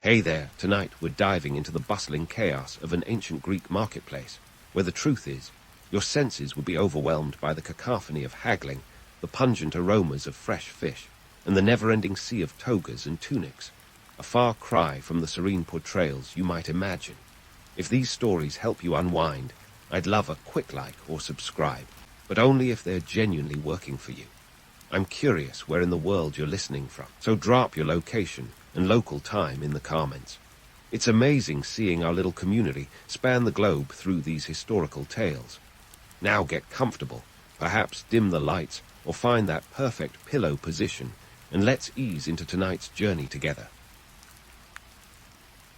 Hey there, tonight we're diving into the bustling chaos of an ancient Greek marketplace, where the truth is, your senses would be overwhelmed by the cacophony of haggling, the pungent aromas of fresh fish, and the never-ending sea of togas and tunics, a far cry from the serene portrayals you might imagine. If these stories help you unwind, I'd love a quick like or subscribe, but only if they're genuinely working for you. I'm curious where in the world you're listening from, so drop your location and local time in the comments. It's amazing seeing our little community span the globe through these historical tales. Now get comfortable, perhaps dim the lights or find that perfect pillow position, and let's ease into tonight's journey together.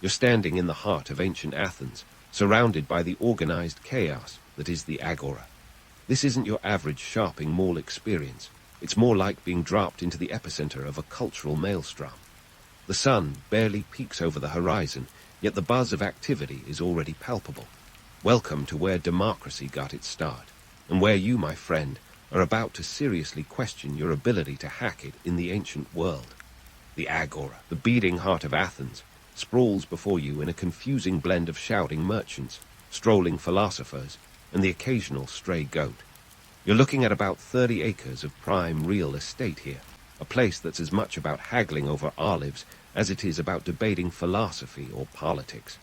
You're standing in the heart of ancient Athens, surrounded by the organized chaos that is the agora. This isn't your average shopping mall experience. It's more like being dropped into the epicenter of a cultural maelstrom. The sun barely peeks over the horizon, yet the buzz of activity is already palpable. Welcome to where democracy got its start, and where you, my friend, are about to seriously question your ability to hack it in the ancient world. The agora, the beating heart of Athens, sprawls before you in a confusing blend of shouting merchants, strolling philosophers, and the occasional stray goat. You're looking at about 30 acres of prime real estate here, a place that's as much about haggling over olives as it is about debating philosophy or politics.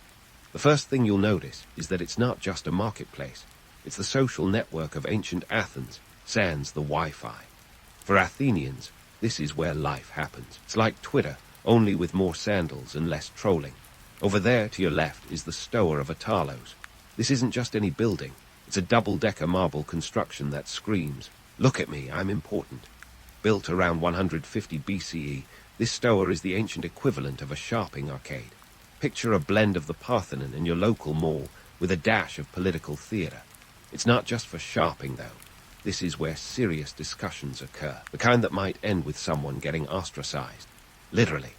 The first thing you'll notice is that it's not just a marketplace. It's the social network of ancient Athens, sans the Wi-Fi. For Athenians, this is where life happens. It's like Twitter, only with more sandals and less trolling. Over there to your left is the Stoa of Atalos. This isn't just any building. It's a double-decker marble construction that screams, "Look at me, I'm important." Built around 150 BCE, this Stoa is the ancient equivalent of a shopping arcade. Picture a blend of the Parthenon and your local mall with a dash of political theater. It's not just for shopping, though. This is where serious discussions occur, the kind that might end with someone getting ostracized. Literally.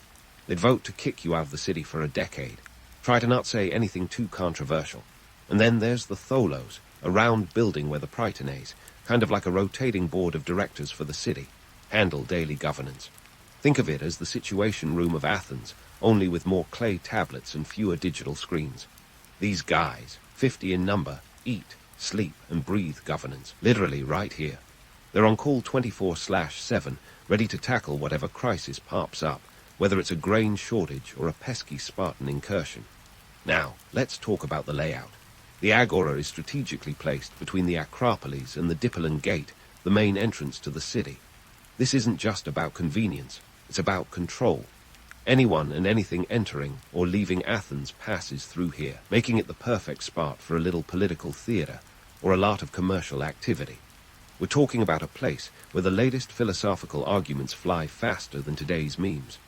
They'd vote to kick you out of the city for a decade. Try to not say anything too controversial. And then there's the Tholos, a round building where the Prytanes, kind of like a rotating board of directors for the city, handle daily governance. Think of it as the Situation Room of Athens, only with more clay tablets and fewer digital screens. These guys, 50 in number, eat, sleep, and breathe governance, literally right here. They're on call 24/7, ready to tackle whatever crisis pops up, whether it's a grain shortage or a pesky Spartan incursion. Now, let's talk about the layout. The agora is strategically placed between the Acropolis and the Dipylon Gate, the main entrance to the city. This isn't just about convenience, it's about control. Anyone and anything entering or leaving Athens passes through here, making it the perfect spot for a little political theater or a lot of commercial activity. We're talking about a place where the latest philosophical arguments fly faster than today's memes.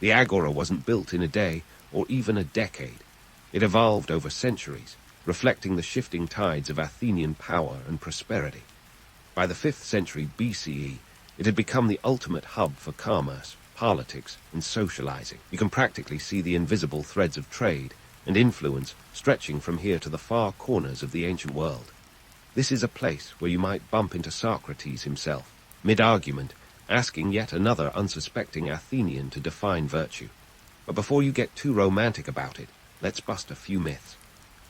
The agora wasn't built in a day or even a decade. It evolved over centuries, reflecting the shifting tides of Athenian power and prosperity. By the 5th century BCE, it had become the ultimate hub for commerce, politics, and socializing. You can practically see the invisible threads of trade and influence stretching from here to the far corners of the ancient world. This is a place where you might bump into Socrates himself, mid-argument, asking yet another unsuspecting Athenian to define virtue. But before you get too romantic about it, let's bust a few myths.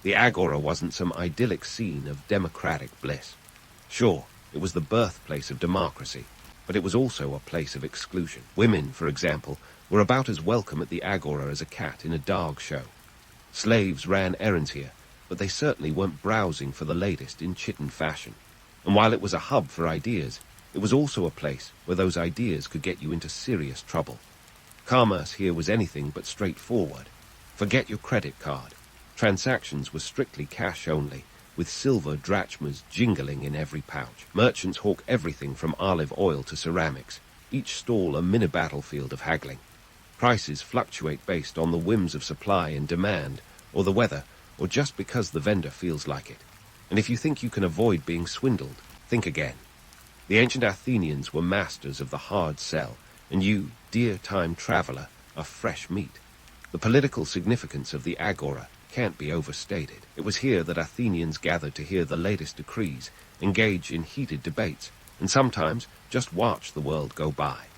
The agora wasn't some idyllic scene of democratic bliss. Sure, it was the birthplace of democracy, but it was also a place of exclusion. Women, for example, were about as welcome at the agora as a cat in a dog show. Slaves ran errands here, but they certainly weren't browsing for the latest in chitin fashion. And while it was a hub for ideas, it was also a place where those ideas could get you into serious trouble. Commerce here was anything but straightforward. Forget your credit card. Transactions were strictly cash only, with silver drachmas jingling in every pouch. Merchants hawk everything from olive oil to ceramics, each stall a mini-battlefield of haggling. Prices fluctuate based on the whims of supply and demand, or the weather, or just because the vendor feels like it. And if you think you can avoid being swindled, think again. The ancient Athenians were masters of the hard sell, and you, dear time traveler, are fresh meat. The political significance of the agora can't be overstated. It was here that Athenians gathered to hear the latest decrees, engage in heated debates, and sometimes just watch the world go by.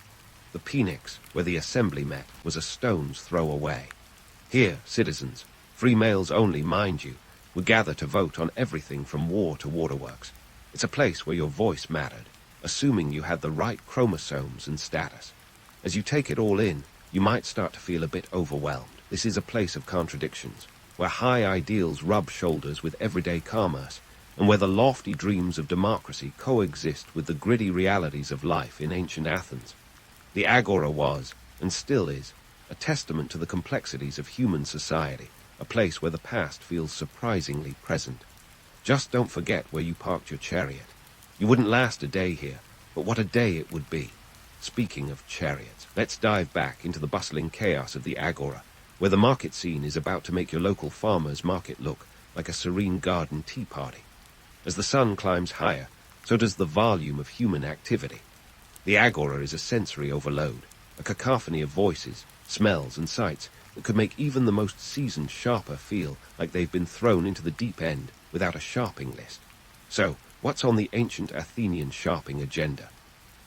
The Phoenix, where the assembly met, was a stone's throw away. Here, citizens, free males only, mind you, would gather to vote on everything from war to waterworks. It's a place where your voice mattered, assuming you had the right chromosomes and status. As you take it all in, you might start to feel a bit overwhelmed. This is a place of contradictions, where high ideals rub shoulders with everyday commerce, and where the lofty dreams of democracy coexist with the gritty realities of life in ancient Athens. The Agora was, and still is, a testament to the complexities of human society, a place where the past feels surprisingly present. Just don't forget where you parked your chariot. You wouldn't last a day here, but what a day it would be. Speaking of chariots, let's dive back into the bustling chaos of the Agora, where the market scene is about to make your local farmer's market look like a serene garden tea party. As the sun climbs higher, so does the volume of human activity. The Agora is a sensory overload, a cacophony of voices, smells, and sights that could make even the most seasoned sharper feel like they've been thrown into the deep end without a sharping list. So, what's on the ancient Athenian sharping agenda?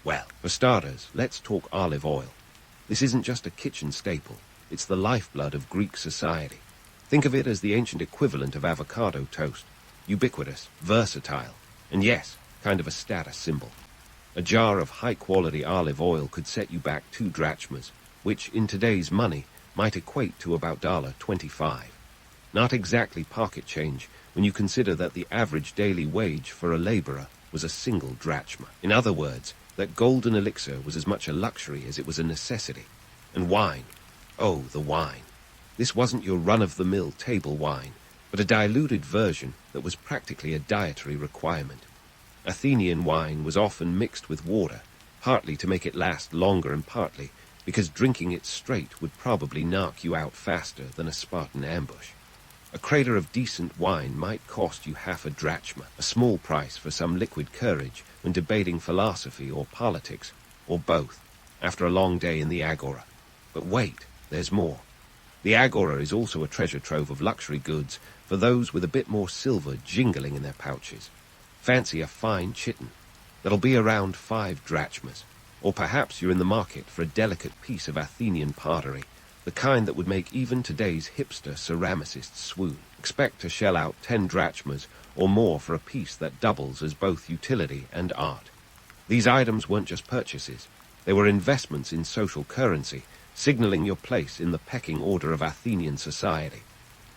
Well, for starters, let's talk olive oil. This isn't just a kitchen staple, it's the lifeblood of Greek society. Think of it as the ancient equivalent of avocado toast, ubiquitous, versatile, and yes, kind of a status symbol. A jar of high-quality olive oil could set you back 2 drachmas, which in today's money might equate to about $25. Not exactly pocket change when you consider that the average daily wage for a laborer was a single drachma. In other words, that golden elixir was as much a luxury as it was a necessity. And wine, oh, the wine. This wasn't your run-of-the-mill table wine, but a diluted version that was practically a dietary requirement. Athenian wine was often mixed with water, partly to make it last longer and partly because drinking it straight would probably knock you out faster than a Spartan ambush. A crater of decent wine might cost you half a drachma, a small price for some liquid courage when debating philosophy or politics, or both, after a long day in the Agora. But wait, there's more. The Agora is also a treasure trove of luxury goods for those with a bit more silver jingling in their pouches. Fancy a fine chitin. That'll be around 5 drachmas. Or perhaps you're in the market for a delicate piece of Athenian pottery, the kind that would make even today's hipster ceramicists swoon. Expect to shell out 10 drachmas or more for a piece that doubles as both utility and art. These items weren't just purchases. They were investments in social currency, signaling your place in the pecking order of Athenian society.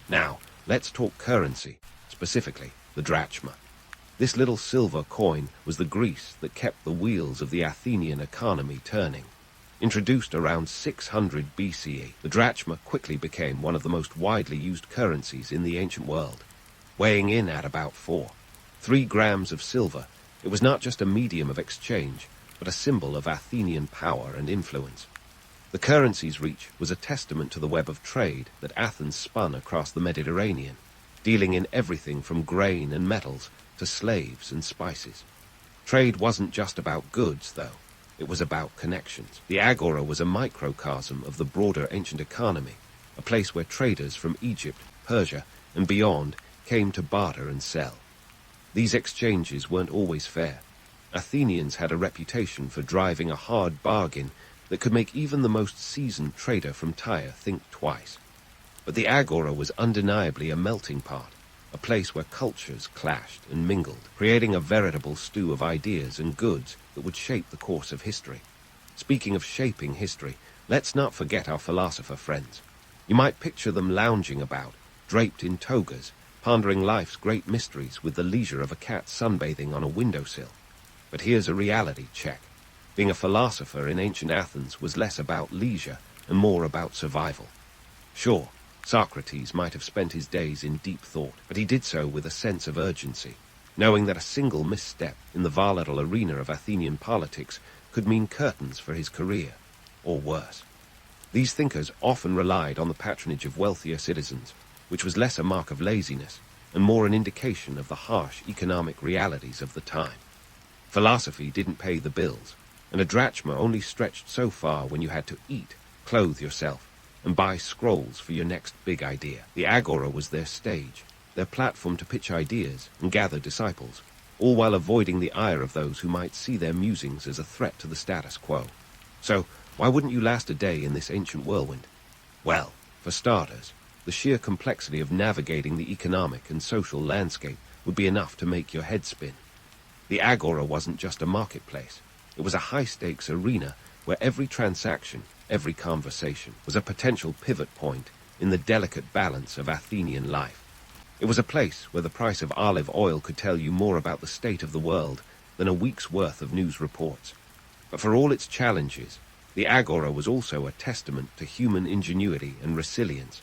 Now, let's talk currency, specifically the drachma. This little silver coin was the grease that kept the wheels of the Athenian economy turning. Introduced around 600 BCE, the drachma quickly became one of the most widely used currencies in the ancient world. Weighing in at about 3 grams of silver, it was not just a medium of exchange, but a symbol of Athenian power and influence. The currency's reach was a testament to the web of trade that Athens spun across the Mediterranean, dealing in everything from grain and metals to slaves and spices. Trade wasn't just about goods, though. It was about connections. The Agora was a microcosm of the broader ancient economy, a place where traders from Egypt, Persia, and beyond came to barter and sell. These exchanges weren't always fair. Athenians had a reputation for driving a hard bargain that could make even the most seasoned trader from Tyre think twice. But the Agora was undeniably a melting pot, a place where cultures clashed and mingled, creating a veritable stew of ideas and goods that would shape the course of history. Speaking of shaping history, let's not forget our philosopher friends. You might picture them lounging about, draped in togas, pondering life's great mysteries with the leisure of a cat sunbathing on a windowsill. But here's a reality check. Being a philosopher in ancient Athens was less about leisure and more about survival. Sure, Socrates might have spent his days in deep thought, but he did so with a sense of urgency, knowing that a single misstep in the volatile arena of Athenian politics could mean curtains for his career, or worse. These thinkers often relied on the patronage of wealthier citizens, which was less a mark of laziness and more an indication of the harsh economic realities of the time. Philosophy didn't pay the bills, and a drachma only stretched so far when you had to eat, clothe yourself, and buy scrolls for your next big idea. The Agora was their stage, their platform to pitch ideas and gather disciples, all while avoiding the ire of those who might see their musings as a threat to the status quo. So, why wouldn't you last a day in this ancient whirlwind? Well, for starters, the sheer complexity of navigating the economic and social landscape would be enough to make your head spin. The agora wasn't just a marketplace. It was a high-stakes arena where every transaction, every conversation, was a potential pivot point in the delicate balance of Athenian life. It was a place where the price of olive oil could tell you more about the state of the world than a week's worth of news reports. But for all its challenges, the agora was also a testament to human ingenuity and resilience.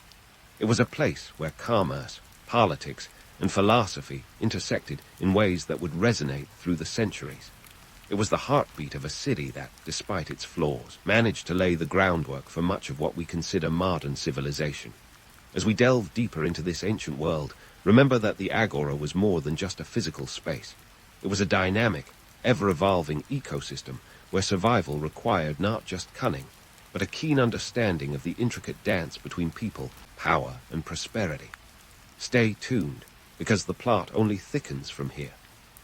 It was a place where commerce, politics, and philosophy intersected in ways that would resonate through the centuries. It was the heartbeat of a city that, despite its flaws, managed to lay the groundwork for much of what we consider modern civilization. As we delve deeper into this ancient world, remember that the agora was more than just a physical space. It was a dynamic, ever-evolving ecosystem where survival required not just cunning, but a keen understanding of the intricate dance between people, power, and prosperity. Stay tuned, because the plot only thickens from here.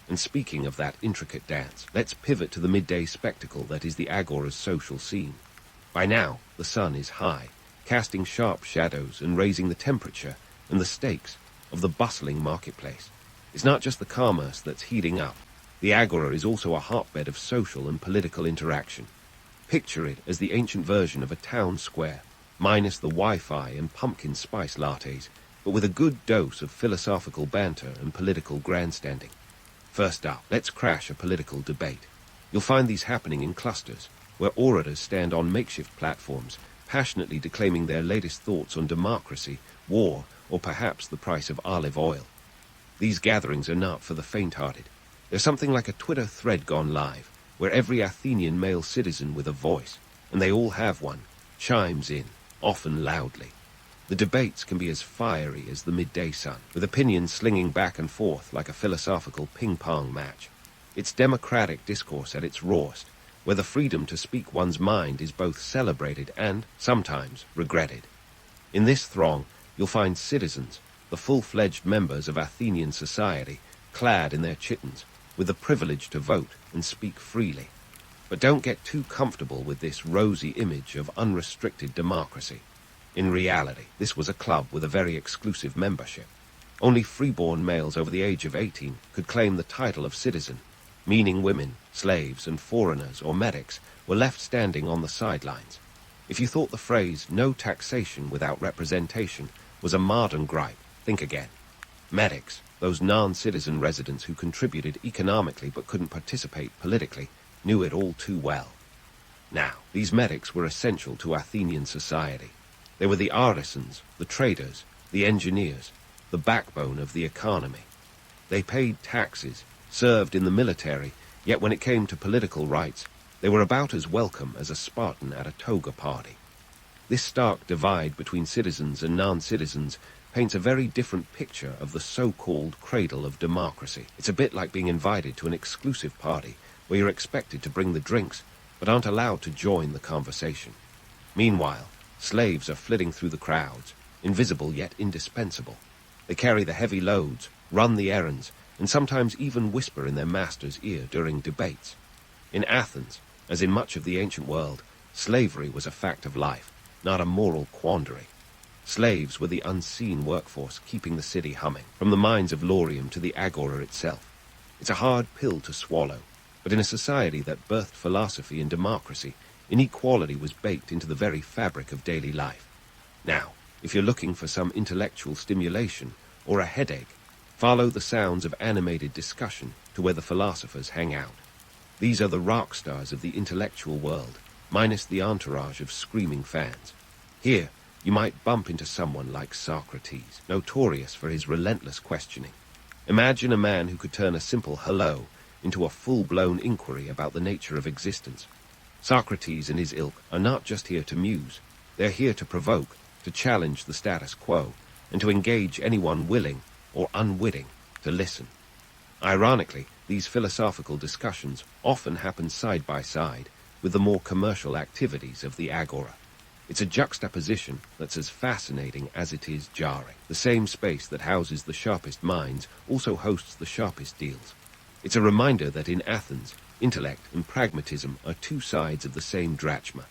And speaking of that intricate dance, let's pivot to the midday spectacle that is the agora's social scene. By now, the sun is high, casting sharp shadows and raising the temperature and the stakes of the bustling marketplace. It's not just the commerce that's heating up. The agora is also a hotbed of social and political interaction. Picture it as the ancient version of a town square, minus the Wi-Fi and pumpkin spice lattes, but with a good dose of philosophical banter and political grandstanding. First up, let's crash a political debate. You'll find these happening in clusters, where orators stand on makeshift platforms, passionately declaiming their latest thoughts on democracy, war, or perhaps the price of olive oil. These gatherings are not for the faint-hearted. They're something like a Twitter thread gone live, where every Athenian male citizen with a voice, and they all have one, chimes in, often loudly. The debates can be as fiery as the midday sun, with opinions slinging back and forth like a philosophical ping-pong match. It's democratic discourse at its rawest, where the freedom to speak one's mind is both celebrated and, sometimes, regretted. In this throng, you'll find citizens, the full-fledged members of Athenian society, clad in their chitons, with the privilege to vote and speak freely. But don't get too comfortable with this rosy image of unrestricted democracy. In reality, this was a club with a very exclusive membership. Only freeborn males over the age of 18 could claim the title of citizen, meaning women, slaves, and foreigners or medics were left standing on the sidelines. If you thought the phrase "no taxation without representation" was a modern gripe, think again. Medics, those non-citizen residents who contributed economically but couldn't participate politically, knew it all too well. Now, these medics were essential to Athenian society. They were the artisans, the traders, the engineers, the backbone of the economy. They paid taxes, served in the military, yet when it came to political rights, they were about as welcome as a Spartan at a toga party. This stark divide between citizens and non-citizens paints a very different picture of the so-called cradle of democracy. It's a bit like being invited to an exclusive party where you're expected to bring the drinks, but aren't allowed to join the conversation. Meanwhile, slaves are flitting through the crowds, invisible yet indispensable. They carry the heavy loads, run the errands, and sometimes even whisper in their master's ear during debates. In Athens, as in much of the ancient world, slavery was a fact of life, not a moral quandary. Slaves were the unseen workforce keeping the city humming, from the mines of Laurium to the agora itself. It's a hard pill to swallow, but in a society that birthed philosophy and democracy, inequality was baked into the very fabric of daily life. Now, if you're looking for some intellectual stimulation or a headache, follow the sounds of animated discussion to where the philosophers hang out. These are the rock stars of the intellectual world, minus the entourage of screaming fans. Here, you might bump into someone like Socrates, notorious for his relentless questioning. Imagine a man who could turn a simple hello into a full-blown inquiry about the nature of existence. Socrates and his ilk are not just here to muse. They're here to provoke, to challenge the status quo, and to engage anyone willing or unwitting to listen. Ironically, these philosophical discussions often happen side by side with the more commercial activities of the agora. It's a juxtaposition that's as fascinating as it is jarring. The same space that houses the sharpest minds also hosts the sharpest deals. It's a reminder that in Athens, intellect and pragmatism are two sides of the same drachma.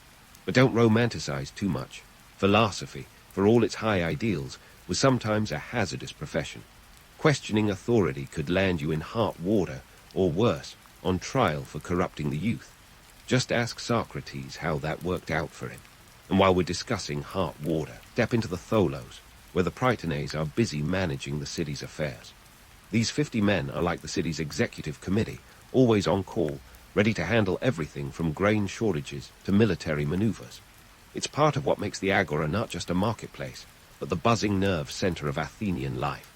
But don't romanticize too much. Philosophy, for all its high ideals, was sometimes a hazardous profession. Questioning authority could land you in hot water, or worse, on trial for corrupting the youth. Just ask Socrates how that worked out for him. And while we're discussing hot water, step into the Tholos, where the Prytanes are busy managing the city's affairs. These 50 men are like the city's executive committee, always on call, ready to handle everything from grain shortages to military maneuvers. It's part of what makes the Agora not just a marketplace, but the buzzing nerve center of Athenian life.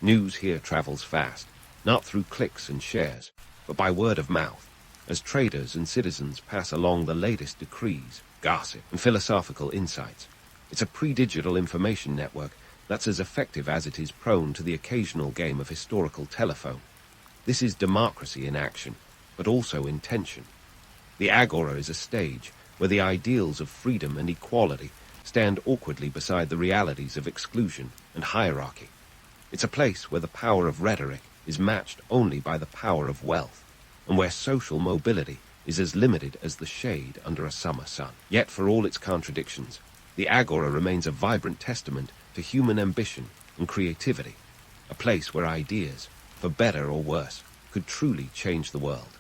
News here travels fast, not through clicks and shares, but by word of mouth, as traders and citizens pass along the latest decrees, gossip, and philosophical insights. It's a pre-digital information network that's as effective as it is prone to the occasional game of historical telephone. This is democracy in action, but also in tension. The Agora is a stage where the ideals of freedom and equality stand awkwardly beside the realities of exclusion and hierarchy. It's a place where the power of rhetoric is matched only by the power of wealth, and where social mobility is as limited as the shade under a summer sun. Yet for all its contradictions, the Agora remains a vibrant testament to human ambition and creativity, a place where ideas, for better or worse, could truly change the world.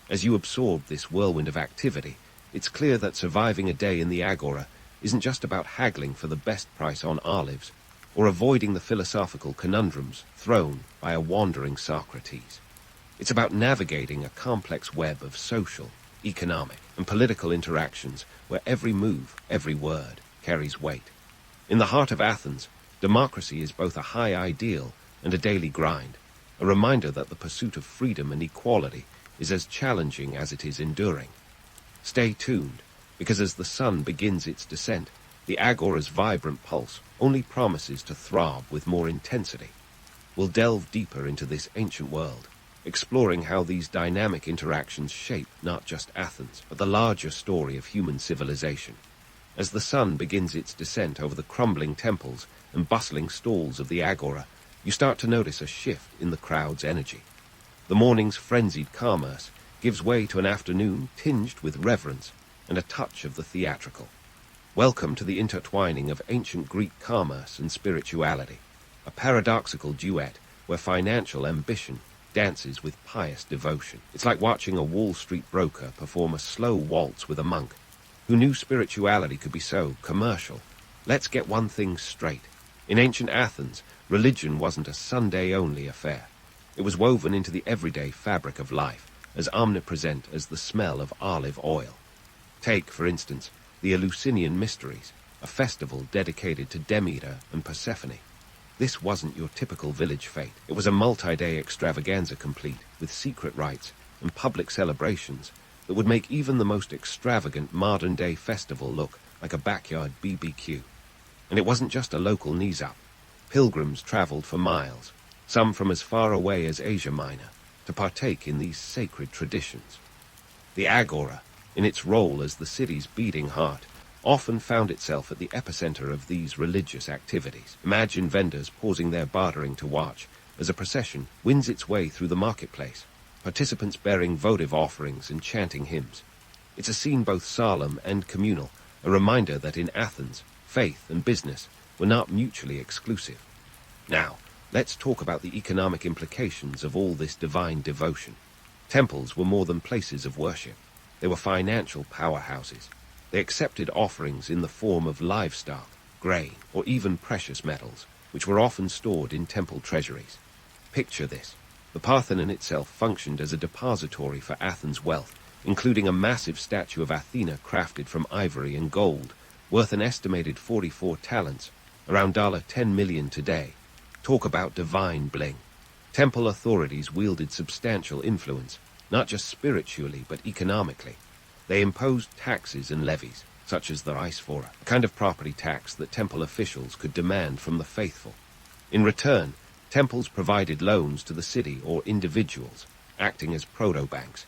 As you absorb this whirlwind of activity, it's clear that surviving a day in the Agora isn't just about haggling for the best price on olives, or avoiding the philosophical conundrums thrown by a wandering Socrates. It's about navigating a complex web of social, economic, and political interactions where every move, every word, carries weight. In the heart of Athens, democracy is both a high ideal and a daily grind, a reminder that the pursuit of freedom and equality is as challenging as it is enduring. Stay tuned, because as the sun begins its descent, the Agora's vibrant pulse only promises to throb with more intensity. We'll delve deeper into this ancient world, exploring how these dynamic interactions shape not just Athens, but the larger story of human civilization. As the sun begins its descent over the crumbling temples and bustling stalls of the Agora, you start to notice a shift in the crowd's energy. The morning's frenzied commerce gives way to an afternoon tinged with reverence and a touch of the theatrical. Welcome to the intertwining of ancient Greek commerce and spirituality, a paradoxical duet where financial ambition dances with pious devotion. It's like watching a Wall Street broker perform a slow waltz with a monk. Who knew spirituality could be so commercial? Let's get one thing straight. In ancient Athens, religion wasn't a Sunday-only affair. It was woven into the everyday fabric of life, as omnipresent as the smell of olive oil. Take, for instance, the Eleusinian Mysteries, a festival dedicated to Demeter and Persephone. This wasn't your typical village fete. It was a multi-day extravaganza complete with secret rites and public celebrations that would make even the most extravagant modern-day festival look like a backyard BBQ. And it wasn't just a local knees-up. Pilgrims traveled for miles, some from as far away as Asia Minor, to partake in these sacred traditions. The Agora, in its role as the city's beating heart, often found itself at the epicenter of these religious activities. Imagine vendors pausing their bartering to watch as a procession winds its way through the marketplace, participants bearing votive offerings and chanting hymns. It's a scene both solemn and communal, a reminder that in Athens, faith and business were not mutually exclusive. Now, let's talk about the economic implications of all this divine devotion. Temples were more than places of worship. They were financial powerhouses. They accepted offerings in the form of livestock, grain, or even precious metals, which were often stored in temple treasuries. Picture this. The Parthenon itself functioned as a depository for Athens' wealth, including a massive statue of Athena crafted from ivory and gold, worth an estimated 44 talents, around $10 million today. Talk about divine bling. Temple authorities wielded substantial influence, not just spiritually but economically. They imposed taxes and levies, such as the Reisphora, a kind of property tax that temple officials could demand from the faithful. In return, temples provided loans to the city or individuals, acting as proto-banks.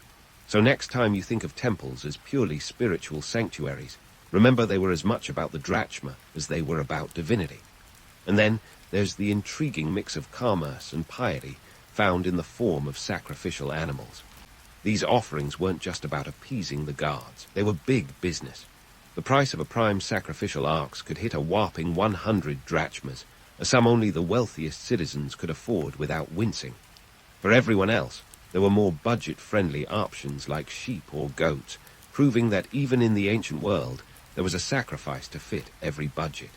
So next time you think of temples as purely spiritual sanctuaries, remember they were as much about the drachma as they were about divinity. And then there's the intriguing mix of commerce and piety found in the form of sacrificial animals. These offerings weren't just about appeasing the gods. They were big business. The price of a prime sacrificial ox could hit a whopping 100 drachmas, a sum only the wealthiest citizens could afford without wincing. For everyone else, there were more budget-friendly options like sheep or goats, proving that even in the ancient world, there was a sacrifice to fit every budget.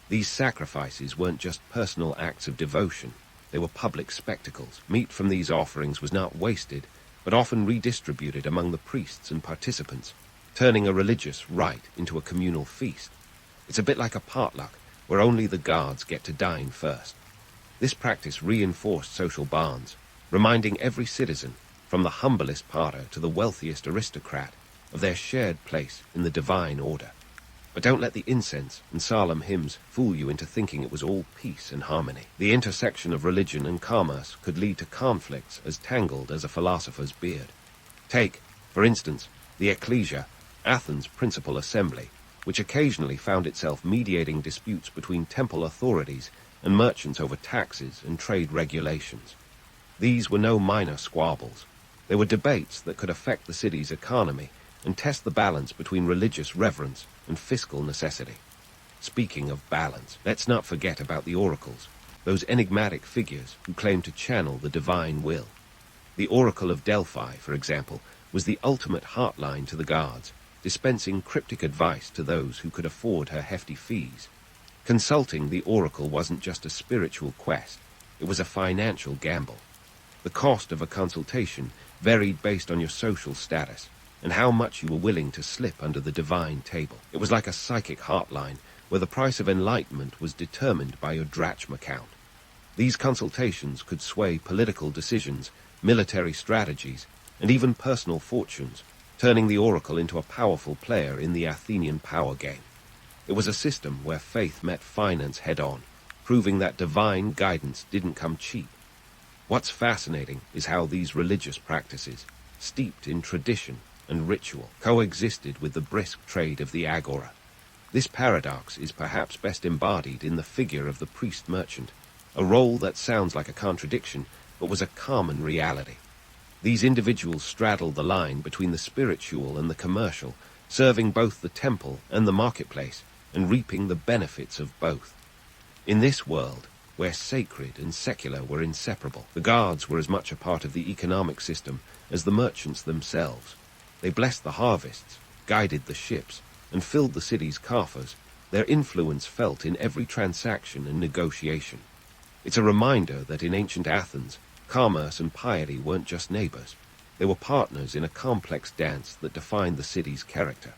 These sacrifices weren't just personal acts of devotion, they were public spectacles. Meat from these offerings was not wasted, but often redistributed among the priests and participants, turning a religious rite into a communal feast. It's a bit like a potluck, where only the gods get to dine first. This practice reinforced social bonds, reminding every citizen, from the humblest potter to the wealthiest aristocrat, of their shared place in the divine order. But don't let the incense and solemn hymns fool you into thinking it was all peace and harmony. The intersection of religion and commerce could lead to conflicts as tangled as a philosopher's beard. Take, for instance, the ecclesia, Athens' principal assembly, which occasionally found itself mediating disputes between temple authorities and merchants over taxes and trade regulations. These were no minor squabbles. They were debates that could affect the city's economy and test the balance between religious reverence and fiscal necessity. Speaking of balance, let's not forget about the oracles, those enigmatic figures who claimed to channel the divine will. The Oracle of Delphi, for example, was the ultimate hotline to the gods, dispensing cryptic advice to those who could afford her hefty fees. Consulting the oracle wasn't just a spiritual quest, it was a financial gamble. The cost of a consultation varied based on your social status and how much you were willing to slip under the divine table. It was like a psychic hotline where the price of enlightenment was determined by your drachma count. These consultations could sway political decisions, military strategies, and even personal fortunes, turning the oracle into a powerful player in the Athenian power game. It was a system where faith met finance head-on, proving that divine guidance didn't come cheap. What's fascinating is how these religious practices, steeped in tradition and ritual, coexisted with the brisk trade of the agora. This paradox is perhaps best embodied in the figure of the priest-merchant, a role that sounds like a contradiction, but was a common reality. These individuals straddled the line between the spiritual and the commercial, serving both the temple and the marketplace, and reaping the benefits of both. In this world, where sacred and secular were inseparable, the guards were as much a part of the economic system as the merchants themselves. They blessed the harvests, guided the ships, and filled the city's coffers, their influence felt in every transaction and negotiation. It's a reminder that in ancient Athens, commerce and piety weren't just neighbors. They were partners in a complex dance that defined the city's character.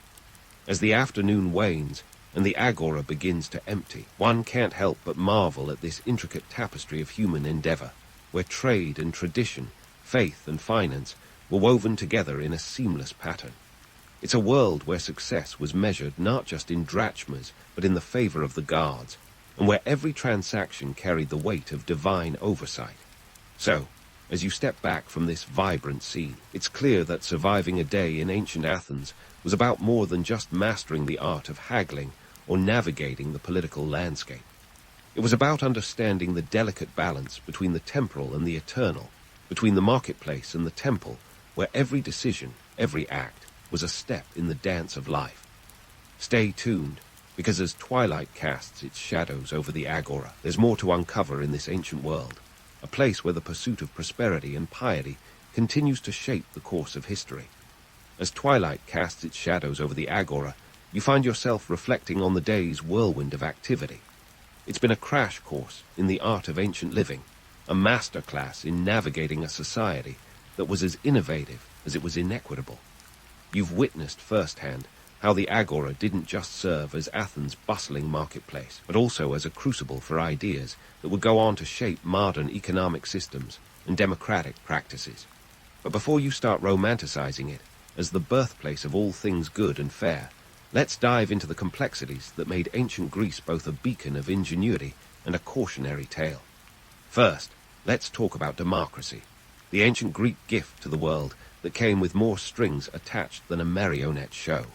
As the afternoon wanes and the agora begins to empty, one can't help but marvel at this intricate tapestry of human endeavor, where trade and tradition, faith and finance were woven together in a seamless pattern. It's a world where success was measured not just in drachmas, but in the favor of the gods, and where every transaction carried the weight of divine oversight. So, as you step back from this vibrant scene, it's clear that surviving a day in ancient Athens was about more than just mastering the art of haggling or navigating the political landscape. It was about understanding the delicate balance between the temporal and the eternal, between the marketplace and the temple, where every decision, every act, was a step in the dance of life. Stay tuned, because as twilight casts its shadows over the agora, there's more to uncover in this ancient world, a place where the pursuit of prosperity and piety continues to shape the course of history. As twilight casts its shadows over the agora, you find yourself reflecting on the day's whirlwind of activity. It's been a crash course in the art of ancient living, a masterclass in navigating a society that was as innovative as it was inequitable. You've witnessed firsthand how the agora didn't just serve as Athens' bustling marketplace, but also as a crucible for ideas that would go on to shape modern economic systems and democratic practices. But before you start romanticizing it as the birthplace of all things good and fair, let's dive into the complexities that made ancient Greece both a beacon of ingenuity and a cautionary tale. First, let's talk about democracy, the ancient Greek gift to the world that came with more strings attached than a marionette show.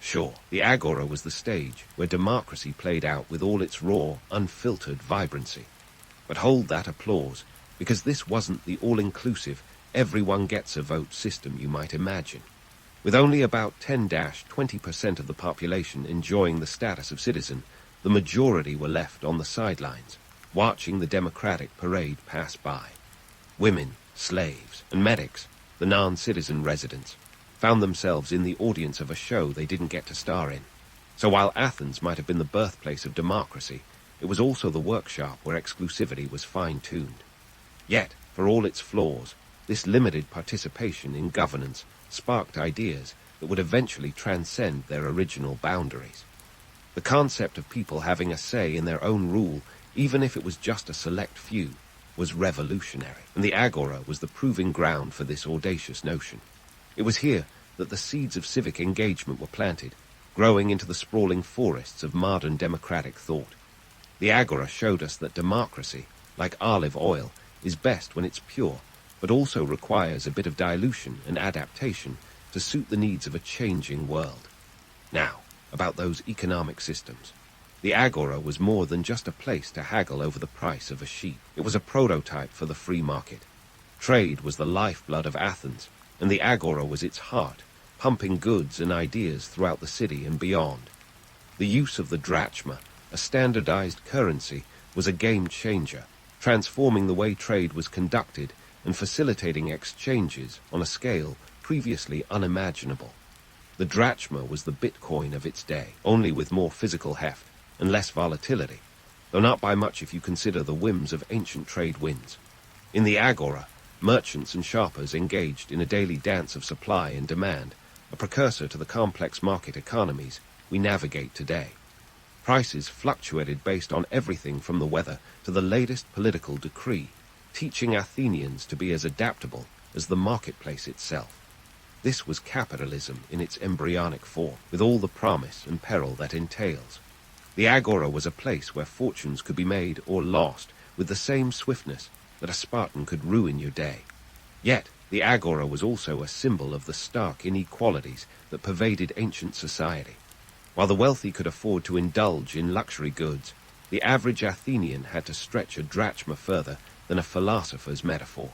Sure, the agora was the stage where democracy played out with all its raw, unfiltered vibrancy. But hold that applause, because this wasn't the all-inclusive, everyone gets a vote system you might imagine. With only about 10–20% of the population enjoying the status of citizen, the majority were left on the sidelines, watching the democratic parade pass by. Women, slaves, and medics, the non-citizen residents, found themselves in the audience of a show they didn't get to star in. So while Athens might have been the birthplace of democracy, it was also the workshop where exclusivity was fine-tuned. Yet, for all its flaws, this limited participation in governance sparked ideas that would eventually transcend their original boundaries. The concept of people having a say in their own rule, even if it was just a select few, was revolutionary, and the Agora was the proving ground for this audacious notion. It was here that the seeds of civic engagement were planted, growing into the sprawling forests of modern democratic thought. The Agora showed us that democracy, like olive oil, is best when it's pure, but also requires a bit of dilution and adaptation to suit the needs of a changing world. Now, about those economic systems. The Agora was more than just a place to haggle over the price of a sheep. It was a prototype for the free market. Trade was the lifeblood of Athens, and the Agora was its heart, pumping goods and ideas throughout the city and beyond. The use of the drachma, a standardized currency, was a game-changer, transforming the way trade was conducted and facilitating exchanges on a scale previously unimaginable. The drachma was the Bitcoin of its day, only with more physical heft and less volatility, though not by much if you consider the whims of ancient trade winds. In the Agora, merchants and shoppers engaged in a daily dance of supply and demand, a precursor to the complex market economies we navigate today. Prices fluctuated based on everything from the weather to the latest political decree, teaching Athenians to be as adaptable as the marketplace itself. This was capitalism in its embryonic form, with all the promise and peril that entails. The Agora was a place where fortunes could be made or lost with the same swiftness that a Spartan could ruin your day. Yet, the Agora was also a symbol of the stark inequalities that pervaded ancient society. While the wealthy could afford to indulge in luxury goods, the average Athenian had to stretch a drachma further than a philosopher's metaphor.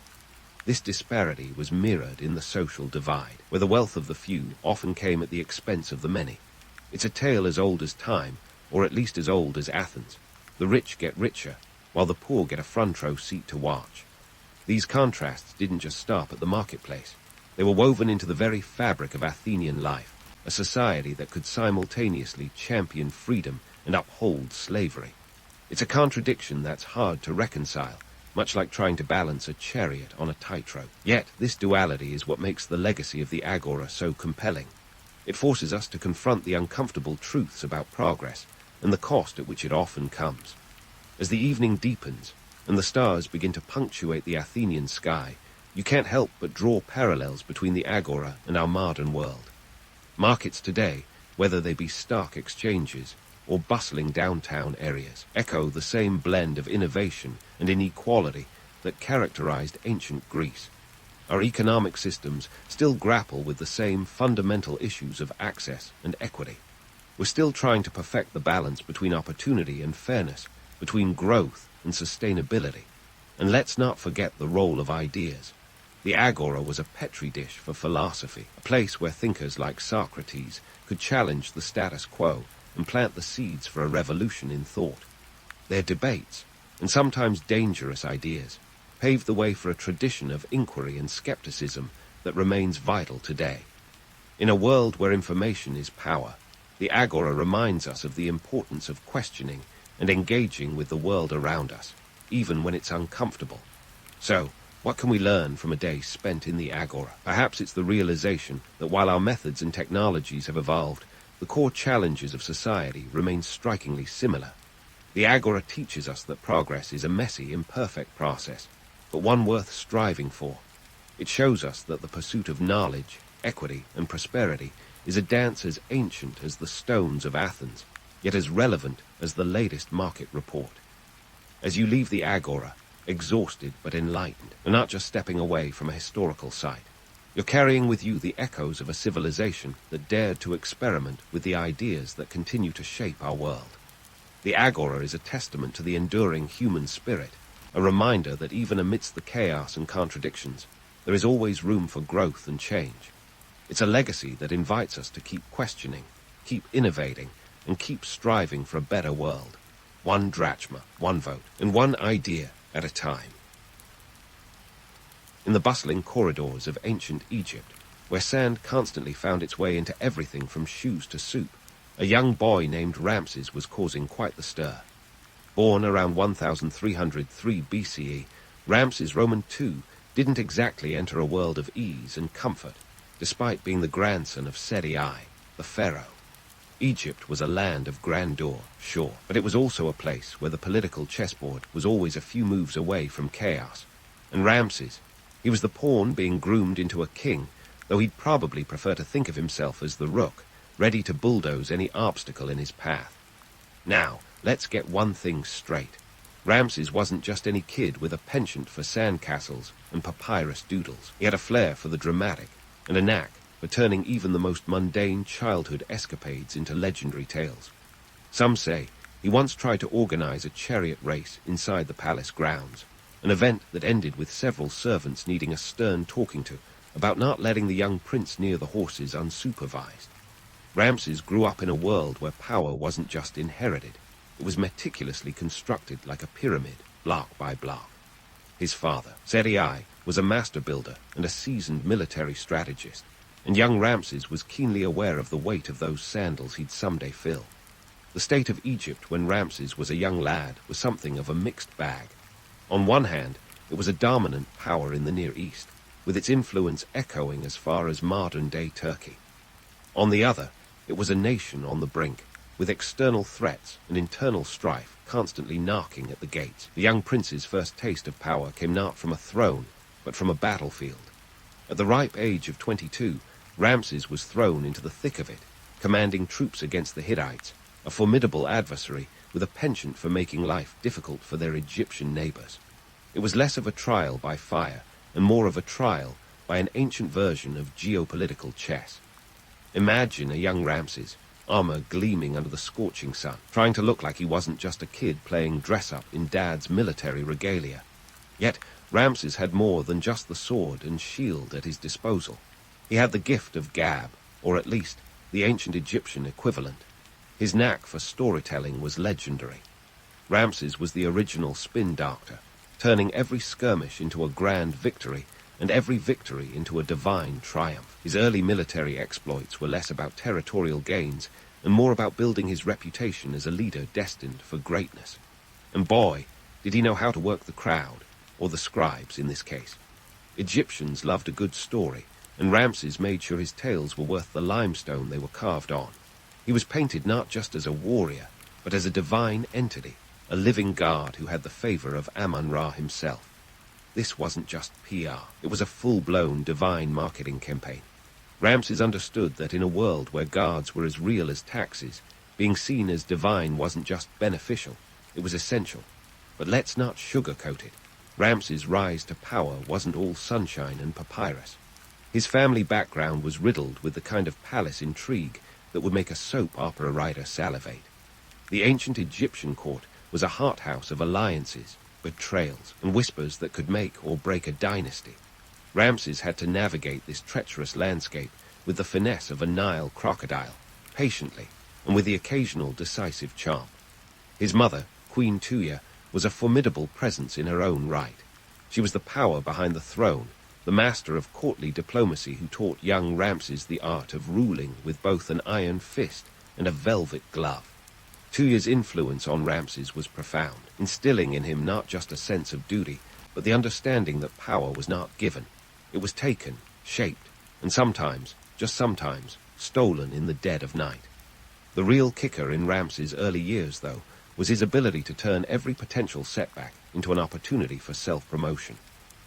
This disparity was mirrored in the social divide, where the wealth of the few often came at the expense of the many. It's a tale as old as time, or at least as old as Athens. The rich get richer, while the poor get a front-row seat to watch. These contrasts didn't just stop at the marketplace. They were woven into the very fabric of Athenian life, a society that could simultaneously champion freedom and uphold slavery. It's a contradiction that's hard to reconcile, much like trying to balance a chariot on a tightrope. Yet, this duality is what makes the legacy of the Agora so compelling. It forces us to confront the uncomfortable truths about progress and the cost at which it often comes. As the evening deepens and the stars begin to punctuate the Athenian sky, you can't help but draw parallels between the Agora and our modern world. Markets today, whether they be stark exchanges or bustling downtown areas, echo the same blend of innovation and inequality that characterized ancient Greece. Our economic systems still grapple with the same fundamental issues of access and equity. We're still trying to perfect the balance between opportunity and fairness, between growth and sustainability. And let's not forget the role of ideas. The Agora was a petri dish for philosophy, a place where thinkers like Socrates could challenge the status quo and plant the seeds for a revolution in thought. Their debates, and sometimes dangerous ideas, paved the way for a tradition of inquiry and skepticism that remains vital today. In a world where information is power, the Agora reminds us of the importance of questioning and engaging with the world around us, even when it's uncomfortable. So, what can we learn from a day spent in the Agora? Perhaps it's the realization that while our methods and technologies have evolved, the core challenges of society remain strikingly similar. The Agora teaches us that progress is a messy, imperfect process, but one worth striving for. It shows us that the pursuit of knowledge, equity, and prosperity is a dance as ancient as the stones of Athens, yet as relevant as the latest market report. As you leave the Agora, exhausted but enlightened, and not just stepping away from a historical site, you're carrying with you the echoes of a civilization that dared to experiment with the ideas that continue to shape our world. The Agora is a testament to the enduring human spirit, a reminder that even amidst the chaos and contradictions, there is always room for growth and change. It's a legacy that invites us to keep questioning, keep innovating, and keep striving for a better world. One drachma, one vote, and one idea at a time. In the bustling corridors of ancient Egypt, where sand constantly found its way into everything from shoes to soup, a young boy named Ramses was causing quite the stir. Born around 1303 BCE, Ramses Roman II didn't exactly enter a world of ease and comfort, despite being the grandson of Seti I, the pharaoh. Egypt was a land of grandeur, sure, but it was also a place where the political chessboard was always a few moves away from chaos. And Ramses, he was the pawn being groomed into a king, though he'd probably prefer to think of himself as the rook, ready to bulldoze any obstacle in his path. Now, let's get one thing straight. Ramses wasn't just any kid with a penchant for sandcastles and papyrus doodles. He had a flair for the dramatic and a knack for turning even the most mundane childhood escapades into legendary tales. Some say he once tried to organize a chariot race inside the palace grounds, an event that ended with several servants needing a stern talking to about not letting the young prince near the horses unsupervised. Ramses grew up in a world where power wasn't just inherited. It was meticulously constructed like a pyramid, block by block. His father, Seti I, was a master builder and a seasoned military strategist, and young Ramses was keenly aware of the weight of those sandals he'd someday fill. The state of Egypt when Ramses was a young lad was something of a mixed bag. On one hand, it was a dominant power in the Near East, with its influence echoing as far as modern-day Turkey. On the other, it was a nation on the brink, with external threats and internal strife constantly knocking at the gates. The young prince's first taste of power came not from a throne, but from a battlefield. At the ripe age of 22, Ramses was thrown into the thick of it, commanding troops against the Hittites, a formidable adversary with a penchant for making life difficult for their Egyptian neighbors. It was less of a trial by fire and more of a trial by an ancient version of geopolitical chess. Imagine a young Ramses, armor gleaming under the scorching sun, trying to look like he wasn't just a kid playing dress-up in Dad's military regalia. Yet Ramses had more than just the sword and shield at his disposal. He had the gift of gab, or at least the ancient Egyptian equivalent. His knack for storytelling was legendary. Ramses was the original spin doctor, turning every skirmish into a grand victory and every victory into a divine triumph. His early military exploits were less about territorial gains and more about building his reputation as a leader destined for greatness. And boy, did he know how to work the crowd, or the scribes in this case. Egyptians loved a good story, and Ramses made sure his tales were worth the limestone they were carved on. He was painted not just as a warrior, but as a divine entity, a living god who had the favor of Amun-Ra himself. This wasn't just PR, it was a full-blown divine marketing campaign. Ramses understood that in a world where gods were as real as taxes, being seen as divine wasn't just beneficial, it was essential. But let's not sugarcoat it. Ramses' rise to power wasn't all sunshine and papyrus. His family background was riddled with the kind of palace intrigue that would make a soap opera writer salivate. The ancient Egyptian court was a hothouse of alliances, betrayals, and whispers that could make or break a dynasty. Ramses had to navigate this treacherous landscape with the finesse of a Nile crocodile, patiently, and with the occasional decisive charm. His mother, Queen Tuya, was a formidable presence in her own right. She was the power behind the throne, the master of courtly diplomacy who taught young Ramses the art of ruling with both an iron fist and a velvet glove. Tuya's influence on Ramses was profound, instilling in him not just a sense of duty, but the understanding that power was not given. It was taken, shaped, and sometimes, just sometimes, stolen in the dead of night. The real kicker in Ramses' early years, though, was his ability to turn every potential setback into an opportunity for self-promotion.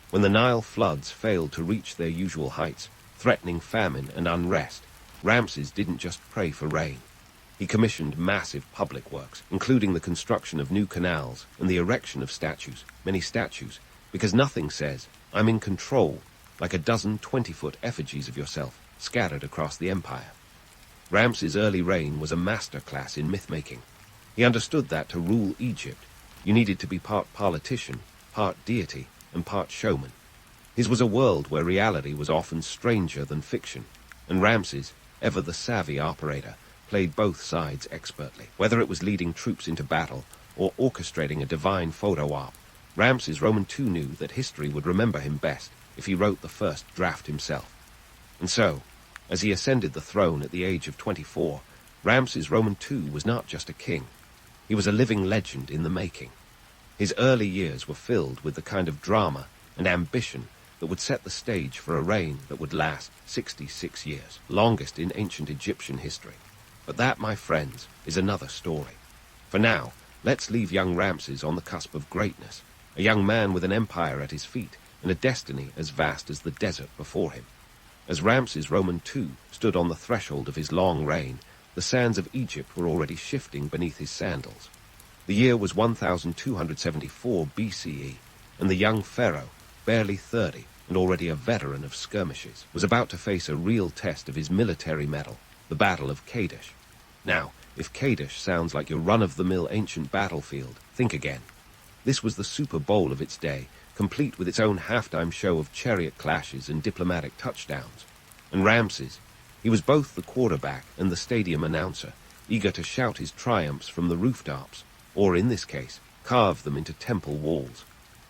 When the Nile floods failed to reach their usual heights, threatening famine and unrest, Ramses didn't just pray for rain. He commissioned massive public works, including the construction of new canals and the erection of statues, many statues, because nothing says, "I'm in control," like a dozen 20-foot effigies of yourself scattered across the empire. Ramses' early reign was a masterclass in myth-making. He understood that to rule Egypt, you needed to be part politician, part deity, and part showman. His was a world where reality was often stranger than fiction. and Ramses, ever the savvy operator, played both sides expertly. Whether it was leading troops into battle or orchestrating a divine photo op, Ramses Roman II knew that history would remember him best if he wrote the first draft himself. And so, as he ascended the throne at the age of 24, Ramses Roman II was not just a king. He was a living legend in the making. His early years were filled with the kind of drama and ambition that would set the stage for a reign that would last 66 years, longest in ancient Egyptian history. But that, my friends, is another story. For now, let's leave young Ramses on the cusp of greatness, a young man with an empire at his feet and a destiny as vast as the desert before him. As Ramses Roman II stood on the threshold of his long reign, the sands of Egypt were already shifting beneath his sandals. The year was 1274 BCE, and the young pharaoh, barely 30 and already a veteran of skirmishes, was about to face a real test of his military mettle, the Battle of Kadesh. Now, if Kadesh sounds like your run-of-the-mill ancient battlefield, think again. This was the Super Bowl of its day, complete with its own halftime show of chariot clashes and diplomatic touchdowns. And Ramses, he was both the quarterback and the stadium announcer, eager to shout his triumphs from the rooftops, or in this case, carve them into temple walls.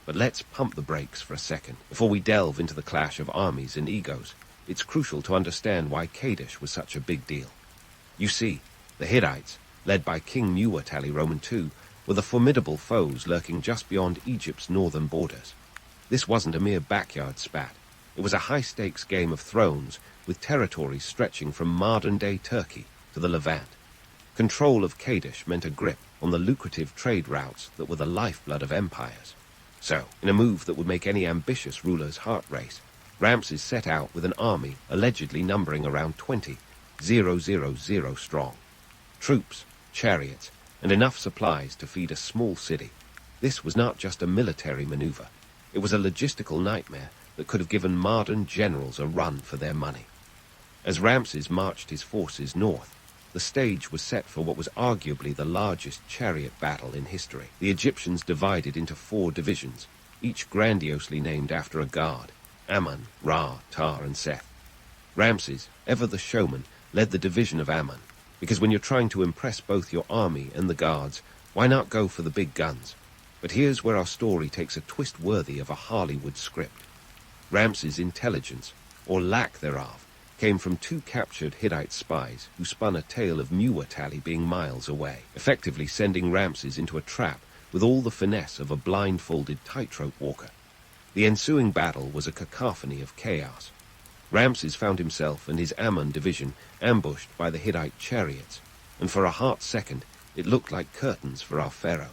But let's pump the brakes for a second. Before we delve into the clash of armies and egos, it's crucial to understand why Kadesh was such a big deal. You see, the Hittites, led by King Muwatalli Roman II, were the formidable foes lurking just beyond Egypt's northern borders. This wasn't a mere backyard spat. It was a high-stakes game of thrones with territories stretching from modern-day Turkey to the Levant. Control of Kadesh meant a grip on the lucrative trade routes that were the lifeblood of empires. So, in a move that would make any ambitious ruler's heart race, Ramses set out with an army allegedly numbering around 20,000 strong. Troops, chariots, and enough supplies to feed a small city. This was not just a military maneuver. It was a logistical nightmare that could have given modern generals a run for their money. As Ramses marched his forces north, the stage was set for what was arguably the largest chariot battle in history. The Egyptians divided into 4 divisions, each grandiosely named after a god: Ammon, Ra, Tar, and Seth. Ramses, ever the showman, led the division of Ammon, because when you're trying to impress both your army and the guards, why not go for the big guns? But here's where our story takes a twist worthy of a Hollywood script. Ramses' intelligence, or lack thereof, came from 2 captured Hittite spies who spun a tale of Muwatalli being miles away, effectively sending Ramses into a trap with all the finesse of a blindfolded tightrope walker. The ensuing battle was a cacophony of chaos. Ramses found himself and his Ammon division ambushed by the Hittite chariots, and for a hot second it looked like curtains for our pharaoh.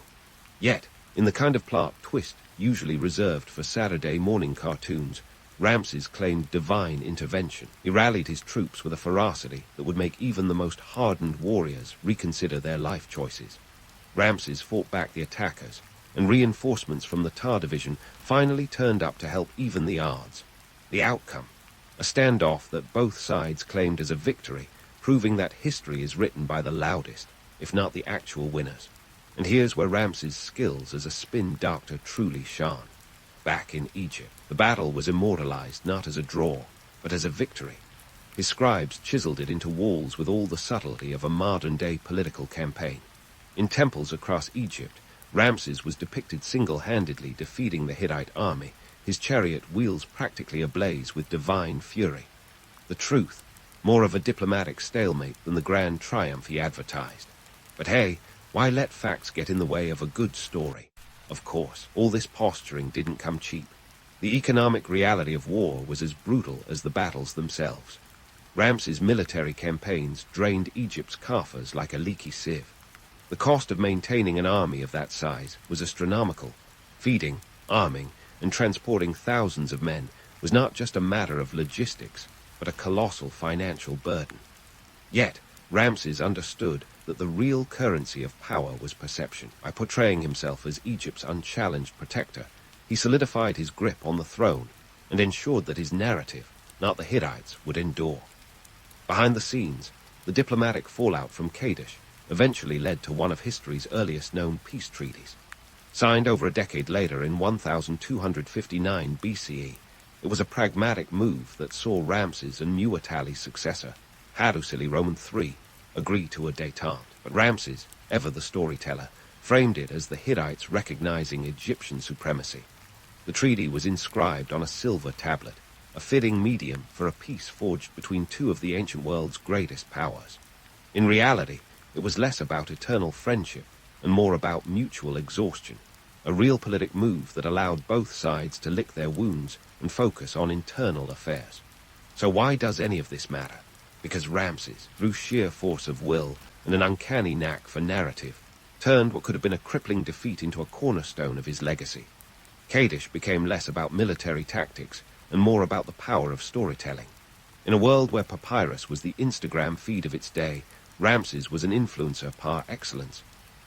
Yet, in the kind of plot twist usually reserved for Saturday morning cartoons, Ramses claimed divine intervention. He rallied his troops with a ferocity that would make even the most hardened warriors reconsider their life choices. Ramses fought back the attackers, and reinforcements from the Tar division finally turned up to help even the odds. The outcome: a standoff that both sides claimed as a victory, proving that history is written by the loudest, if not the actual winners. And here's where Ramses' skills as a spin doctor truly shone. Back in Egypt, the battle was immortalized not as a draw, but as a victory. His scribes chiseled it into walls with all the subtlety of a modern-day political campaign. In temples across Egypt, Ramses was depicted single-handedly defeating the Hittite army, his chariot wheels practically ablaze with divine fury. The truth, more of a diplomatic stalemate than the grand triumph he advertised. But hey, why let facts get in the way of a good story? Of course, all this posturing didn't come cheap. The economic reality of war was as brutal as the battles themselves. Ramses' military campaigns drained Egypt's coffers like a leaky sieve. The cost of maintaining an army of that size was astronomical. Feeding, arming, and transporting thousands of men was not just a matter of logistics, but a colossal financial burden. Yet, Ramses understood that the real currency of power was perception. By portraying himself as Egypt's unchallenged protector, he solidified his grip on the throne and ensured that his narrative, not the Hittites, would endure. Behind the scenes, the diplomatic fallout from Kadesh eventually led to one of history's earliest known peace treaties. Signed over a decade later in 1259 BCE, It was a pragmatic move that saw Ramses and Muwatalli's successor, Hadussili III, agree to a détente. But Ramses, ever the storyteller, framed it as the Hittites recognizing Egyptian supremacy. The treaty was inscribed on a silver tablet, a fitting medium for a peace forged between two of the ancient world's greatest powers. In reality, it was less about eternal friendship and more about mutual exhaustion, a realpolitik move that allowed both sides to lick their wounds and focus on internal affairs. So why does any of this matter? Because Ramses, through sheer force of will and an uncanny knack for narrative, turned what could have been a crippling defeat into a cornerstone of his legacy. Kadesh became less about military tactics and more about the power of storytelling. In a world where papyrus was the Instagram feed of its day, Ramses was an influencer par excellence.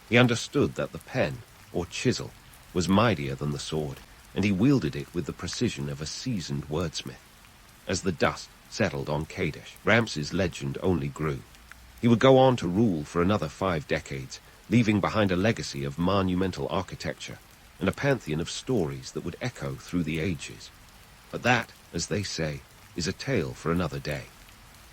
He understood that the pen, or chisel, was mightier than the sword, and he wielded it with the precision of a seasoned wordsmith. As the dust settled on Kadesh, Ramses' legend only grew. He would go on to rule for another 5 decades, leaving behind a legacy of monumental architecture and a pantheon of stories that would echo through the ages. But that, as they say, is a tale for another day.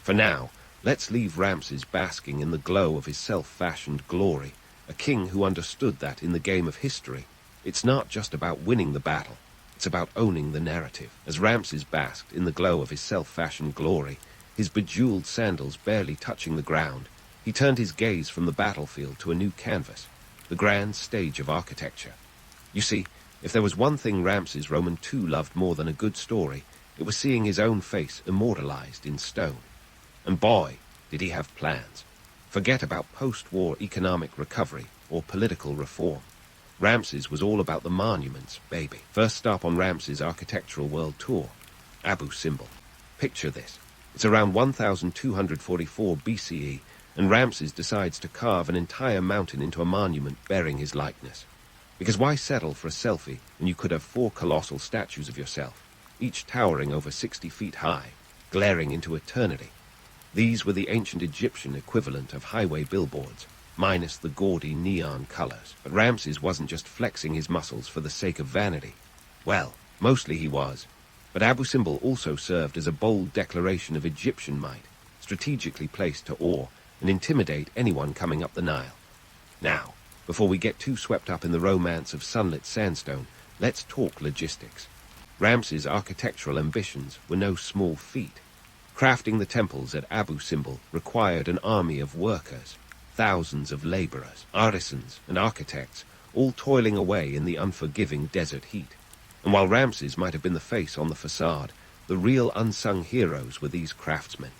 For now, let's leave Ramses basking in the glow of his self-fashioned glory, a king who understood that in the game of history, it's not just about winning the battle, it's about owning the narrative. As Ramses basked in the glow of his self-fashioned glory, his bejeweled sandals barely touching the ground, he turned his gaze from the battlefield to a new canvas, the grand stage of architecture. You see, if there was one thing Ramses Roman II loved more than a good story, it was seeing his own face immortalized in stone. And boy, did he have plans. Forget about post-war economic recovery or political reform. Ramses was all about the monuments, baby. First stop on Ramses' architectural world tour, Abu Simbel. Picture this. It's around 1244 BCE, and Ramses decides to carve an entire mountain into a monument bearing his likeness. Because why settle for a selfie when you could have 4 colossal statues of yourself, each towering over 60 feet high, glaring into eternity? These were the ancient Egyptian equivalent of highway billboards, minus the gaudy neon colors. But Ramses wasn't just flexing his muscles for the sake of vanity. Well, mostly he was. But Abu Simbel also served as a bold declaration of Egyptian might, strategically placed to awe and intimidate anyone coming up the Nile. Now, before we get too swept up in the romance of sunlit sandstone, let's talk logistics. Ramses' architectural ambitions were no small feat. Crafting the temples at Abu Simbel required an army of workers, thousands of laborers, artisans, and architects, all toiling away in the unforgiving desert heat. And while Ramses might have been the face on the facade, the real unsung heroes were these craftsmen.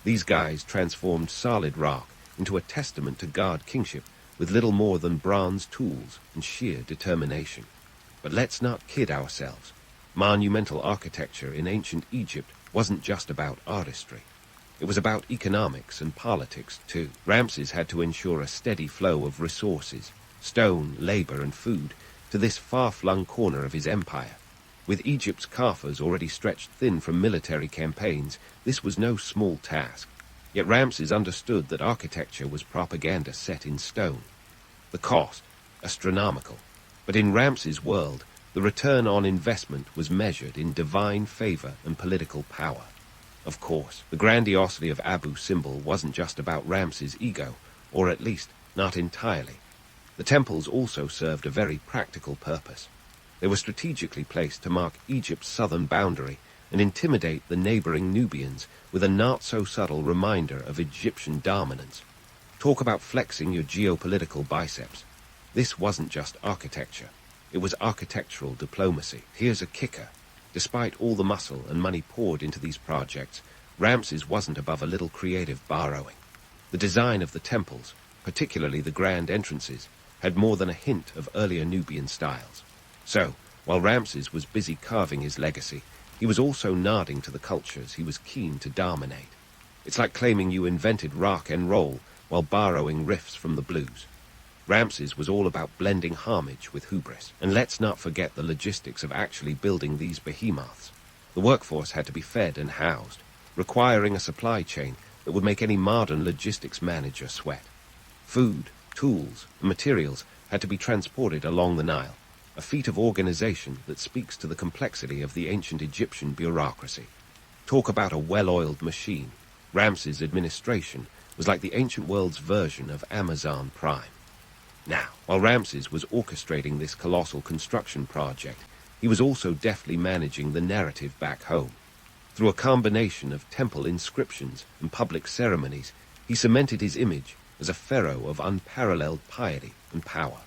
These guys transformed solid rock into a testament to god kingship with little more than bronze tools and sheer determination. But let's not kid ourselves. Monumental architecture in ancient Egypt wasn't just about artistry. It was about economics and politics, too. Ramses had to ensure a steady flow of resources, stone, labor, and food, to this far-flung corner of his empire. With Egypt's coffers already stretched thin from military campaigns, this was no small task. Yet Ramses understood that architecture was propaganda set in stone. The cost, astronomical. But in Ramses' world, the return on investment was measured in divine favor and political power. Of course, the grandiosity of Abu Simbel wasn't just about Ramses' ego, or at least not entirely. The temples also served a very practical purpose. They were strategically placed to mark Egypt's southern boundary and intimidate the neighboring Nubians with a not-so-subtle reminder of Egyptian dominance. Talk about flexing your geopolitical biceps. This wasn't just architecture. It was architectural diplomacy. Here's a kicker. Despite all the muscle and money poured into these projects, Ramses wasn't above a little creative borrowing. The design of the temples, particularly the grand entrances, had more than a hint of earlier Nubian styles. So, while Ramses was busy carving his legacy, he was also nodding to the cultures he was keen to dominate. It's like claiming you invented rock and roll while borrowing riffs from the blues. Ramses was all about blending homage with hubris. And let's not forget the logistics of actually building these behemoths. The workforce had to be fed and housed, requiring a supply chain that would make any modern logistics manager sweat. Food, tools, and materials had to be transported along the Nile. a feat of organization that speaks to the complexity of the ancient Egyptian bureaucracy. Talk about a well-oiled machine. Ramses' administration was like the ancient world's version of Amazon Prime. Now, while Ramses was orchestrating this colossal construction project, he was also deftly managing the narrative back home. Through a combination of temple inscriptions and public ceremonies, he cemented his image as a pharaoh of unparalleled piety and power.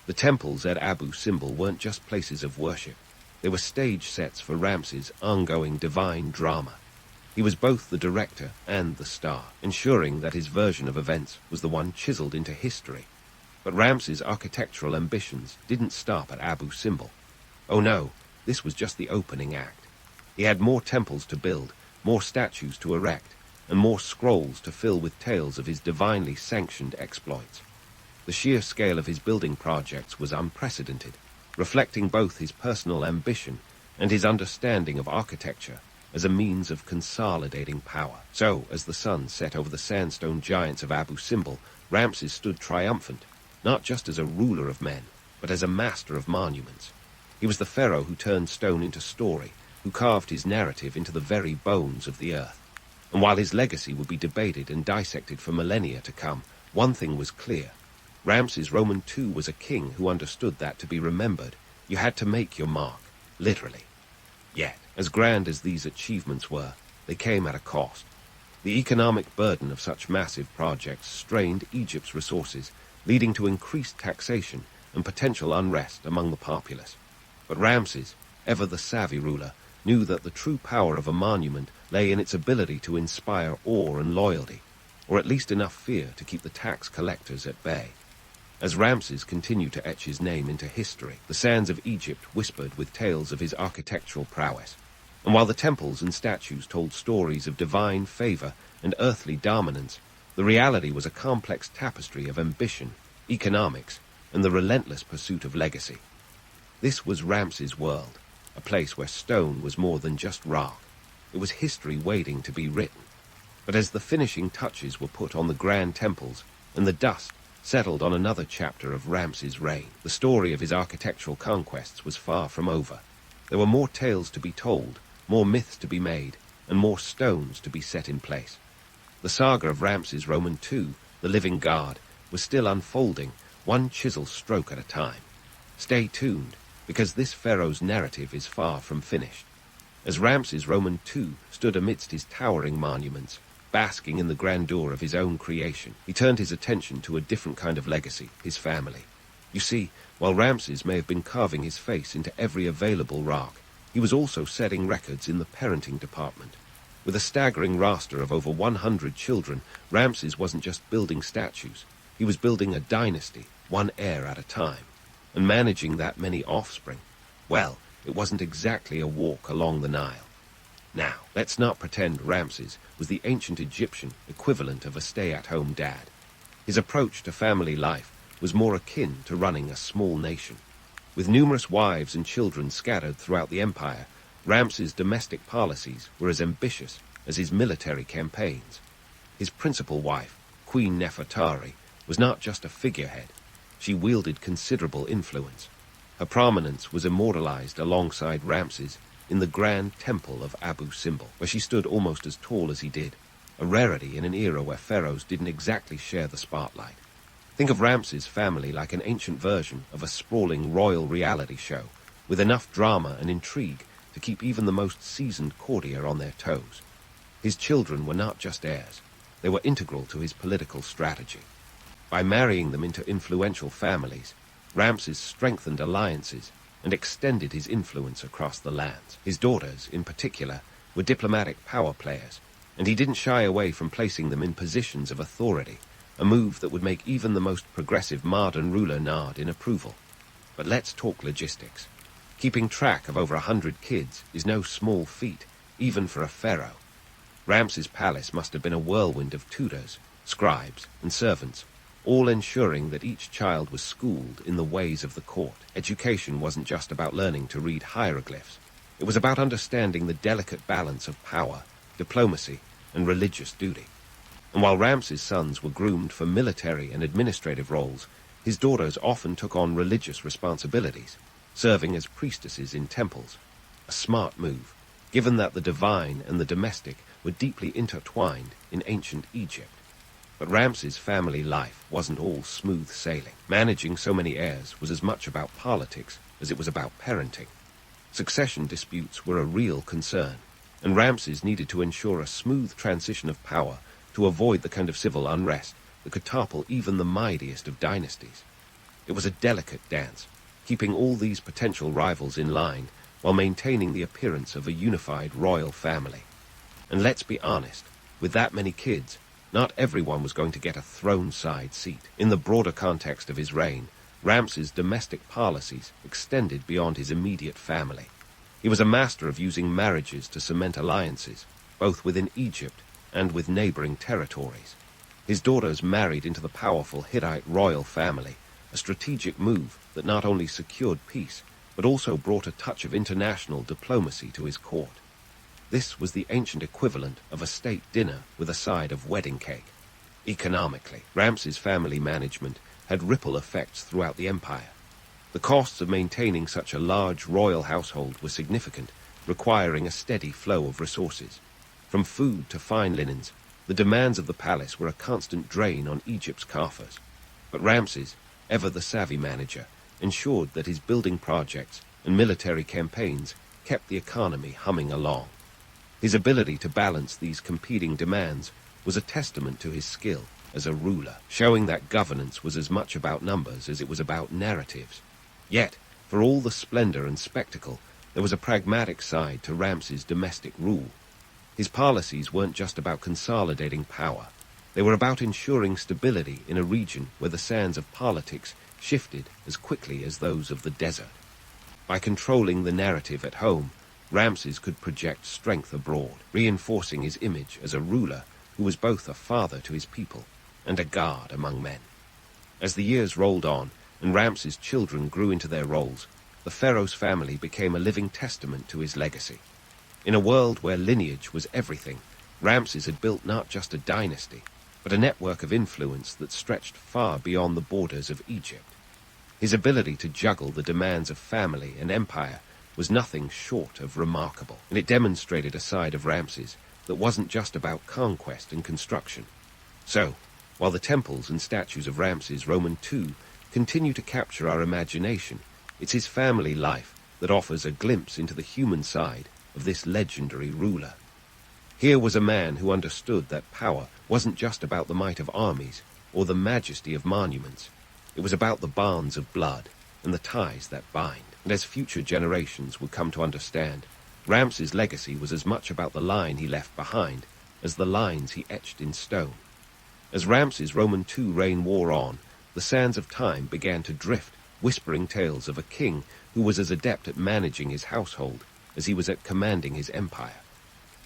The temples at Abu Simbel weren't just places of worship. They were stage sets for Ramses' ongoing divine drama. He was both the director and the star, ensuring that his version of events was the one chiseled into history. But Ramses' architectural ambitions didn't stop at Abu Simbel. Oh no, this was just the opening act. He had more temples to build, more statues to erect, and more scrolls to fill with tales of his divinely sanctioned exploits. The sheer scale of his building projects was unprecedented, reflecting both his personal ambition and his understanding of architecture as a means of consolidating power. So, as the sun set over the sandstone giants of Abu Simbel, Ramses stood triumphant, not just as a ruler of men, but as a master of monuments. He was the pharaoh who turned stone into story, who carved his narrative into the very bones of the earth. And while his legacy would be debated and dissected for millennia to come, one thing was clear. Ramses Roman II was a king who understood that to be remembered, you had to make your mark, literally. Yet, as grand as these achievements were, they came at a cost. The economic burden of such massive projects strained Egypt's resources, leading to increased taxation and potential unrest among the populace. But Ramses, ever the savvy ruler, knew that the true power of a monument lay in its ability to inspire awe and loyalty, or at least enough fear to keep the tax collectors at bay. As Ramses continued to etch his name into history, the sands of Egypt whispered with tales of his architectural prowess. And while the temples and statues told stories of divine favor and earthly dominance, the reality was a complex tapestry of ambition, economics, and the relentless pursuit of legacy. This was Ramses' world, a place where stone was more than just rock. It was history waiting to be written. But as the finishing touches were put on the grand temples and the dust settled on another chapter of Ramses' reign, the story of his architectural conquests was far from over. There were more tales to be told, more myths to be made, and more stones to be set in place. The saga of Ramses Roman II, the living god, was still unfolding, one chisel stroke at a time. Stay tuned, because this pharaoh's narrative is far from finished. As Ramses Roman II stood amidst his towering monuments, basking in the grandeur of his own creation, he turned his attention to a different kind of legacy, his family. You see, while Ramses may have been carving his face into every available rock, he was also setting records in the parenting department. With a staggering roster of over 100 children, Ramses wasn't just building statues. He was building a dynasty, one heir at a time. And managing that many offspring, well, it wasn't exactly a walk along the Nile. Now, let's not pretend Ramses was the ancient Egyptian equivalent of a stay-at-home dad. His approach to family life was more akin to running a small nation. With numerous wives and children scattered throughout the empire, Ramses' domestic policies were as ambitious as his military campaigns. His principal wife, Queen Nefertari, was not just a figurehead. She wielded considerable influence. Her prominence was immortalized alongside Ramses in the grand temple of Abu Simbel, where she stood almost as tall as he did, a rarity in an era where pharaohs didn't exactly share the spotlight. Think of Ramses' family like an ancient version of a sprawling royal reality show, with enough drama and intrigue to keep even the most seasoned courtier on their toes. His children were not just heirs, they were integral to his political strategy. By marrying them into influential families, Ramses strengthened alliances and extended his influence across the lands. His daughters, in particular, were diplomatic power players, and he didn't shy away from placing them in positions of authority, a move that would make even the most progressive modern ruler nod in approval. But let's talk logistics. Keeping track of over 100 kids is no small feat, even for a pharaoh. Ramses' palace must have been a whirlwind of tutors, scribes, and servants, all ensuring that each child was schooled in the ways of the court. Education wasn't just about learning to read hieroglyphs. It was about understanding the delicate balance of power, diplomacy, and religious duty. And while Ramses' sons were groomed for military and administrative roles, his daughters often took on religious responsibilities. serving as priestesses in temples. A smart move, given that the divine and the domestic were deeply intertwined in ancient Egypt. But Ramses' family life wasn't all smooth sailing. Managing so many heirs was as much about politics as it was about parenting. Succession disputes were a real concern, and Ramses needed to ensure a smooth transition of power to avoid the kind of civil unrest that could topple even the mightiest of dynasties. It was a delicate dance, keeping all these potential rivals in line while maintaining the appearance of a unified royal family. And let's be honest, with that many kids, not everyone was going to get a throne-side seat. In the broader context of his reign, Ramses' domestic policies extended beyond his immediate family. He was a master of using marriages to cement alliances, both within Egypt and with neighboring territories. His daughters married into the powerful Hittite royal family, a strategic move that not only secured peace, but also brought a touch of international diplomacy to his court. This was the ancient equivalent of a state dinner with a side of wedding cake. Economically, Ramses' family management had ripple effects throughout the empire. The costs of maintaining such a large royal household were significant, requiring a steady flow of resources. From food to fine linens, the demands of the palace were a constant drain on Egypt's coffers. But Ramses, ever the savvy manager, ensured that his building projects and military campaigns kept the economy humming along. His ability to balance these competing demands was a testament to his skill as a ruler, showing that governance was as much about numbers as it was about narratives. Yet, for all the splendor and spectacle, there was a pragmatic side to Ramses' domestic rule. His policies weren't just about consolidating power. They were about ensuring stability in a region where the sands of politics shifted as quickly as those of the desert. By controlling the narrative at home, Ramses could project strength abroad, reinforcing his image as a ruler who was both a father to his people and a god among men. As the years rolled on and Ramses' children grew into their roles, the Pharaohs' family became a living testament to his legacy. In a world where lineage was everything, Ramses had built not just a dynasty, but a network of influence that stretched far beyond the borders of Egypt. His ability to juggle the demands of family and empire was nothing short of remarkable, and it demonstrated a side of Ramses that wasn't just about conquest and construction. So, while the temples and statues of Ramses II continue to capture our imagination, it's his family life that offers a glimpse into the human side of this legendary ruler. Here was a man who understood that power wasn't just about the might of armies or the majesty of monuments. It was about the bonds of blood and the ties that bind. And as future generations would come to understand, Ramses' legacy was as much about the line he left behind as the lines he etched in stone. As Ramses' II reign wore on, the sands of time began to drift, whispering tales of a king who was as adept at managing his household as he was at commanding his empire.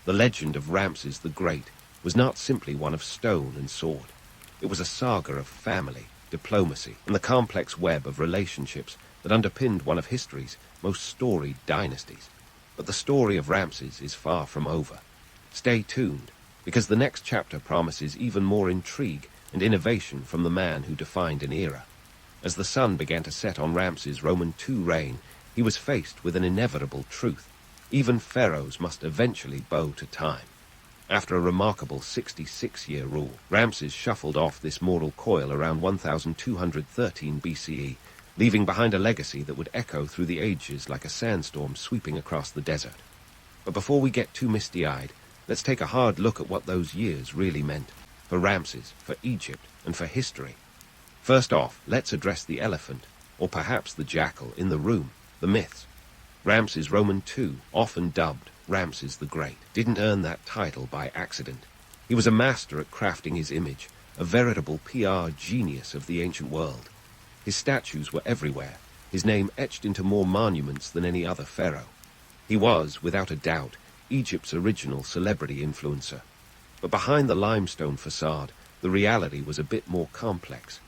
The legend of Ramses the Great was not simply one of stone and sword. It was a saga of family, diplomacy, and the complex web of relationships that underpinned one of history's most storied dynasties. But the story of Ramses is far from over. Stay tuned, because the next chapter promises even more intrigue and innovation from the man who defined an era. As the sun began to set on Ramses' II reign, he was faced with an inevitable truth. Even pharaohs must eventually bow to time. After a remarkable 66-year rule, Ramses shuffled off this mortal coil around 1213 BCE, leaving behind a legacy that would echo through the ages like a sandstorm sweeping across the desert. But before we get too misty-eyed, let's take a hard look at what those years really meant for Ramses, for Egypt, and for history. First off, let's address the elephant, or perhaps the jackal, in the room, the myths. Ramses II, often dubbed Ramses the Great, didn't earn that title by accident. He was a master at crafting his image, a veritable PR genius of the ancient world. His statues were everywhere, his name etched into more monuments than any other pharaoh. He was, without a doubt, Egypt's original celebrity influencer. But behind the limestone facade, the reality was a bit more complex.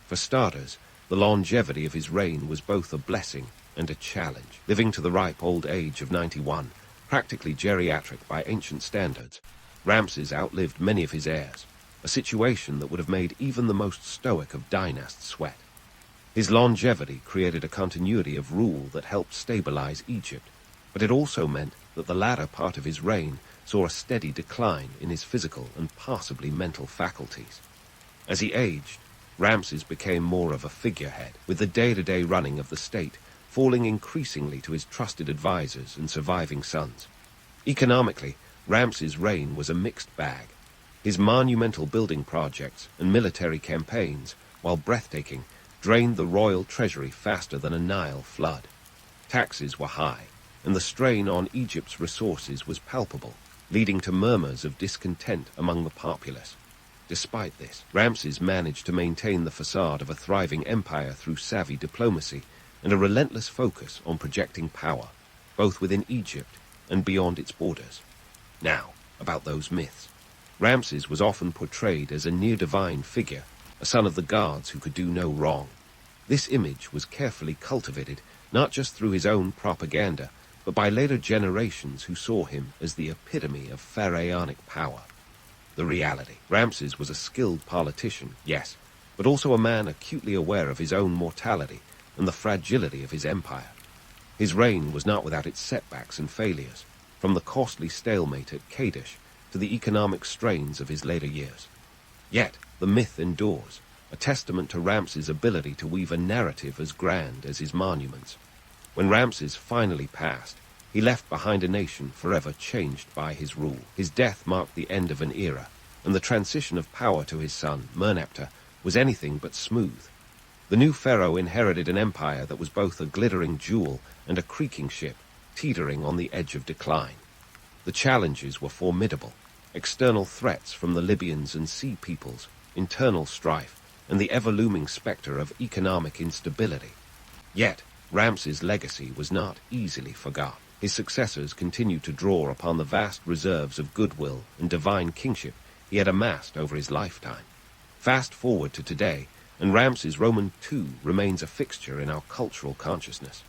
For starters, the longevity of his reign was both a blessing and a challenge. Living to the ripe old age of 91, practically geriatric by ancient standards, Ramses outlived many of his heirs, a situation that would have made even the most stoic of dynasts sweat. His longevity created a continuity of rule that helped stabilize Egypt, but it also meant that the latter part of his reign saw a steady decline in his physical and possibly mental faculties. As he aged, Ramses became more of a figurehead, with the day-to-day running of the state falling increasingly to his trusted advisors and surviving sons. Economically, Ramses' reign was a mixed bag. His monumental building projects and military campaigns, while breathtaking, drained the royal treasury faster than a Nile flood. Taxes were high, and the strain on Egypt's resources was palpable, leading to murmurs of discontent among the populace. Despite this, Ramses managed to maintain the facade of a thriving empire through savvy diplomacy and a relentless focus on projecting power, both within Egypt and beyond its borders. Now, about those myths. Ramses was often portrayed as a near-divine figure, a son of the gods who could do no wrong. This image was carefully cultivated, not just through his own propaganda, but by later generations who saw him as the epitome of pharaonic power. The reality. Ramses was a skilled politician, yes, but also a man acutely aware of his own mortality and the fragility of his empire. His reign was not without its setbacks and failures, from the costly stalemate at Kadesh to the economic strains of his later years. Yet, the myth endures, a testament to Ramses' ability to weave a narrative as grand as his monuments. When Ramses finally passed, he left behind a nation forever changed by his rule. His death marked the end of an era, and the transition of power to his son, Merneptah, was anything but smooth. The new pharaoh inherited an empire that was both a glittering jewel and a creaking ship, teetering on the edge of decline. The challenges were formidable: external threats from the Libyans and sea peoples, internal strife, and the ever-looming specter of economic instability. Yet, Ramses' legacy was not easily forgotten. His successors continued to draw upon the vast reserves of goodwill and divine kingship he had amassed over his lifetime. Fast forward to today, and Ramses Roman II remains a fixture in our cultural consciousness.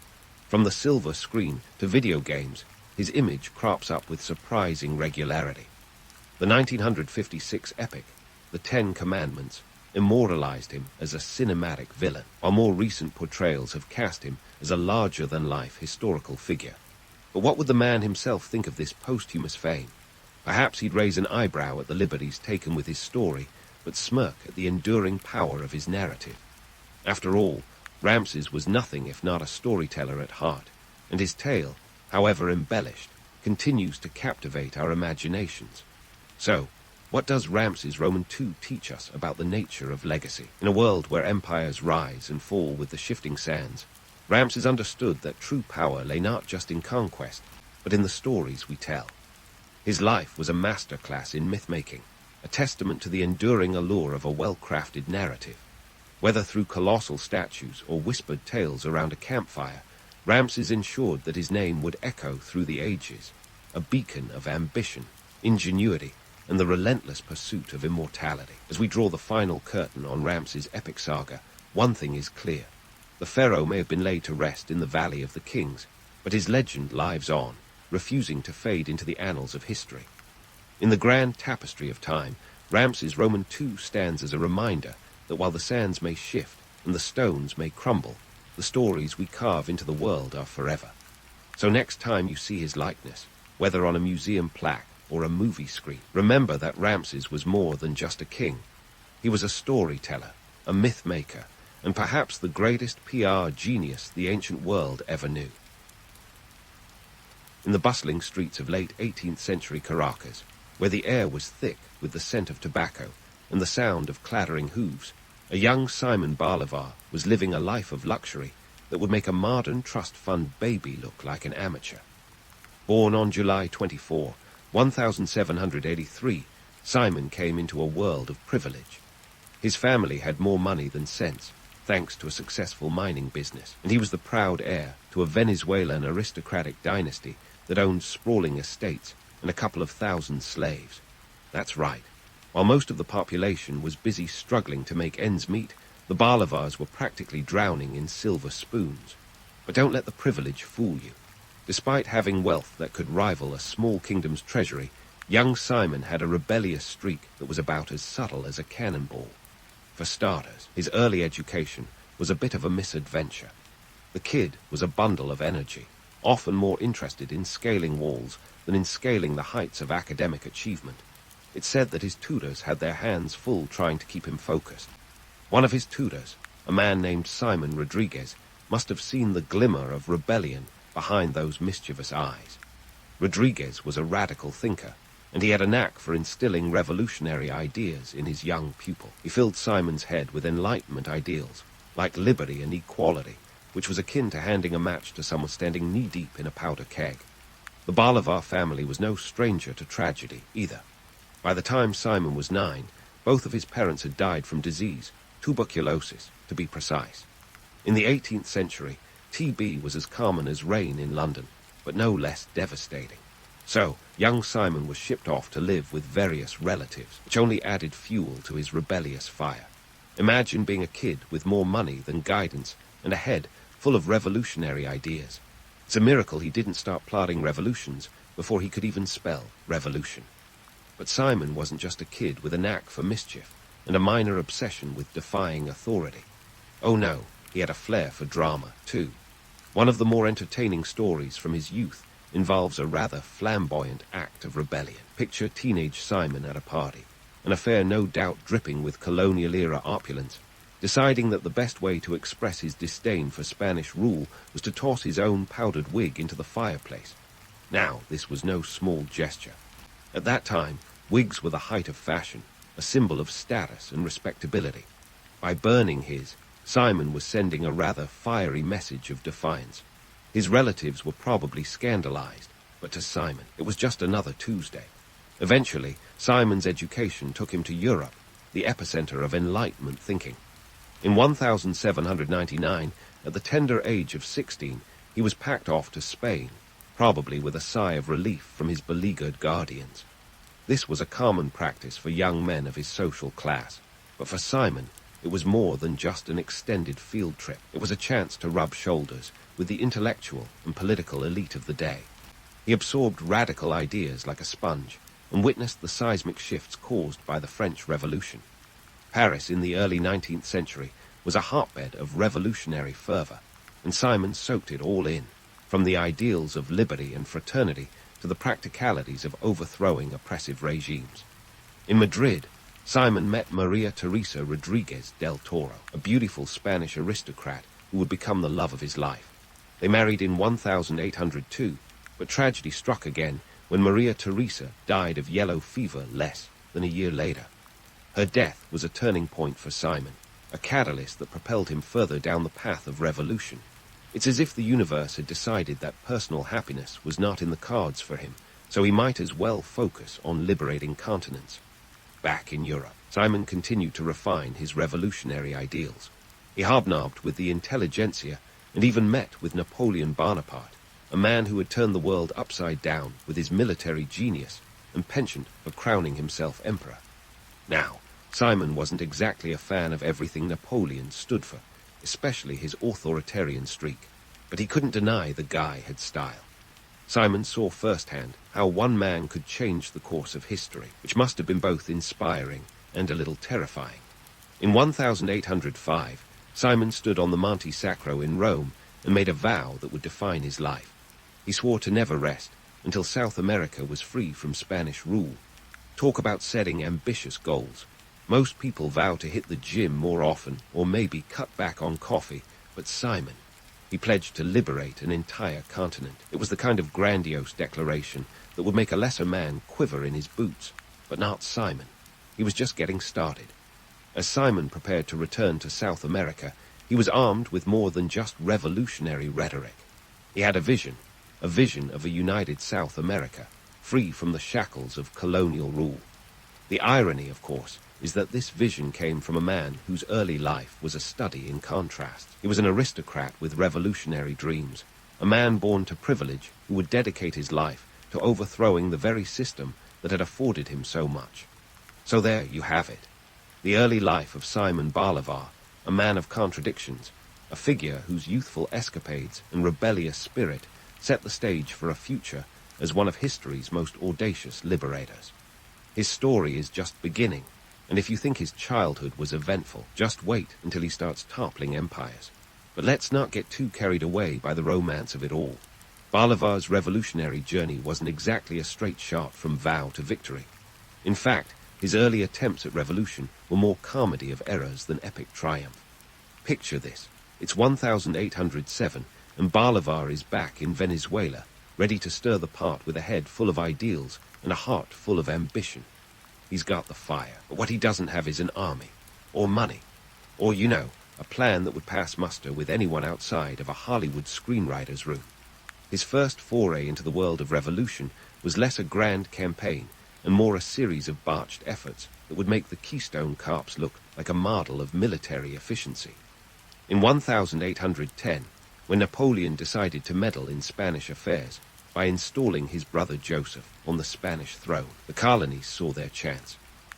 From the silver screen to video games, his image crops up with surprising regularity. The 1956 epic, The Ten Commandments, immortalized him as a cinematic villain, while more recent portrayals have cast him as a larger-than-life historical figure. But what would the man himself think of this posthumous fame? Perhaps he'd raise an eyebrow at the liberties taken with his story, but smirk at the enduring power of his narrative. After all, Ramses was nothing if not a storyteller at heart, and his tale, however embellished, continues to captivate our imaginations. So, what does Ramses Roman II teach us about the nature of legacy? In a world where empires rise and fall with the shifting sands, Ramses understood that true power lay not just in conquest, but in the stories we tell. His life was a masterclass in myth-making, a testament to the enduring allure of a well-crafted narrative. Whether through colossal statues or whispered tales around a campfire, Ramses ensured that his name would echo through the ages, a beacon of ambition, ingenuity, and the relentless pursuit of immortality. As we draw the final curtain on Ramses' epic saga, one thing is clear. The pharaoh may have been laid to rest in the Valley of the Kings, but his legend lives on, refusing to fade into the annals of history. In the grand tapestry of time, Ramses Roman II stands as a reminder that while the sands may shift and the stones may crumble, the stories we carve into the world are forever. So next time you see his likeness, whether on a museum plaque or a movie screen, remember that Ramses was more than just a king. He was a storyteller, a myth maker, and perhaps the greatest PR genius the ancient world ever knew. In the bustling streets of late 18th century Caracas, where the air was thick with the scent of tobacco and the sound of clattering hooves, a young Simon Bolivar was living a life of luxury that would make a modern trust fund baby look like an amateur. Born on July 24, 1783, Simon came into a world of privilege. His family had more money than sense, thanks to a successful mining business, and he was the proud heir to a Venezuelan aristocratic dynasty that owned sprawling estates and a couple of thousand slaves. That's right. While most of the population was busy struggling to make ends meet, the Bolivars were practically drowning in silver spoons. But don't let the privilege fool you. Despite having wealth that could rival a small kingdom's treasury, young Simon had a rebellious streak that was about as subtle as a cannonball. For starters, his early education, was a bit of a misadventure. The kid was a bundle of energy, often more interested in scaling walls than in scaling the heights of academic achievement. It said that his tutors had their hands full trying to keep him focused. One of his tutors, a man named Simon Rodriguez, must have seen the glimmer of rebellion behind those mischievous eyes. Rodriguez was a radical thinker, and he had a knack for instilling revolutionary ideas in his young pupil. He filled Simon's head with Enlightenment ideals, like liberty and equality, which was akin to handing a match to someone standing knee-deep in a powder keg. The Bolivar family was no stranger to tragedy, either. By the time Simon was 9, both of his parents had died from disease, tuberculosis, to be precise. In the 18th century, TB was as common as rain in London, but no less devastating. So, young Simon was shipped off to live with various relatives, which only added fuel to his rebellious fire. Imagine being a kid with more money than guidance and a head full of revolutionary ideas. It's a miracle he didn't start plotting revolutions before he could even spell revolution. But Simon wasn't just a kid with a knack for mischief and a minor obsession with defying authority. Oh no, he had a flair for drama, too. One of the more entertaining stories from his youth involves a rather flamboyant act of rebellion. Picture teenage Simon at a party, an affair no doubt dripping with colonial-era opulence, deciding that the best way to express his disdain for Spanish rule was to toss his own powdered wig into the fireplace. Now, this was no small gesture. At that time, wigs were the height of fashion, a symbol of status and respectability. By burning his, Simon was sending a rather fiery message of defiance. His relatives were probably scandalized, but to Simon, it was just another Tuesday. Eventually, Simon's education took him to Europe, the epicenter of Enlightenment thinking. In 1799, at the tender age of 16, he was packed off to Spain, probably with a sigh of relief from his beleaguered guardians. This was a common practice for young men of his social class, but for Simon, it was more than just an extended field trip. It was a chance to rub shoulders with the intellectual and political elite of the day. He absorbed radical ideas like a sponge and witnessed the seismic shifts caused by the French Revolution. Paris in the early 19th century was a hotbed of revolutionary fervor, and Simon soaked it all in, from the ideals of liberty and fraternity to the practicalities of overthrowing oppressive regimes. In Madrid, Simon met Maria Teresa Rodriguez del Toro, a beautiful Spanish aristocrat who would become the love of his life. They married in 1802, but tragedy struck again when Maria Teresa died of yellow fever less than a year later. Her death was a turning point for Simon, a catalyst that propelled him further down the path of revolution. It's as if the universe had decided that personal happiness was not in the cards for him, so he might as well focus on liberating continents. Back in Europe, Simon continued to refine his revolutionary ideals. He hobnobbed with the intelligentsia and even met with Napoleon Bonaparte, a man who had turned the world upside down with his military genius and penchant for crowning himself emperor. Now, Simon wasn't exactly a fan of everything Napoleon stood for, especially his authoritarian streak, but he couldn't deny the guy had style. Simon saw firsthand how one man could change the course of history, which must have been both inspiring and a little terrifying. In 1805, Simon stood on the Monte Sacro in Rome and made a vow that would define his life. He swore to never rest until South America was free from Spanish rule. Talk about setting ambitious goals. Most people vow to hit the gym more often or maybe cut back on coffee, but Simon, he pledged to liberate an entire continent. It was the kind of grandiose declaration that would make a lesser man quiver in his boots, but not Simon. He was just getting started. As Simon prepared to return to South America, he was armed with more than just revolutionary rhetoric. He had a vision of a united South America, free from the shackles of colonial rule. The irony, of course, is that this vision came from a man whose early life was a study in contrast. He was an aristocrat with revolutionary dreams, a man born to privilege who would dedicate his life to overthrowing the very system that had afforded him so much. So there you have it. The early life of Simon Bolivar, a man of contradictions, a figure whose youthful escapades and rebellious spirit set the stage for a future as one of history's most audacious liberators. His story is just beginning, And if you think his childhood was eventful, just wait until he starts toppling empires. But let's not get too carried away by the romance of it all. Bolivar's revolutionary journey wasn't exactly a straight shot from vow to victory. In fact, his early attempts at revolution were more comedy of errors than epic triumph. Picture this. It's 1807, and Bolivar is back in Venezuela, ready to stir the pot with a head full of ideals and a heart full of ambition. He's got the fire, but what he doesn't have is an army, or money, or, a plan that would pass muster with anyone outside of a Hollywood screenwriter's room. His first foray into the world of revolution was less a grand campaign and more a series of botched efforts that would make the Keystone Cops look like a model of military efficiency. In 1810, when Napoleon decided to meddle in Spanish affairs by installing his brother Joseph on the Spanish throne, the colonies saw their chance.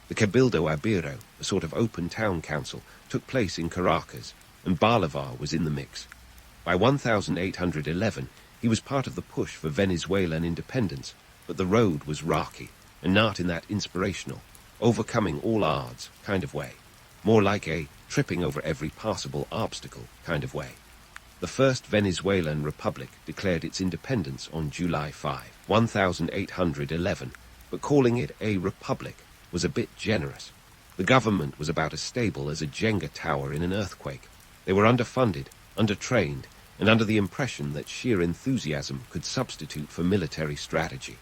The Cabildo Abierto, a sort of open town council, took place in Caracas, and Bolivar was in the mix. By 1811, he was part of the push for Venezuelan independence, but the road was rocky, and not in that inspirational, overcoming all odds kind of way, more like a tripping over every possible obstacle kind of way. The first Venezuelan republic declared its independence on July 5, 1811, but calling it a republic was a bit generous. The government was about as stable as a Jenga tower in an earthquake. They were underfunded, undertrained, and under the impression that sheer enthusiasm could substitute for military strategy.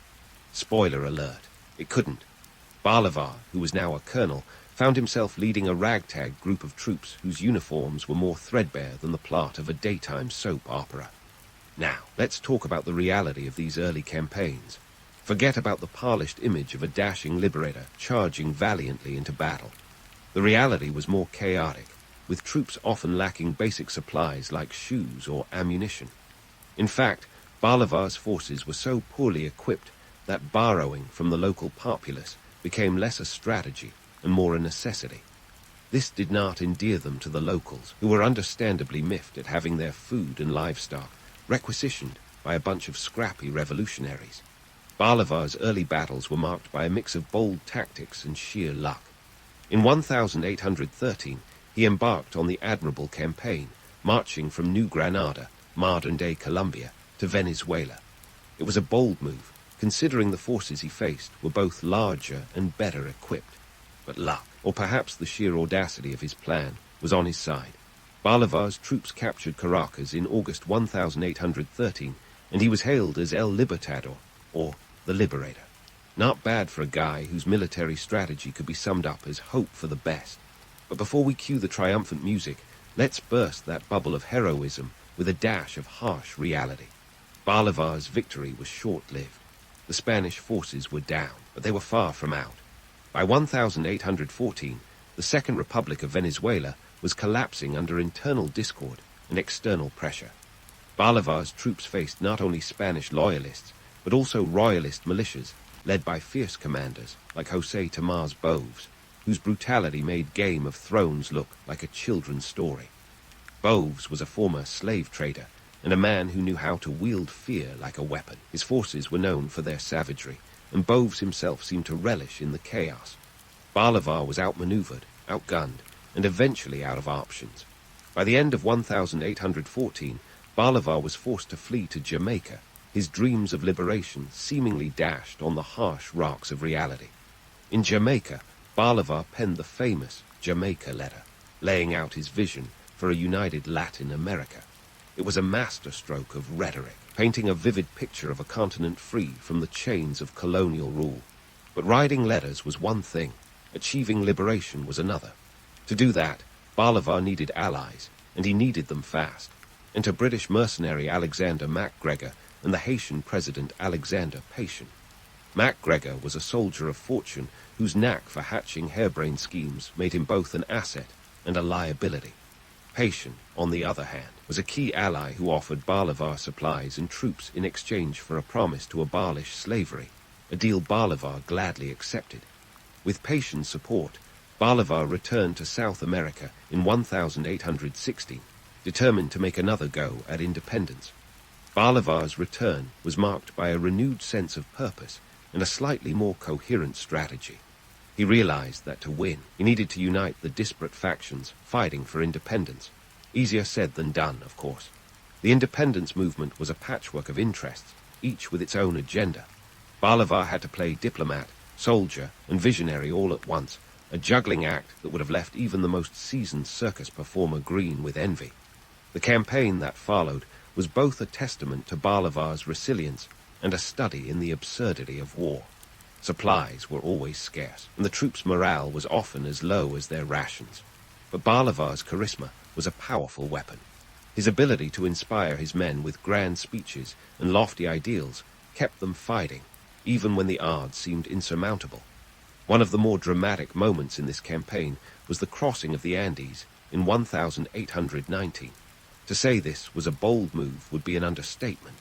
Spoiler alert, it couldn't. Bolivar, who was now a colonel, found himself leading a ragtag group of troops whose uniforms were more threadbare than the plot of a daytime soap opera. Now, let's talk about the reality of these early campaigns. Forget about the polished image of a dashing liberator charging valiantly into battle. The reality was more chaotic, with troops often lacking basic supplies like shoes or ammunition. In fact, Bolivar's forces were so poorly equipped that borrowing from the local populace became less a strategy and more a necessity. This did not endear them to the locals, who were understandably miffed at having their food and livestock requisitioned by a bunch of scrappy revolutionaries. Bolivar's early battles were marked by a mix of bold tactics and sheer luck. In 1813, he embarked on the admirable campaign, marching from New Granada, modern-day Colombia, to Venezuela. It was a bold move, considering the forces he faced were both larger and better equipped. But luck, or perhaps the sheer audacity of his plan, was on his side. Bolivar's troops captured Caracas in August 1813, and he was hailed as El Libertador, or the Liberator. Not bad for a guy whose military strategy could be summed up as hope for the best. But before we cue the triumphant music, let's burst that bubble of heroism with a dash of harsh reality. Bolivar's victory was short-lived. The Spanish forces were down, but they were far from out. By 1814, the Second Republic of Venezuela was collapsing under internal discord and external pressure. Bolivar's troops faced not only Spanish loyalists, but also royalist militias led by fierce commanders like José Tomás Boves, whose brutality made Game of Thrones look like a children's story. Boves was a former slave trader and a man who knew how to wield fear like a weapon. His forces were known for their savagery, and Boves himself seemed to relish in the chaos. Bolivar was outmaneuvered, outgunned, and eventually out of options. By the end of 1814, Bolivar was forced to flee to Jamaica, his dreams of liberation seemingly dashed on the harsh rocks of reality. In Jamaica, Bolivar penned the famous Jamaica Letter, laying out his vision for a united Latin America. It was a masterstroke of rhetoric, painting a vivid picture of a continent free from the chains of colonial rule. But writing letters was one thing, achieving liberation was another. To do that, Bolivar needed allies, and he needed them fast. Enter British mercenary Alexander MacGregor and the Haitian president Alexander Pachen. MacGregor was a soldier of fortune whose knack for hatching harebrained schemes made him both an asset and a liability. Pachen, on the other hand, was a key ally who offered Bolivar supplies and troops in exchange for a promise to abolish slavery, a deal Bolivar gladly accepted. With Pachen's support, Bolivar returned to South America in 1816, determined to make another go at independence. Bolivar's return was marked by a renewed sense of purpose and a slightly more coherent strategy. He realized that to win, he needed to unite the disparate factions fighting for independence. Easier said than done, of course. The independence movement was a patchwork of interests, each with its own agenda. Bolivar had to play diplomat, soldier, and visionary all at once, a juggling act that would have left even the most seasoned circus performer green with envy. The campaign that followed was both a testament to Bolivar's resilience and a study in the absurdity of war. Supplies were always scarce, and the troops' morale was often as low as their rations. But Bolivar's charisma was a powerful weapon. His ability to inspire his men with grand speeches and lofty ideals kept them fighting, even when the odds seemed insurmountable. One of the more dramatic moments in this campaign was the crossing of the Andes in 1819. To say this was a bold move would be an understatement.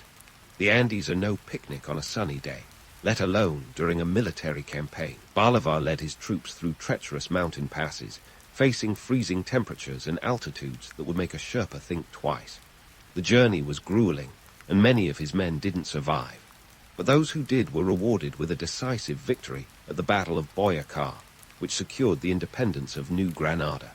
The Andes are no picnic on a sunny day, let alone during a military campaign. Bolivar led his troops through treacherous mountain passes, facing freezing temperatures and altitudes that would make a Sherpa think twice. The journey was grueling, and many of his men didn't survive. But those who did were rewarded with a decisive victory at the Battle of Boyacá, which secured the independence of New Granada.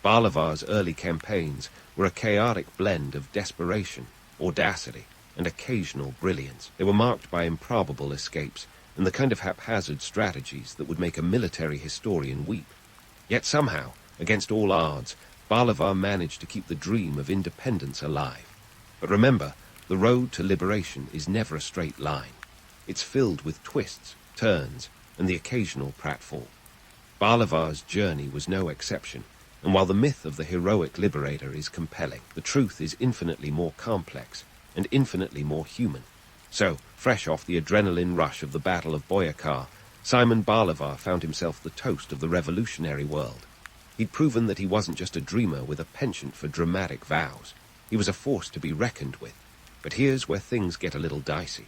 Bolivar's early campaigns were a chaotic blend of desperation, audacity, and occasional brilliance. They were marked by improbable escapes and the kind of haphazard strategies that would make a military historian weep. Yet somehow, against all odds, Bolivar managed to keep the dream of independence alive. But remember, the road to liberation is never a straight line. It's filled with twists, turns, and the occasional pratfall. Bolivar's journey was no exception, and while the myth of the heroic liberator is compelling, the truth is infinitely more complex and infinitely more human. So, fresh off the adrenaline rush of the Battle of Boyacá, Simon Bolivar found himself the toast of the revolutionary world. He'd proven that he wasn't just a dreamer with a penchant for dramatic vows. He was a force to be reckoned with. But here's where things get a little dicey.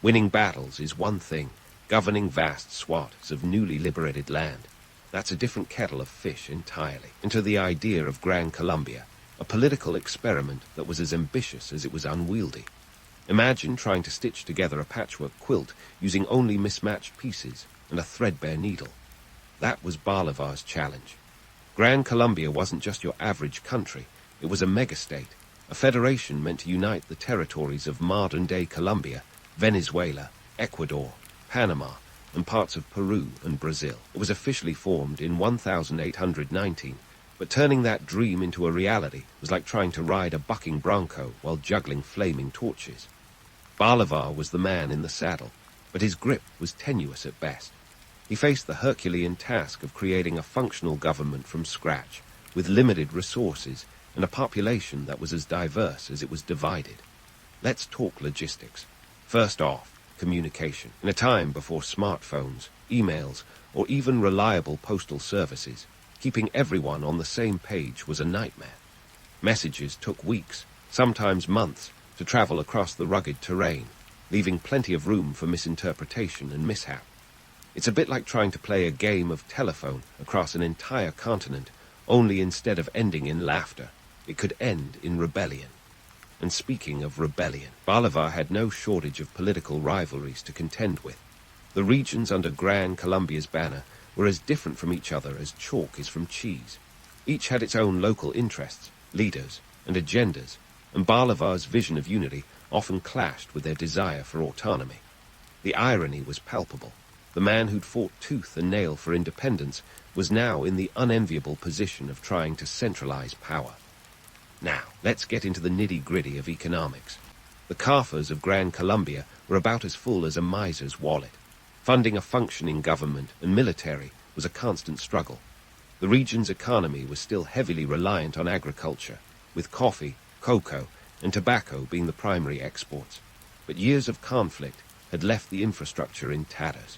Winning battles is one thing, governing vast swaths of newly liberated land. That's a different kettle of fish entirely. Enter the idea of Gran Colombia, a political experiment that was as ambitious as it was unwieldy. Imagine trying to stitch together a patchwork quilt using only mismatched pieces and a threadbare needle. That was Bolivar's challenge. Gran Colombia wasn't just your average country, it was a megastate, a federation meant to unite the territories of modern-day Colombia, Venezuela, Ecuador, Panama, and parts of Peru and Brazil. It was officially formed in 1819, but turning that dream into a reality was like trying to ride a bucking bronco while juggling flaming torches. Bolivar was the man in the saddle, but his grip was tenuous at best. He faced the Herculean task of creating a functional government from scratch, with limited resources and a population that was as diverse as it was divided. Let's talk logistics. First off, communication. In a time before smartphones, emails, or even reliable postal services, keeping everyone on the same page was a nightmare. Messages took weeks, sometimes months, to travel across the rugged terrain, leaving plenty of room for misinterpretation and mishap. It's a bit like trying to play a game of telephone across an entire continent, only instead of ending in laughter, it could end in rebellion. And speaking of rebellion, Bolivar had no shortage of political rivalries to contend with. The regions under Gran Colombia's banner were as different from each other as chalk is from cheese. Each had its own local interests, leaders, and agendas, and Bolivar's vision of unity often clashed with their desire for autonomy. The irony was palpable. The man who'd fought tooth and nail for independence was now in the unenviable position of trying to centralize power. Now, let's get into the nitty-gritty of economics. The coffers of Gran Colombia were about as full as a miser's wallet. Funding a functioning government and military was a constant struggle. The region's economy was still heavily reliant on agriculture, with coffee, cocoa, and tobacco being the primary exports. But years of conflict had left the infrastructure in tatters.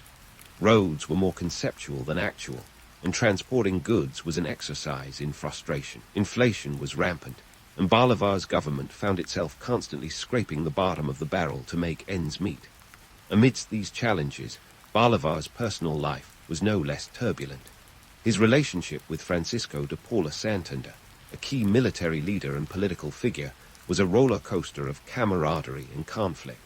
Roads were more conceptual than actual, and transporting goods was an exercise in frustration. Inflation was rampant, and Bolivar's government found itself constantly scraping the bottom of the barrel to make ends meet. Amidst these challenges, Bolivar's personal life was no less turbulent. His relationship with Francisco de Paula Santander, a key military leader and political figure, was a roller coaster of camaraderie and conflict.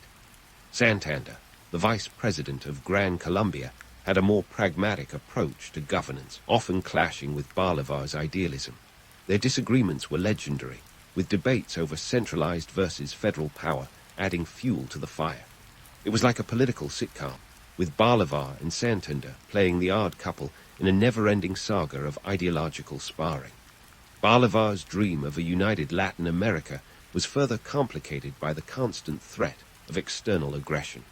Santander, the vice president of Gran Colombia, had a more pragmatic approach to governance, often clashing with Bolivar's idealism. Their disagreements were legendary, with debates over centralized versus federal power adding fuel to the fire. It was like a political sitcom, with Bolivar and Santander playing the odd couple in a never-ending saga of ideological sparring. Bolivar's dream of a united Latin America was further complicated by the constant threat of external aggression.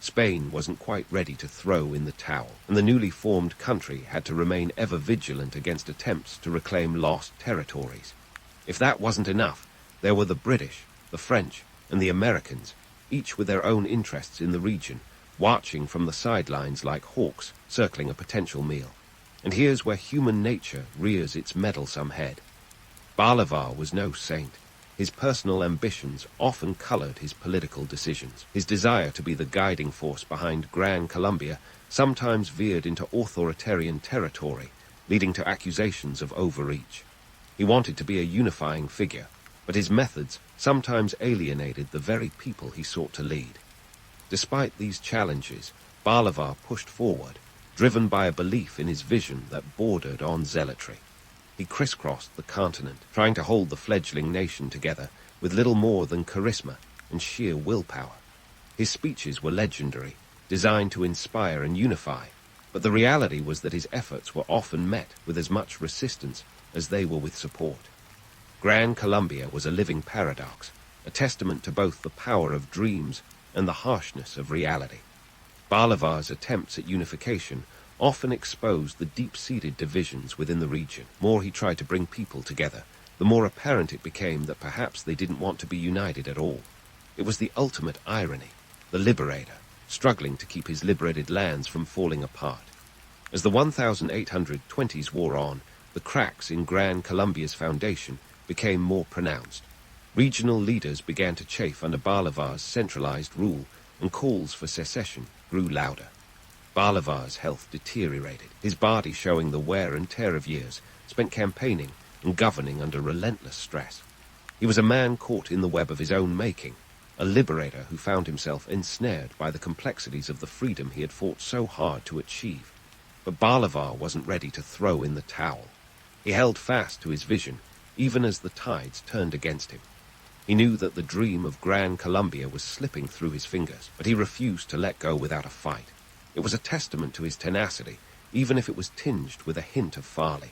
Spain wasn't quite ready to throw in the towel, and the newly formed country had to remain ever vigilant against attempts to reclaim lost territories. If that wasn't enough, there were the British, the French, and the Americans, each with their own interests in the region, watching from the sidelines like hawks circling a potential meal. And here's where human nature rears its meddlesome head. Bolivar was no saint. His personal ambitions often colored his political decisions. His desire to be the guiding force behind Gran Colombia sometimes veered into authoritarian territory, leading to accusations of overreach. He wanted to be a unifying figure, but his methods sometimes alienated the very people he sought to lead. Despite these challenges, Bolivar pushed forward, driven by a belief in his vision that bordered on zealotry. He crisscrossed the continent, trying to hold the fledgling nation together with little more than charisma and sheer willpower. His speeches were legendary, designed to inspire and unify, but the reality was that his efforts were often met with as much resistance as they were with support. Gran Colombia was a living paradox, a testament to both the power of dreams and the harshness of reality. Bolivar's attempts at unification often exposed the deep-seated divisions within the region. The more he tried to bring people together, the more apparent it became that perhaps they didn't want to be united at all. It was the ultimate irony, the liberator, struggling to keep his liberated lands from falling apart. As the 1820s wore on, the cracks in Gran Colombia's foundation became more pronounced. Regional leaders began to chafe under Bolivar's centralized rule, and calls for secession grew louder. Bolivar's health deteriorated, his body showing the wear and tear of years spent campaigning and governing under relentless stress. He was a man caught in the web of his own making, a liberator who found himself ensnared by the complexities of the freedom he had fought so hard to achieve. But Bolivar wasn't ready to throw in the towel. He held fast to his vision, even as the tides turned against him. He knew that the dream of Gran Colombia was slipping through his fingers, but he refused to let go without a fight. It was a testament to his tenacity, even if it was tinged with a hint of folly.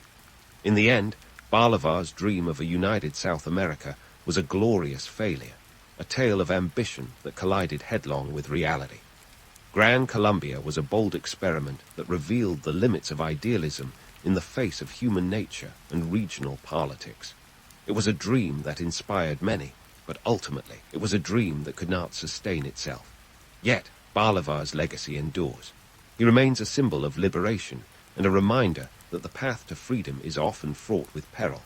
In the end, Bolivar's dream of a united South America was a glorious failure, a tale of ambition that collided headlong with reality. Gran Colombia was a bold experiment that revealed the limits of idealism in the face of human nature and regional politics. It was a dream that inspired many, but ultimately it was a dream that could not sustain itself. Yet, Bolivar's legacy endures. He remains a symbol of liberation and a reminder that the path to freedom is often fraught with peril.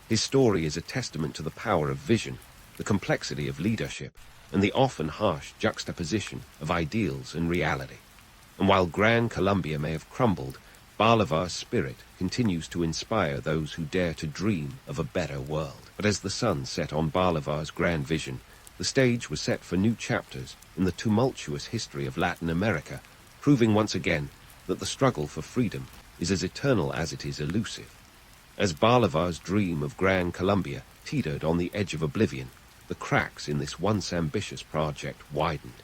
His story is a testament to the power of vision, the complexity of leadership, and the often harsh juxtaposition of ideals and reality. And while Gran Colombia may have crumbled, Bolivar's spirit continues to inspire those who dare to dream of a better world. But as the sun set on Bolivar's grand vision, the stage was set for new chapters in the tumultuous history of Latin America, proving once again that the struggle for freedom is as eternal as it is elusive. As Bolivar's dream of Gran Colombia teetered on the edge of oblivion, the cracks in this once ambitious project widened.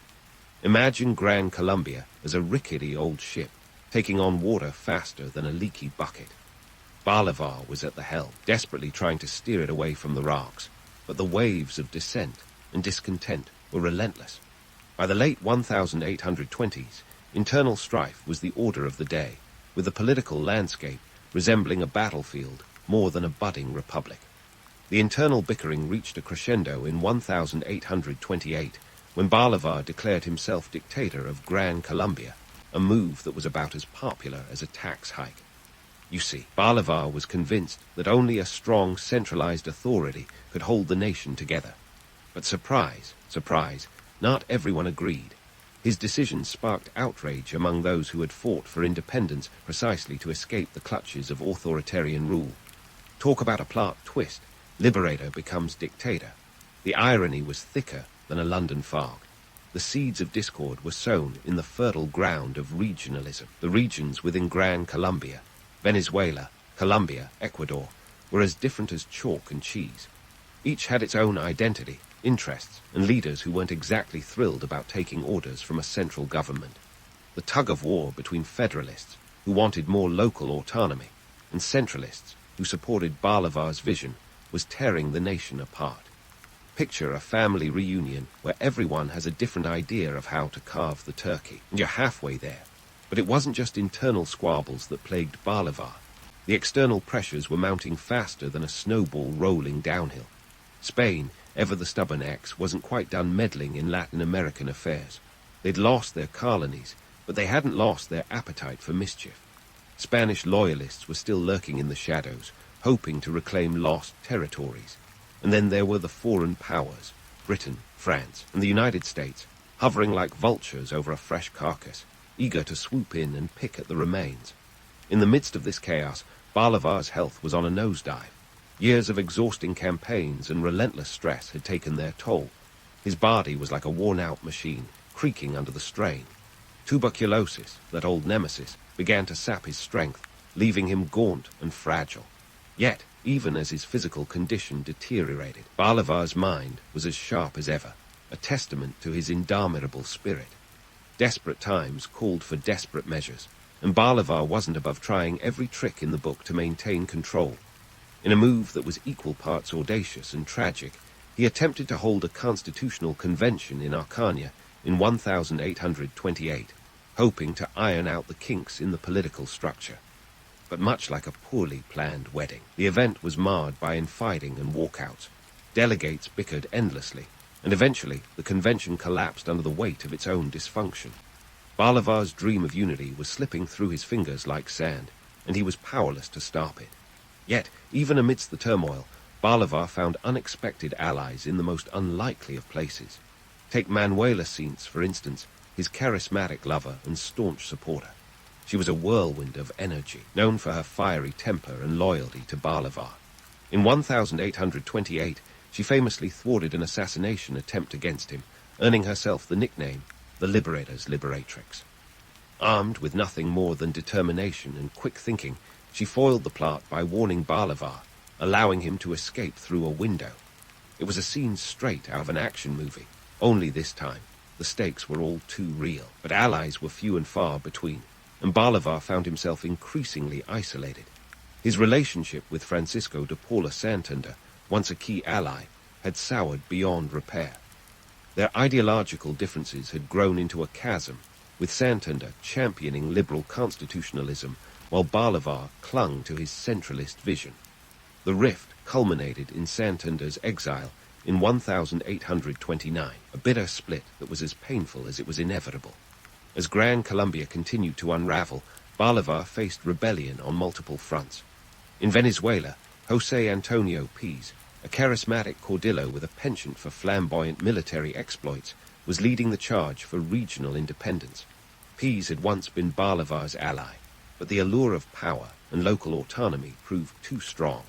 Imagine Gran Colombia as a rickety old ship, taking on water faster than a leaky bucket. Bolivar was at the helm, desperately trying to steer it away from the rocks, but the waves of dissent and discontent were relentless. By the late 1820s, internal strife was the order of the day, with the political landscape resembling a battlefield more than a budding republic. The internal bickering reached a crescendo in 1828, when Bolivar declared himself dictator of Gran Colombia, a move that was about as popular as a tax hike. You see, Bolivar was convinced that only a strong, centralized authority could hold the nation together. But surprise, surprise, not everyone agreed. His decision sparked outrage among those who had fought for independence precisely to escape the clutches of authoritarian rule. Talk about a plot twist. Liberator becomes dictator. The irony was thicker than a London fog. the seeds of discord were sown in the fertile ground of regionalism. The regions within Gran Colombia, Venezuela, Colombia, Ecuador, were as different as chalk and cheese. Each had its own identity, interests, and leaders who weren't exactly thrilled about taking orders from a central government. The tug-of-war between federalists, who wanted more local autonomy, and centralists, who supported Bolivar's vision, was tearing the nation apart. Picture a family reunion where everyone has a different idea of how to carve the turkey, and you're halfway there. But it wasn't just internal squabbles that plagued Bolivar. The external pressures were mounting faster than a snowball rolling downhill. Spain, ever the stubborn ex, wasn't quite done meddling in Latin American affairs. They'd lost their colonies, but they hadn't lost their appetite for mischief. Spanish loyalists were still lurking in the shadows, hoping to reclaim lost territories. And then there were the foreign powers, Britain, France, and the United States, hovering like vultures over a fresh carcass, eager to swoop in and pick at the remains. In the midst of this chaos, Bolivar's health was on a nosedive. Years of exhausting campaigns and relentless stress had taken their toll. His body was like a worn-out machine, creaking under the strain. Tuberculosis, that old nemesis, began to sap his strength, leaving him gaunt and fragile. Yet, even as his physical condition deteriorated, Bolivar's mind was as sharp as ever, a testament to his indomitable spirit. Desperate times called for desperate measures, and Bolivar wasn't above trying every trick in the book to maintain control. In a move that was equal parts audacious and tragic, he attempted to hold a constitutional convention in Arcania in 1828, hoping to iron out the kinks in the political structure. But much like a poorly planned wedding, the event was marred by infighting and walkouts. Delegates bickered endlessly, and eventually the convention collapsed under the weight of its own dysfunction. Bolivar's dream of unity was slipping through his fingers like sand, and he was powerless to stop it. Yet, even amidst the turmoil, Bolivar found unexpected allies in the most unlikely of places. Take Manuela Sainz, for instance, his charismatic lover and staunch supporter. She was a whirlwind of energy, known for her fiery temper and loyalty to Bolivar. In 1828, she famously thwarted an assassination attempt against him, earning herself the nickname the Liberator's Liberatrix. Armed with nothing more than determination and quick thinking, she foiled the plot by warning Bolivar, allowing him to escape through a window. It was a scene straight out of an action movie, only this time the stakes were all too real, but allies were few and far between, and Bolivar found himself increasingly isolated. His relationship with Francisco de Paula Santander, once a key ally, had soured beyond repair. Their ideological differences had grown into a chasm, with Santander championing liberal constitutionalism while Bolivar clung to his centralist vision. The rift culminated in Santander's exile in 1829, a bitter split that was as painful as it was inevitable. As Gran Colombia continued to unravel, Bolivar faced rebellion on multiple fronts. In Venezuela, José Antonio Píez, a charismatic caudillo with a penchant for flamboyant military exploits, was leading the charge for regional independence. Píez had once been Bolivar's ally, but the allure of power and local autonomy proved too strong.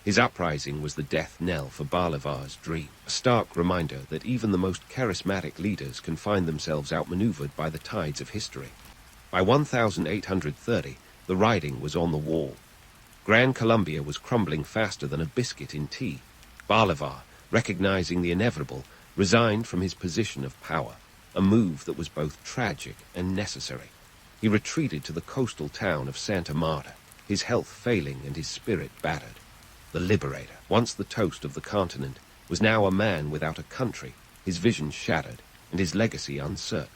His uprising was the death knell for Bolivar's dream, a stark reminder that even the most charismatic leaders can find themselves outmaneuvered by the tides of history. By 1830, the writing was on the wall. Gran Colombia was crumbling faster than a biscuit in tea. Bolivar, recognizing the inevitable, resigned from his position of power, a move that was both tragic and necessary. He retreated to the coastal town of Santa Marta, his health failing and his spirit battered. The Liberator, once the toast of the continent, was now a man without a country, his vision shattered, and his legacy uncertain.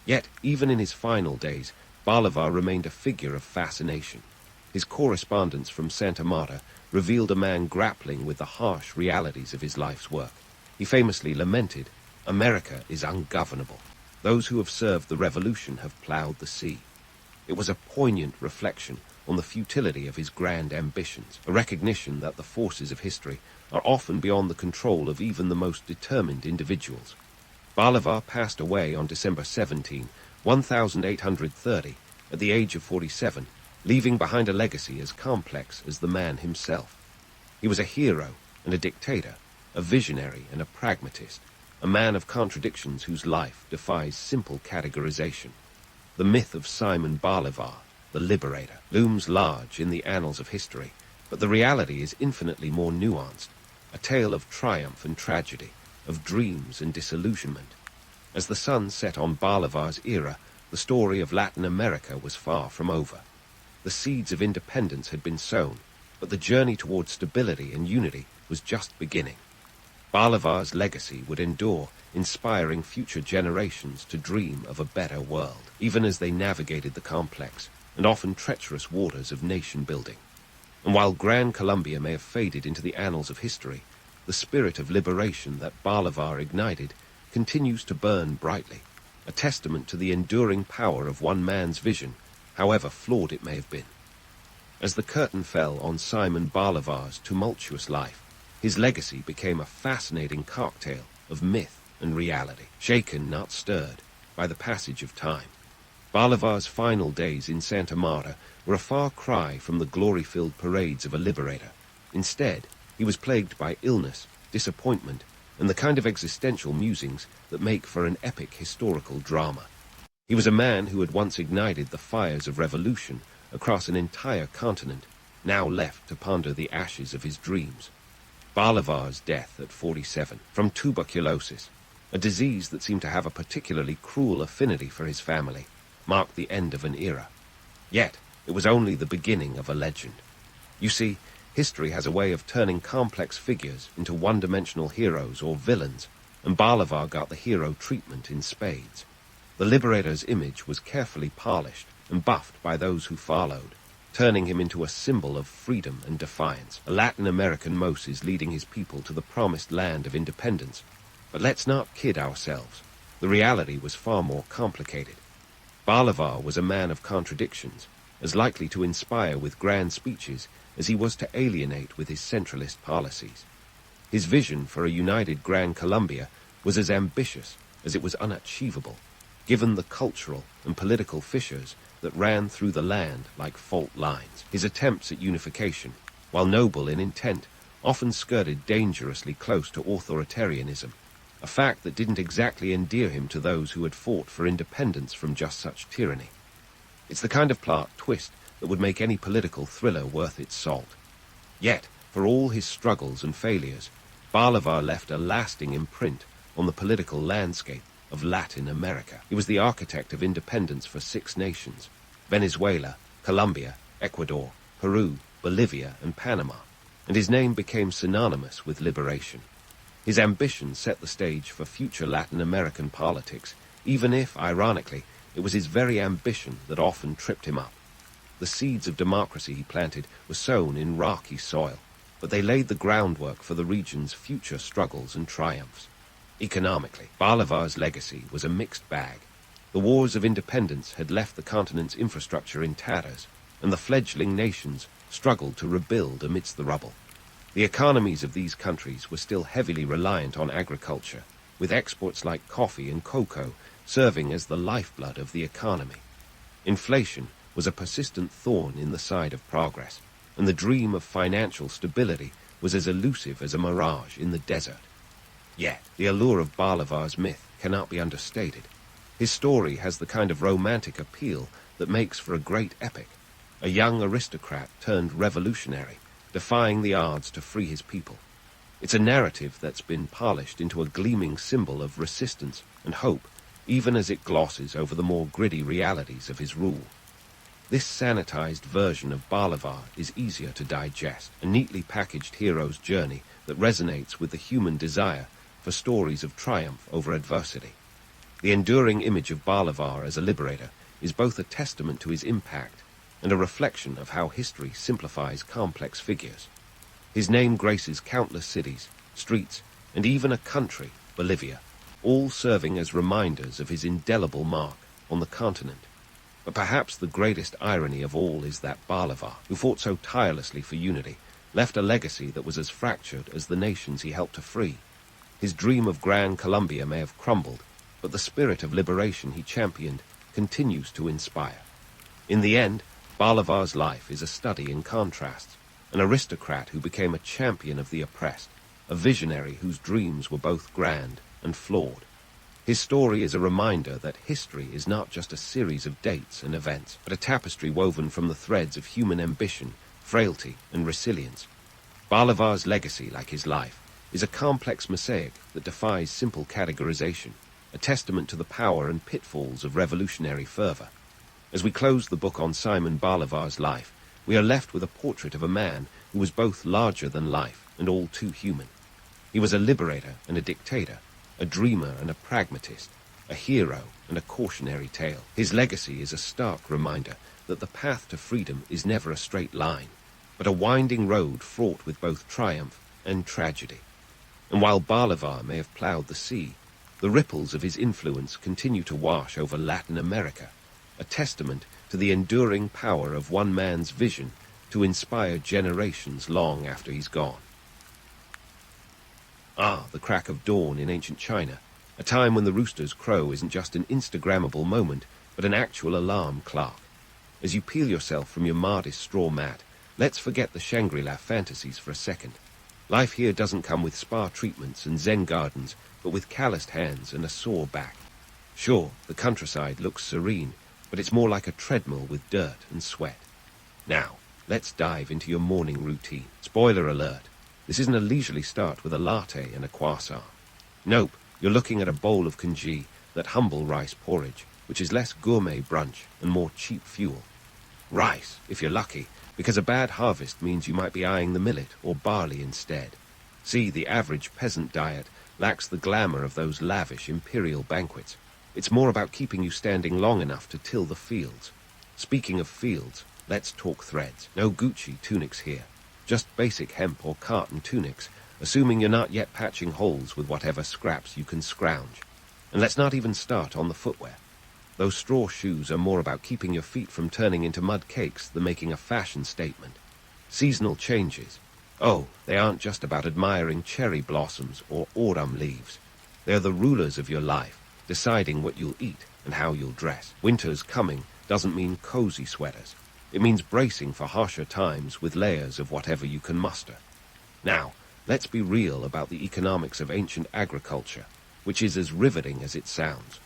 Yet, even in his final days, Bolivar remained a figure of fascination. His correspondence from Santa Marta revealed a man grappling with the harsh realities of his life's work. He famously lamented, "America is ungovernable. Those who have served the revolution have plowed the sea." It was a poignant reflection on the futility of his grand ambitions, a recognition that the forces of history are often beyond the control of even the most determined individuals. Bolivar passed away on December 17, 1830, at the age of 47, leaving behind a legacy as complex as the man himself. He was a hero and a dictator, a visionary and a pragmatist, a man of contradictions whose life defies simple categorization. The myth of Simon Bolivar, the liberator, looms large in the annals of history, but the reality is infinitely more nuanced, a tale of triumph and tragedy, of dreams and disillusionment. As the sun set on Bolivar's era, the story of Latin America was far from over. The seeds of independence had been sown, but the journey toward stability and unity was just beginning. Bolivar's legacy would endure, inspiring future generations to dream of a better world, even as they navigated the complex and often treacherous waters of nation-building. And while Gran Colombia may have faded into the annals of history, the spirit of liberation that Bolivar ignited continues to burn brightly, a testament to the enduring power of one man's vision, however flawed it may have been. As the curtain fell on Simon Bolivar's tumultuous life, his legacy became a fascinating cocktail of myth and reality, shaken, not stirred, by the passage of time. Bolivar's final days in Santa Marta were a far cry from the glory-filled parades of a liberator. Instead, he was plagued by illness, disappointment, and the kind of existential musings that make for an epic historical drama. He was a man who had once ignited the fires of revolution across an entire continent, now left to ponder the ashes of his dreams. Bolivar's death at 47, from tuberculosis, a disease that seemed to have a particularly cruel affinity for his family, marked the end of an era. Yet, it was only the beginning of a legend. You see, history has a way of turning complex figures into one-dimensional heroes or villains, and Bolivar got the hero treatment in spades. The liberator's image was carefully polished and buffed by those who followed, turning him into a symbol of freedom and defiance, a Latin American Moses leading his people to the promised land of independence. But let's not kid ourselves. The reality was far more complicated. Bolivar was a man of contradictions, as likely to inspire with grand speeches as he was to alienate with his centralist policies. His vision for a united Gran Colombia was as ambitious as it was unachievable, given the cultural and political fissures that ran through the land like fault lines. His attempts at unification, while noble in intent, often skirted dangerously close to authoritarianism, a fact that didn't exactly endear him to those who had fought for independence from just such tyranny. It's the kind of plot twist that would make any political thriller worth its salt. Yet, for all his struggles and failures, Bolivar left a lasting imprint on the political landscape of Latin America. He was the architect of independence for 6 nations: Venezuela, Colombia, Ecuador, Peru, Bolivia, and Panama, and his name became synonymous with liberation. His ambition set the stage for future Latin American politics, even if, ironically, it was his very ambition that often tripped him up. The seeds of democracy he planted were sown in rocky soil, but they laid the groundwork for the region's future struggles and triumphs. Economically, Bolivar's legacy was a mixed bag. The wars of independence had left the continent's infrastructure in tatters, and the fledgling nations struggled to rebuild amidst the rubble. The economies of these countries were still heavily reliant on agriculture, with exports like coffee and cocoa serving as the lifeblood of the economy. Inflation was a persistent thorn in the side of progress, and the dream of financial stability was as elusive as a mirage in the desert. Yet, the allure of Bolivar's myth cannot be understated. His story has the kind of romantic appeal that makes for a great epic. A young aristocrat turned revolutionary, defying the odds to free his people. It's a narrative that's been polished into a gleaming symbol of resistance and hope, even as it glosses over the more gritty realities of his rule. This sanitized version of Bolivar is easier to digest, a neatly packaged hero's journey that resonates with the human desire for stories of triumph over adversity. The enduring image of Bolivar as a liberator is both a testament to his impact and a reflection of how history simplifies complex figures. His name graces countless cities, streets, and even a country, Bolivia, all serving as reminders of his indelible mark on the continent. But perhaps the greatest irony of all is that Bolivar, who fought so tirelessly for unity, left a legacy that was as fractured as the nations he helped to free. His dream of Gran Colombia may have crumbled, but the spirit of liberation he championed continues to inspire. In the end, Bolivar's life is a study in contrasts, an aristocrat who became a champion of the oppressed, a visionary whose dreams were both grand and and flawed. His story is a reminder that history is not just a series of dates and events, but a tapestry woven from the threads of human ambition, frailty, and resilience. Bolivar's legacy, like his life, is a complex mosaic that defies simple categorization, a testament to the power and pitfalls of revolutionary fervor. As we close the book on Simon Bolivar's life, we are left with a portrait of a man who was both larger than life and all too human. He was a liberator and a dictator, a dreamer and a pragmatist, a hero and a cautionary tale. His legacy is a stark reminder that the path to freedom is never a straight line, but a winding road fraught with both triumph and tragedy. And while Bolivar may have ploughed the sea, the ripples of his influence continue to wash over Latin America, a testament to the enduring power of one man's vision to inspire generations long after he's gone. The crack of dawn in ancient China, a time when the rooster's crow isn't just an Instagrammable moment, but an actual alarm clock. As you peel yourself from your modest straw mat, let's forget the Shangri-La fantasies for a second. Life here doesn't come with spa treatments and Zen gardens, but with calloused hands and a sore back. Sure, the countryside looks serene, but it's more like a treadmill with dirt and sweat. Now, let's dive into your morning routine. Spoiler alert, this isn't a leisurely start with a latte and a croissant. Nope, you're looking at a bowl of congee, that humble rice porridge, which is less gourmet brunch and more cheap fuel. Rice, if you're lucky, because a bad harvest means you might be eyeing the millet or barley instead. See, the average peasant diet lacks the glamour of those lavish imperial banquets. It's more about keeping you standing long enough to till the fields. Speaking of fields, let's talk threads. No Gucci tunics here. Just basic hemp or cotton tunics, assuming you're not yet patching holes with whatever scraps you can scrounge. And let's not even start on the footwear. Those straw shoes are more about keeping your feet from turning into mud cakes than making a fashion statement. Seasonal changes. Oh, they aren't just about admiring cherry blossoms or autumn leaves. They're the rulers of your life, deciding what you'll eat and how you'll dress. Winter's coming doesn't mean cozy sweaters. It means bracing for harsher times with layers of whatever you can muster. Now, let's be real about the economics of ancient agriculture, which is as riveting as it sounds.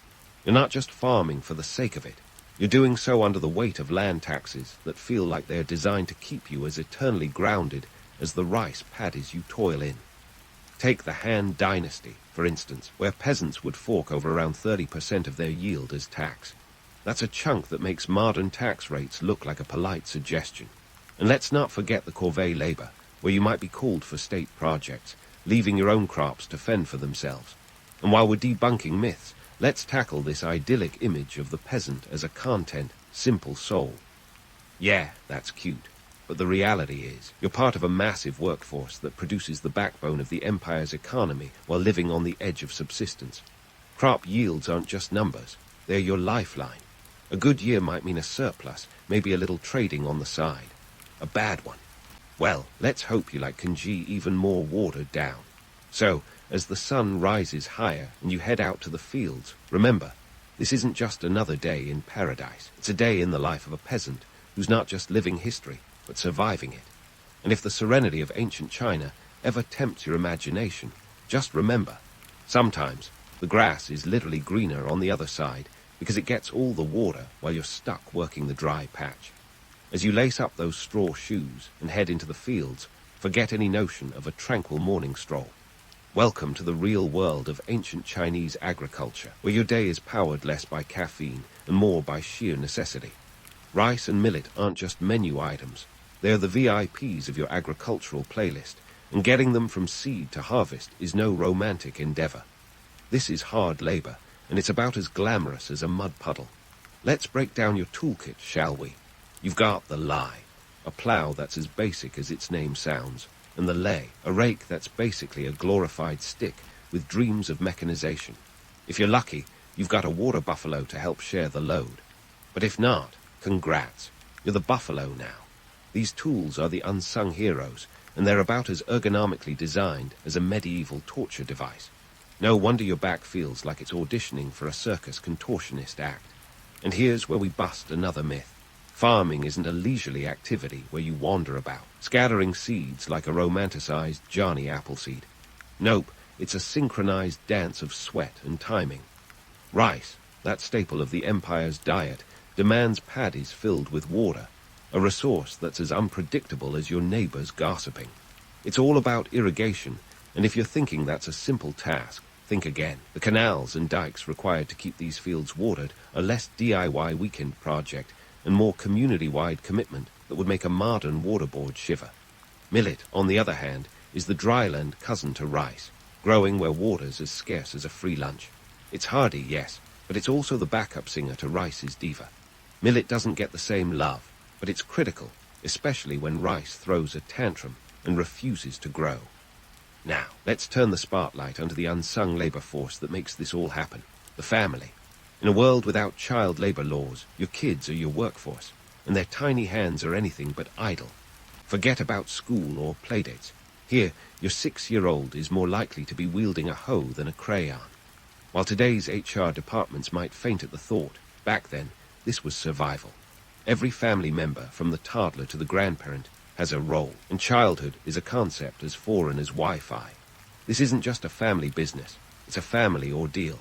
You're not just farming for the sake of it. You're doing so under the weight of land taxes that feel like they're designed to keep you as eternally grounded as the rice paddies you toil in. Take the Han Dynasty, for instance, where peasants would fork over around 30% of their yield as tax. That's a chunk that makes modern tax rates look like a polite suggestion. And let's not forget the corvée labor, where you might be called for state projects, leaving your own crops to fend for themselves. And while we're debunking myths, let's tackle this idyllic image of the peasant as a content, simple soul. Yeah, that's cute, but the reality is, you're part of a massive workforce that produces the backbone of the empire's economy while living on the edge of subsistence. Crop yields aren't just numbers, they're your lifeline. A good year might mean a surplus, maybe a little trading on the side. A bad one, well, let's hope you like congee even more watered down. So, as the sun rises higher and you head out to the fields, remember, this isn't just another day in paradise. It's a day in the life of a peasant who's not just living history, but surviving it. And if the serenity of ancient China ever tempts your imagination, just remember, sometimes the grass is literally greener on the other side because it gets all the water while you're stuck working the dry patch. As you lace up those straw shoes and head into the fields, forget any notion of a tranquil morning stroll. Welcome to the real world of ancient Chinese agriculture, where your day is powered less by caffeine and more by sheer necessity. Rice and millet aren't just menu items. They are the VIPs of your agricultural playlist, and getting them from seed to harvest is no romantic endeavor. This is hard labor, and it's about as glamorous as a mud puddle. Let's break down your toolkit, shall we? You've got the lie, a plow that's as basic as its name sounds, and the lay, a rake that's basically a glorified stick with dreams of mechanization. If you're lucky, you've got a water buffalo to help share the load. But if not, congrats, you're the buffalo now. These tools are the unsung heroes, and they're about as ergonomically designed as a medieval torture device. No wonder your back feels like it's auditioning for a circus contortionist act. And here's where we bust another myth. Farming isn't a leisurely activity where you wander about, scattering seeds like a romanticized Johnny Appleseed. Nope, It's a synchronized dance of sweat and timing. Rice, that staple of the empire's diet, demands paddies filled with water, a resource that's as unpredictable as your neighbors gossiping. It's all about irrigation, and if you're thinking that's a simple task, think again. The canals and dikes required to keep these fields watered are less DIY weekend project and more community-wide commitment that would make a modern water board shiver. Millet, on the other hand, is the dryland cousin to rice, growing where water's as scarce as a free lunch. It's hardy, yes, but it's also the backup singer to rice's diva. Millet doesn't get the same love, but it's critical, especially when rice throws a tantrum and refuses to grow. Now, let's turn the spotlight onto the unsung labor force that makes this all happen, the family. In a world without child labor laws, your kids are your workforce, and their tiny hands are anything but idle. Forget about school or playdates. Here, your 6-year-old is more likely to be wielding a hoe than a crayon. While today's HR departments might faint at the thought, back then, this was survival. Every family member, from the toddler to the grandparent, has a role, and childhood is a concept as foreign as Wi-Fi. This isn't just a family business, it's a family ordeal.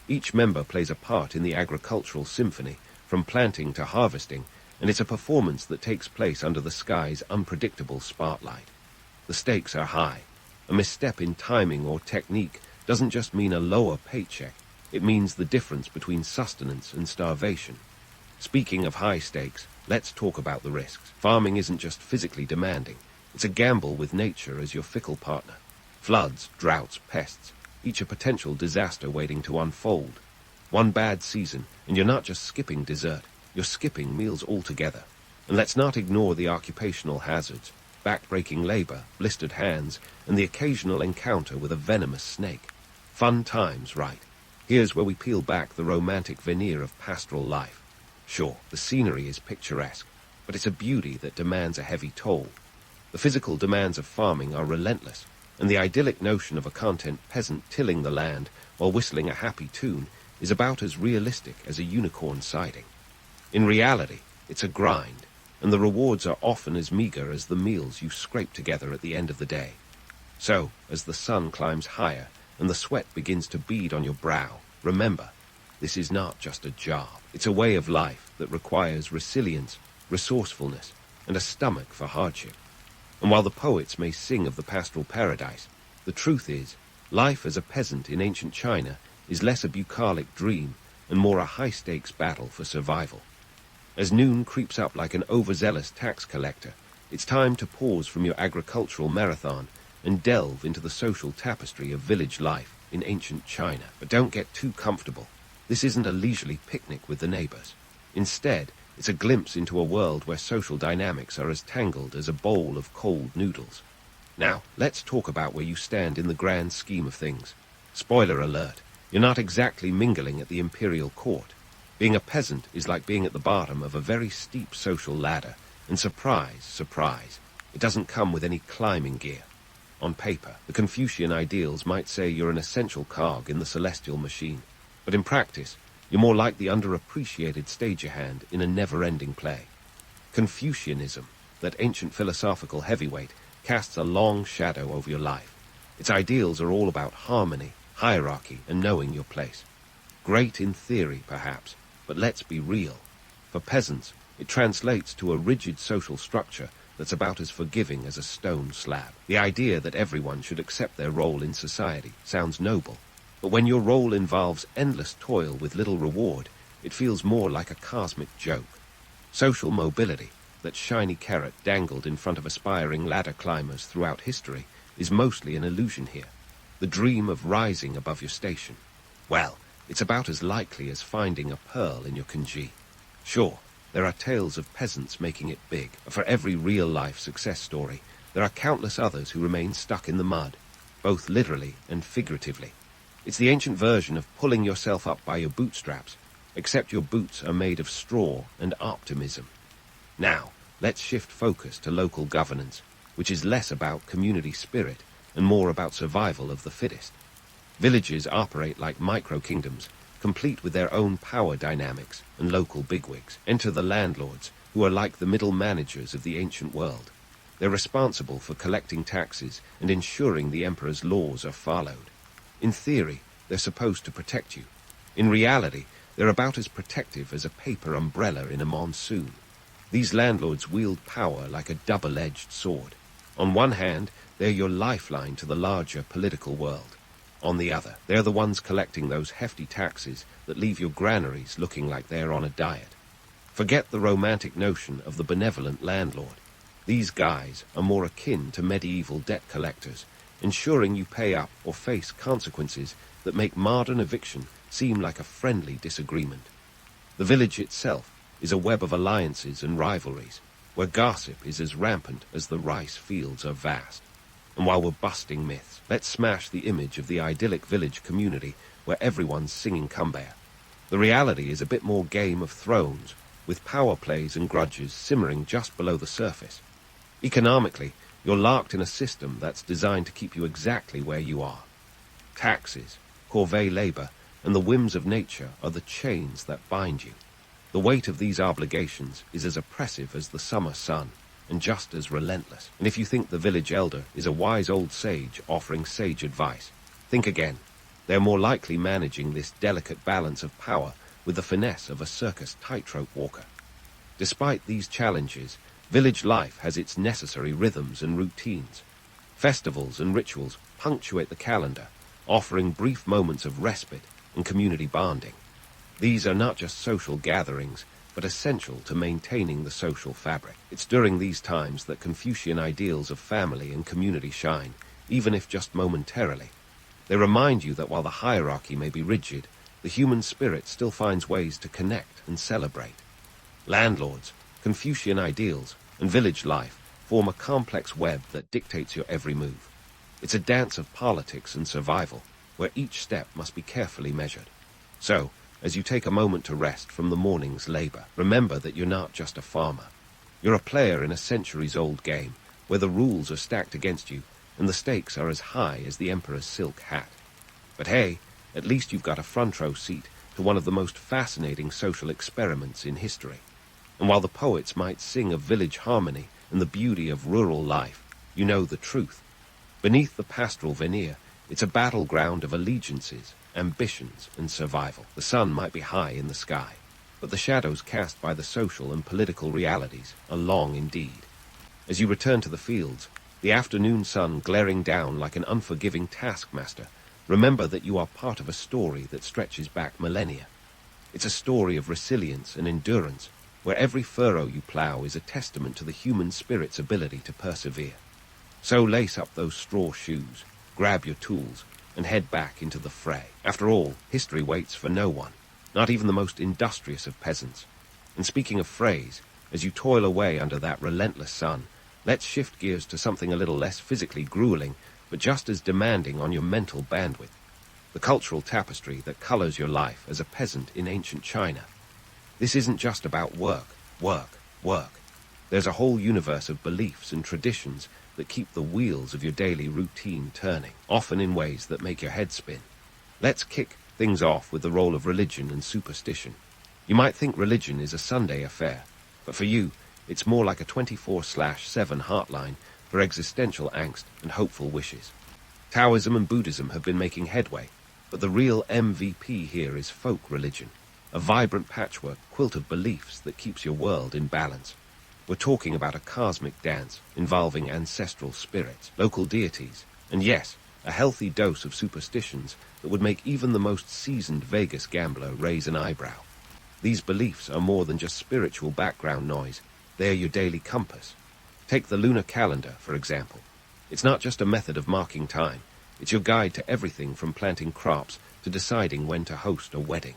Each member plays a part in the agricultural symphony, from planting to harvesting, and it's a performance that takes place under the sky's unpredictable spotlight. The stakes are high. A misstep in timing or technique doesn't just mean a lower paycheck, it means the difference between sustenance and starvation. Speaking of high stakes, let's talk about the risks. Farming isn't just physically demanding, it's a gamble with nature as your fickle partner. Floods, droughts, pests, each a potential disaster waiting to unfold. One bad season, and you're not just skipping dessert, you're skipping meals altogether. And let's not ignore the occupational hazards, back-breaking labor, blistered hands, and the occasional encounter with a venomous snake. Fun times, right? Here's where we peel back the romantic veneer of pastoral life. Sure, the scenery is picturesque, but it's a beauty that demands a heavy toll. The physical demands of farming are relentless, and the idyllic notion of a content peasant tilling the land while whistling a happy tune is about as realistic as a unicorn sighting. In reality, it's a grind, and the rewards are often as meager as the meals you scrape together at the end of the day. So, as the sun climbs higher and the sweat begins to bead on your brow, remember, this is not just a job. It's a way of life that requires resilience, resourcefulness, and a stomach for hardship. And while the poets may sing of the pastoral paradise, the truth is, life as a peasant in ancient China is less a bucolic dream and more a high-stakes battle for survival. As noon creeps up like an overzealous tax collector, it's time to pause from your agricultural marathon and delve into the social tapestry of village life in ancient China. But don't get too comfortable. This isn't a leisurely picnic with the neighbors. Instead, it's a glimpse into a world where social dynamics are as tangled as a bowl of cold noodles. Now, let's talk about where you stand in the grand scheme of things. Spoiler alert, you're not exactly mingling at the imperial court. Being a peasant is like being at the bottom of a very steep social ladder, and surprise, surprise, it doesn't come with any climbing gear. On paper, the Confucian ideals might say you're an essential cog in the celestial machine, but in practice, you're more like the underappreciated stagehand in a never-ending play. Confucianism, that ancient philosophical heavyweight, casts a long shadow over your life. Its ideals are all about harmony, hierarchy, and knowing your place. Great in theory, perhaps, but let's be real. For peasants, it translates to a rigid social structure that's about as forgiving as a stone slab. The idea that everyone should accept their role in society sounds noble, but when your role involves endless toil with little reward, it feels more like a cosmic joke. Social mobility, that shiny carrot dangled in front of aspiring ladder climbers throughout history, is mostly an illusion here. The dream of rising above your station. Well, it's about as likely as finding a pearl in your kanji. Sure, there are tales of peasants making it big. For every real-life success story, there are countless others who remain stuck in the mud, both literally and figuratively. It's the ancient version of pulling yourself up by your bootstraps, except your boots are made of straw and optimism. Now, let's shift focus to local governance, which is less about community spirit and more about survival of the fittest. Villages operate like micro-kingdoms, complete with their own power dynamics and local bigwigs. Enter the landlords, who are like the middle managers of the ancient world. They're responsible for collecting taxes and ensuring the emperor's laws are followed. In theory, they're supposed to protect you. In reality, they're about as protective as a paper umbrella in a monsoon. These landlords wield power like a double-edged sword. On one hand, they're your lifeline to the larger political world. On the other, they're the ones collecting those hefty taxes that leave your granaries looking like they're on a diet. Forget the romantic notion of the benevolent landlord. These guys are more akin to medieval debt collectors, ensuring you pay up or face consequences that make modern eviction seem like a friendly disagreement. The village itself is a web of alliances and rivalries, where gossip is as rampant as the rice fields are vast. And while we're busting myths, let's smash the image of the idyllic village community where everyone's singing Cumbaya. The reality is a bit more Game of Thrones, with power plays and grudges simmering just below the surface. Economically, you're locked in a system that's designed to keep you exactly where you are. Taxes, corvée labor, and the whims of nature are the chains that bind you. The weight of these obligations is as oppressive as the summer sun, and just as relentless. And if you think the village elder is a wise old sage offering sage advice, think again. They're more likely managing this delicate balance of power with the finesse of a circus tightrope walker. Despite these challenges, village life has its necessary rhythms and routines. Festivals and rituals punctuate the calendar, offering brief moments of respite and community bonding. These are not just social gatherings, but essential to maintaining the social fabric. It's during these times that Confucian ideals of family and community shine, even if just momentarily. They remind you that while the hierarchy may be rigid, the human spirit still finds ways to connect and celebrate. Landlords, Confucian ideals, and village life form a complex web that dictates your every move. It's a dance of politics and survival, where each step must be carefully measured. So, as you take a moment to rest from the morning's labor, remember that you're not just a farmer. You're a player in a centuries-old game, where the rules are stacked against you, and the stakes are as high as the emperor's silk hat. But hey, at least you've got a front-row seat to one of the most fascinating social experiments in history. And while the poets might sing of village harmony and the beauty of rural life, you know the truth. Beneath the pastoral veneer, it's a battleground of allegiances, ambitions, and survival. The sun might be high in the sky, but the shadows cast by the social and political realities are long indeed. As you return to the fields, the afternoon sun glaring down like an unforgiving taskmaster, remember that you are part of a story that stretches back millennia. It's a story of resilience and endurance, where every furrow you plow is a testament to the human spirit's ability to persevere. So lace up those straw shoes, grab your tools, and head back into the fray. After all, history waits for no one, not even the most industrious of peasants. And speaking of frays, as you toil away under that relentless sun, let's shift gears to something a little less physically grueling, but just as demanding on your mental bandwidth. The cultural tapestry that colors your life as a peasant in ancient China. This isn't just about work, work, work. There's a whole universe of beliefs and traditions that keep the wheels of your daily routine turning, often in ways that make your head spin. Let's kick things off with the role of religion and superstition. You might think religion is a Sunday affair, but for you, it's more like a 24/7 hotline for existential angst and hopeful wishes. Taoism and Buddhism have been making headway, but the real MVP here is folk religion, a vibrant patchwork quilt of beliefs that keeps your world in balance. We're talking about a cosmic dance involving ancestral spirits, local deities, and yes, a healthy dose of superstitions that would make even the most seasoned Vegas gambler raise an eyebrow. These beliefs are more than just spiritual background noise. They're your daily compass. Take the lunar calendar, for example. It's not just a method of marking time. It's your guide to everything from planting crops to deciding when to host a wedding.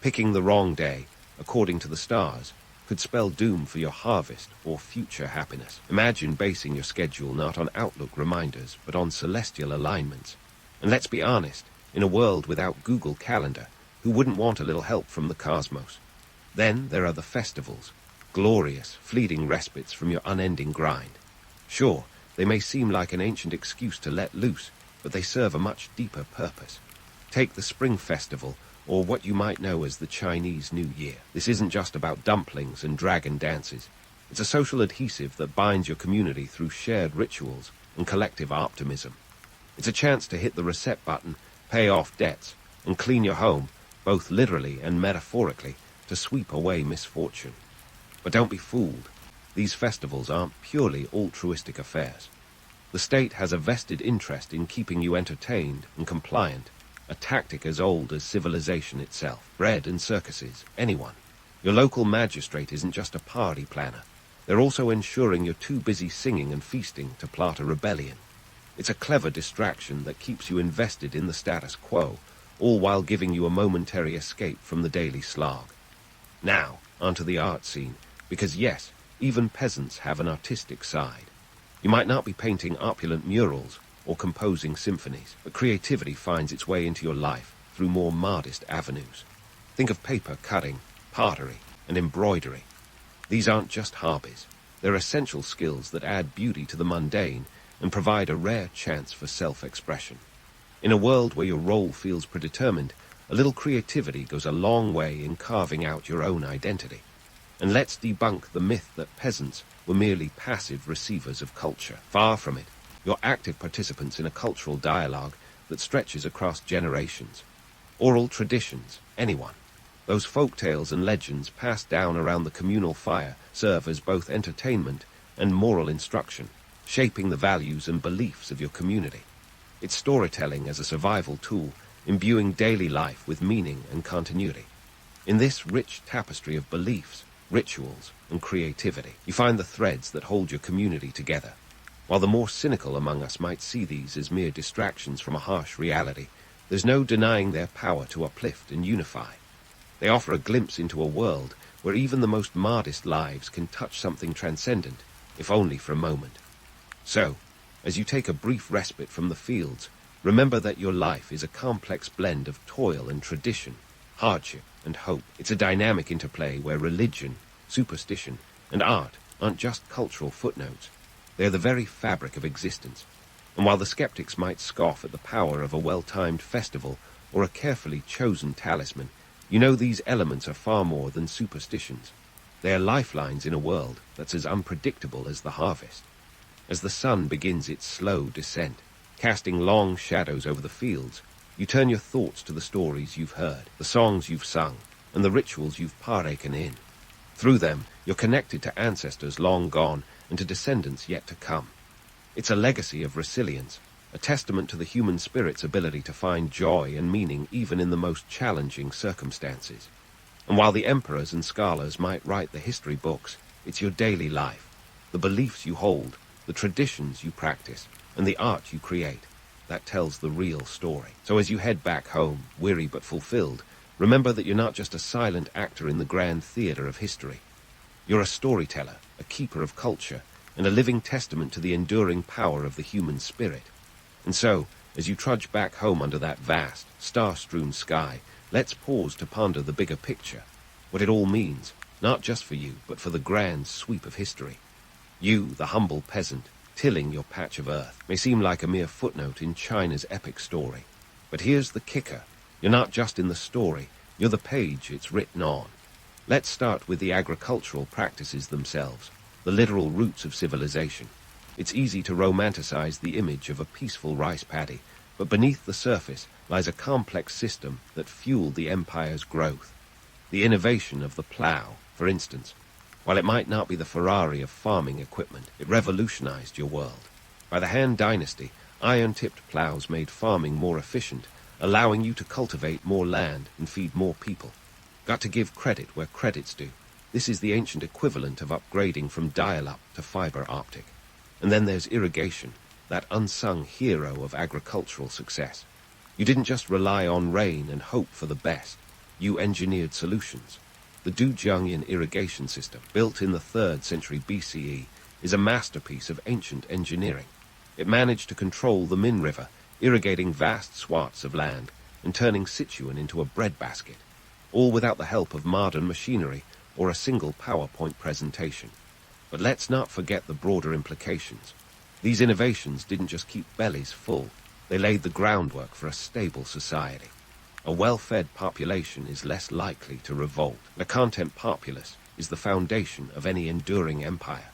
Picking the wrong day, according to the stars, could spell doom for your harvest or future happiness. Imagine basing your schedule not on Outlook reminders, but on celestial alignments. And let's be honest, in a world without Google Calendar, who wouldn't want a little help from the cosmos? Then there are the festivals, glorious, fleeting respites from your unending grind. Sure, they may seem like an ancient excuse to let loose, but they serve a much deeper purpose. Take the Spring Festival, or what you might know as the Chinese New Year. This isn't just about dumplings and dragon dances. It's a social adhesive that binds your community through shared rituals and collective optimism. It's a chance to hit the reset button pay off debts, and clean your home, both literally and metaphorically, to sweep away misfortune. But don't be fooled. These festivals aren't purely altruistic affairs. The state has a vested interest in keeping you entertained and compliant, a tactic as old as civilization itself. Bread and circuses, anyone. Your local magistrate isn't just a party planner. They're also ensuring you're too busy singing and feasting to plot a rebellion. It's a clever distraction that keeps you invested in the status quo, all while giving you a momentary escape from the daily slog. Now, onto the art scene, because yes, even peasants have an artistic side. You might not be painting opulent murals or composing symphonies, but creativity finds its way into your life through more modest avenues. Think of paper cutting, pottery, and embroidery. These aren't just hobbies. They're essential skills that add beauty to the mundane and provide a rare chance for self-expression. In a world where your role feels predetermined, a little creativity goes a long way in carving out your own identity. And let's debunk the myth that peasants were merely passive receivers of culture. Far from it. You're active participants in a cultural dialogue that stretches across generations. Oral traditions, anyone. Those folk tales and legends passed down around the communal fire serve as both entertainment and moral instruction, shaping the values and beliefs of your community. It's storytelling as a survival tool, imbuing daily life with meaning and continuity. In this rich tapestry of beliefs, rituals, and creativity, you find the threads that hold your community together. While the more cynical among us might see these as mere distractions from a harsh reality, there's no denying their power to uplift and unify. They offer a glimpse into a world where even the most modest lives can touch something transcendent, if only for a moment. So, as you take a brief respite from the fields, remember that your life is a complex blend of toil and tradition, hardship and hope. It's a dynamic interplay where religion, superstition, and art aren't just cultural footnotes. They're the very fabric of existence. And while the skeptics might scoff at the power of a well-timed festival or a carefully chosen talisman, you know these elements are far more than superstitions. They are lifelines in a world that's as unpredictable as the harvest. As the sun begins its slow descent, casting long shadows over the fields, you turn your thoughts to the stories you've heard, the songs you've sung, and the rituals you've partaken in. Through them, you're connected to ancestors long gone and to descendants yet to come. It's a legacy of resilience, a testament to the human spirit's ability to find joy and meaning even in the most challenging circumstances. And while the emperors and scholars might write the history books, it's your daily life, the beliefs you hold, the traditions you practice, and the art you create that tells the real story. So as you head back home, weary but fulfilled, remember that you're not just a silent actor in the grand theater of history. You're a storyteller, a keeper of culture, and a living testament to the enduring power of the human spirit. And so, as you trudge back home under that vast, star-strewn sky, let's pause to ponder the bigger picture, what it all means, not just for you, but for the grand sweep of history. You, the humble peasant, tilling your patch of earth, may seem like a mere footnote in China's epic story. But here's the kicker. You're not just in the story, you're the page it's written on. Let's start with the agricultural practices themselves, the literal roots of civilization. It's easy to romanticize the image of a peaceful rice paddy, but beneath the surface lies a complex system that fueled the empire's growth. The innovation of the plow, for instance. While it might not be the Ferrari of farming equipment, it revolutionized your world. By the Han Dynasty, iron-tipped plows made farming more efficient, allowing you to cultivate more land and feed more people. Got to give credit where credit's due. This is the ancient equivalent of upgrading from dial-up to fiber optic. And then there's irrigation, that unsung hero of agricultural success. You didn't just rely on rain and hope for the best. You engineered solutions. The Dujungian irrigation system, built in the 3rd century BCE, is a masterpiece of ancient engineering. It managed to control the Min River, irrigating vast swaths of land and turning Sichuan into a breadbasket, all without the help of modern machinery or a single PowerPoint presentation. But let's not forget the broader implications. These innovations didn't just keep bellies full, they laid the groundwork for a stable society. A well-fed population is less likely to revolt. A content populace is the foundation of any enduring empire.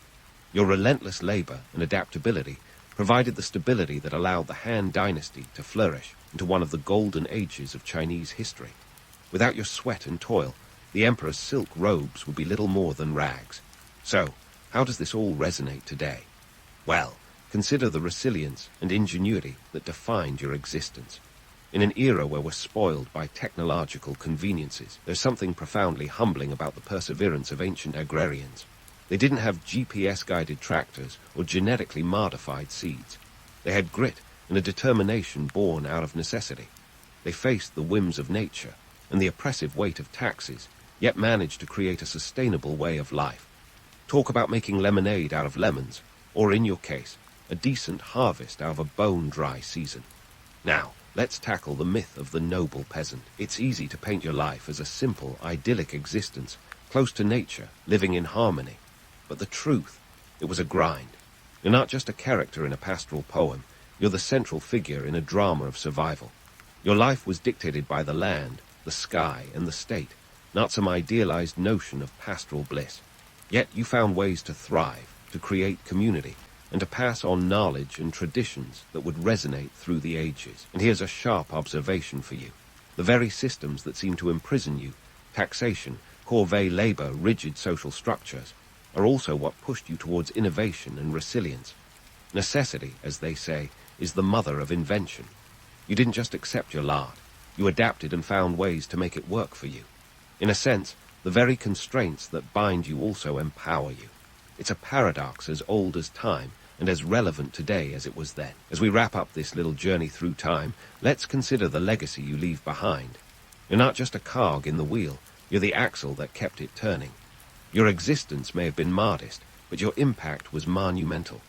Your relentless labor and adaptability provided the stability that allowed the Han dynasty to flourish into one of the golden ages of Chinese history. Without your sweat and toil, the emperor's silk robes would be little more than rags. So, how does this all resonate today? Well, consider the resilience and ingenuity that defined your existence. In an era where we're spoiled by technological conveniences, there's something profoundly humbling about the perseverance of ancient agrarians. They didn't have GPS-guided tractors or genetically modified seeds. They had grit and a determination born out of necessity. They faced the whims of nature and the oppressive weight of taxes, yet managed to create a sustainable way of life. Talk about making lemonade out of lemons, or in your case, a decent harvest out of a bone-dry season. Now, let's tackle the myth of the noble peasant. It's easy to paint your life as a simple, idyllic existence, close to nature, living in harmony. But the truth, it was a grind. You're not just a character in a pastoral poem, you're the central figure in a drama of survival. Your life was dictated by the land, the sky, and the state, not some idealized notion of pastoral bliss. Yet you found ways to thrive, to create community, and to pass on knowledge and traditions that would resonate through the ages. And here's a sharp observation for you. The very systems that seem to imprison you, taxation, corvée labor, rigid social structures, are also what pushed you towards innovation and resilience. Necessity, as they say, is the mother of invention. You didn't just accept your lot. You adapted and found ways to make it work for you. In a sense, the very constraints that bind you also empower you. It's a paradox as old as time and as relevant today as it was then. As we wrap up this little journey through time, let's consider the legacy you leave behind. You're not just a cog in the wheel, you're the axle that kept it turning. Your existence may have been modest, but your impact was monumental.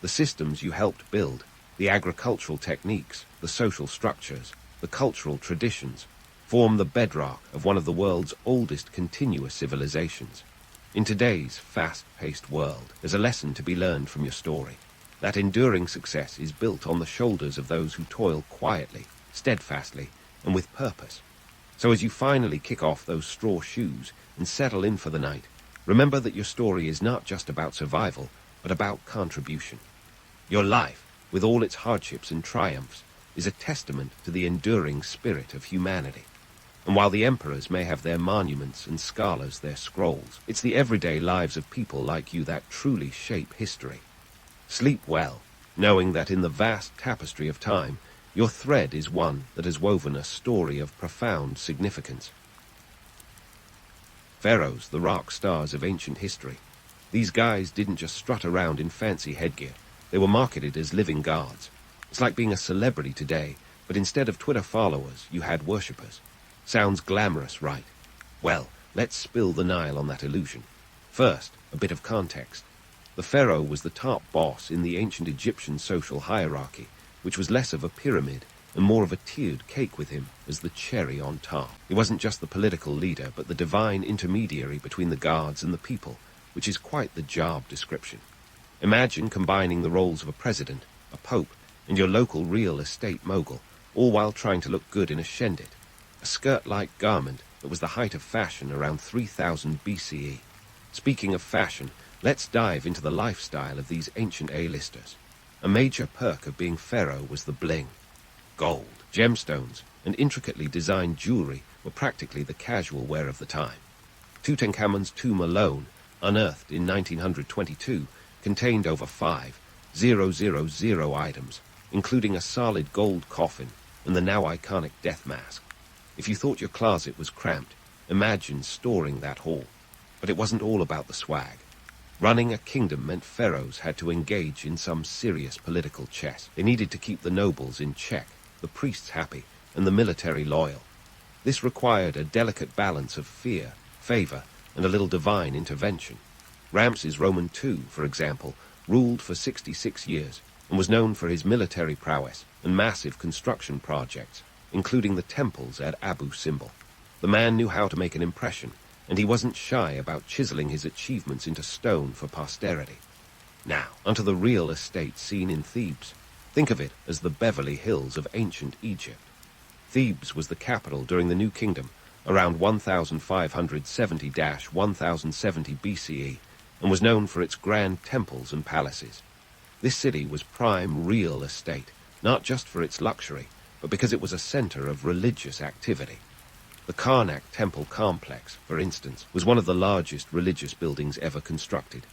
The systems you helped build, the agricultural techniques, the social structures, the cultural traditions, form the bedrock of one of the world's oldest continuous civilizations. In today's fast-paced world, there's a lesson to be learned from your story. That enduring success is built on the shoulders of those who toil quietly, steadfastly, and with purpose. So as you finally kick off those straw shoes and settle in for the night, remember that your story is not just about survival, but about contribution. Your life, with all its hardships and triumphs, is a testament to the enduring spirit of humanity. And while the emperors may have their monuments and scholars their scrolls, it's the everyday lives of people like you that truly shape history. Sleep well, knowing that in the vast tapestry of time, your thread is one that has woven a story of profound significance. Pharaohs, the rock stars of ancient history. These guys didn't just strut around in fancy headgear. They were marketed as living gods. It's like being a celebrity today, but instead of Twitter followers, you had worshippers. Sounds glamorous, right? Well, let's spill the Nile on that illusion. First, a bit of context. The pharaoh was the top boss in the ancient Egyptian social hierarchy, which was less of a pyramid and more of a tiered cake with him as the cherry on top. He wasn't just the political leader, but the divine intermediary between the gods and the people, which is quite the job description. Imagine combining the roles of a president, a pope, and your local real estate mogul, all while trying to look good in a shendit, a skirt-like garment that was the height of fashion around 3000 BCE. Speaking of fashion, let's dive into the lifestyle of these ancient A-listers. A major perk of being pharaoh was the bling. Gold, gemstones, and intricately designed jewelry were practically the casual wear of the time. Tutankhamun's tomb alone, unearthed in 1922, contained over 5,000 items, including a solid gold coffin and the now iconic death mask. If you thought your closet was cramped, imagine storing that haul. But it wasn't all about the swag. Running a kingdom meant pharaohs had to engage in some serious political chess. They needed to keep the nobles in check, the priests happy, and the military loyal. This required a delicate balance of fear, favor, and a little divine intervention. Ramses Roman II, for example, ruled for 66 years and was known for his military prowess and massive construction projects, including the temples at Abu Simbel. The man knew how to make an impression, and he wasn't shy about chiseling his achievements into stone for posterity. Now, onto the real estate scene in Thebes. Think of it as the Beverly Hills of ancient Egypt. Thebes was the capital during the New Kingdom, around 1570-1070 BCE, and was known for its grand temples and palaces. This city was prime real estate, not just for its luxury, but because it was a center of religious activity. The Karnak Temple Complex, for instance, was one of the largest religious buildings ever constructed.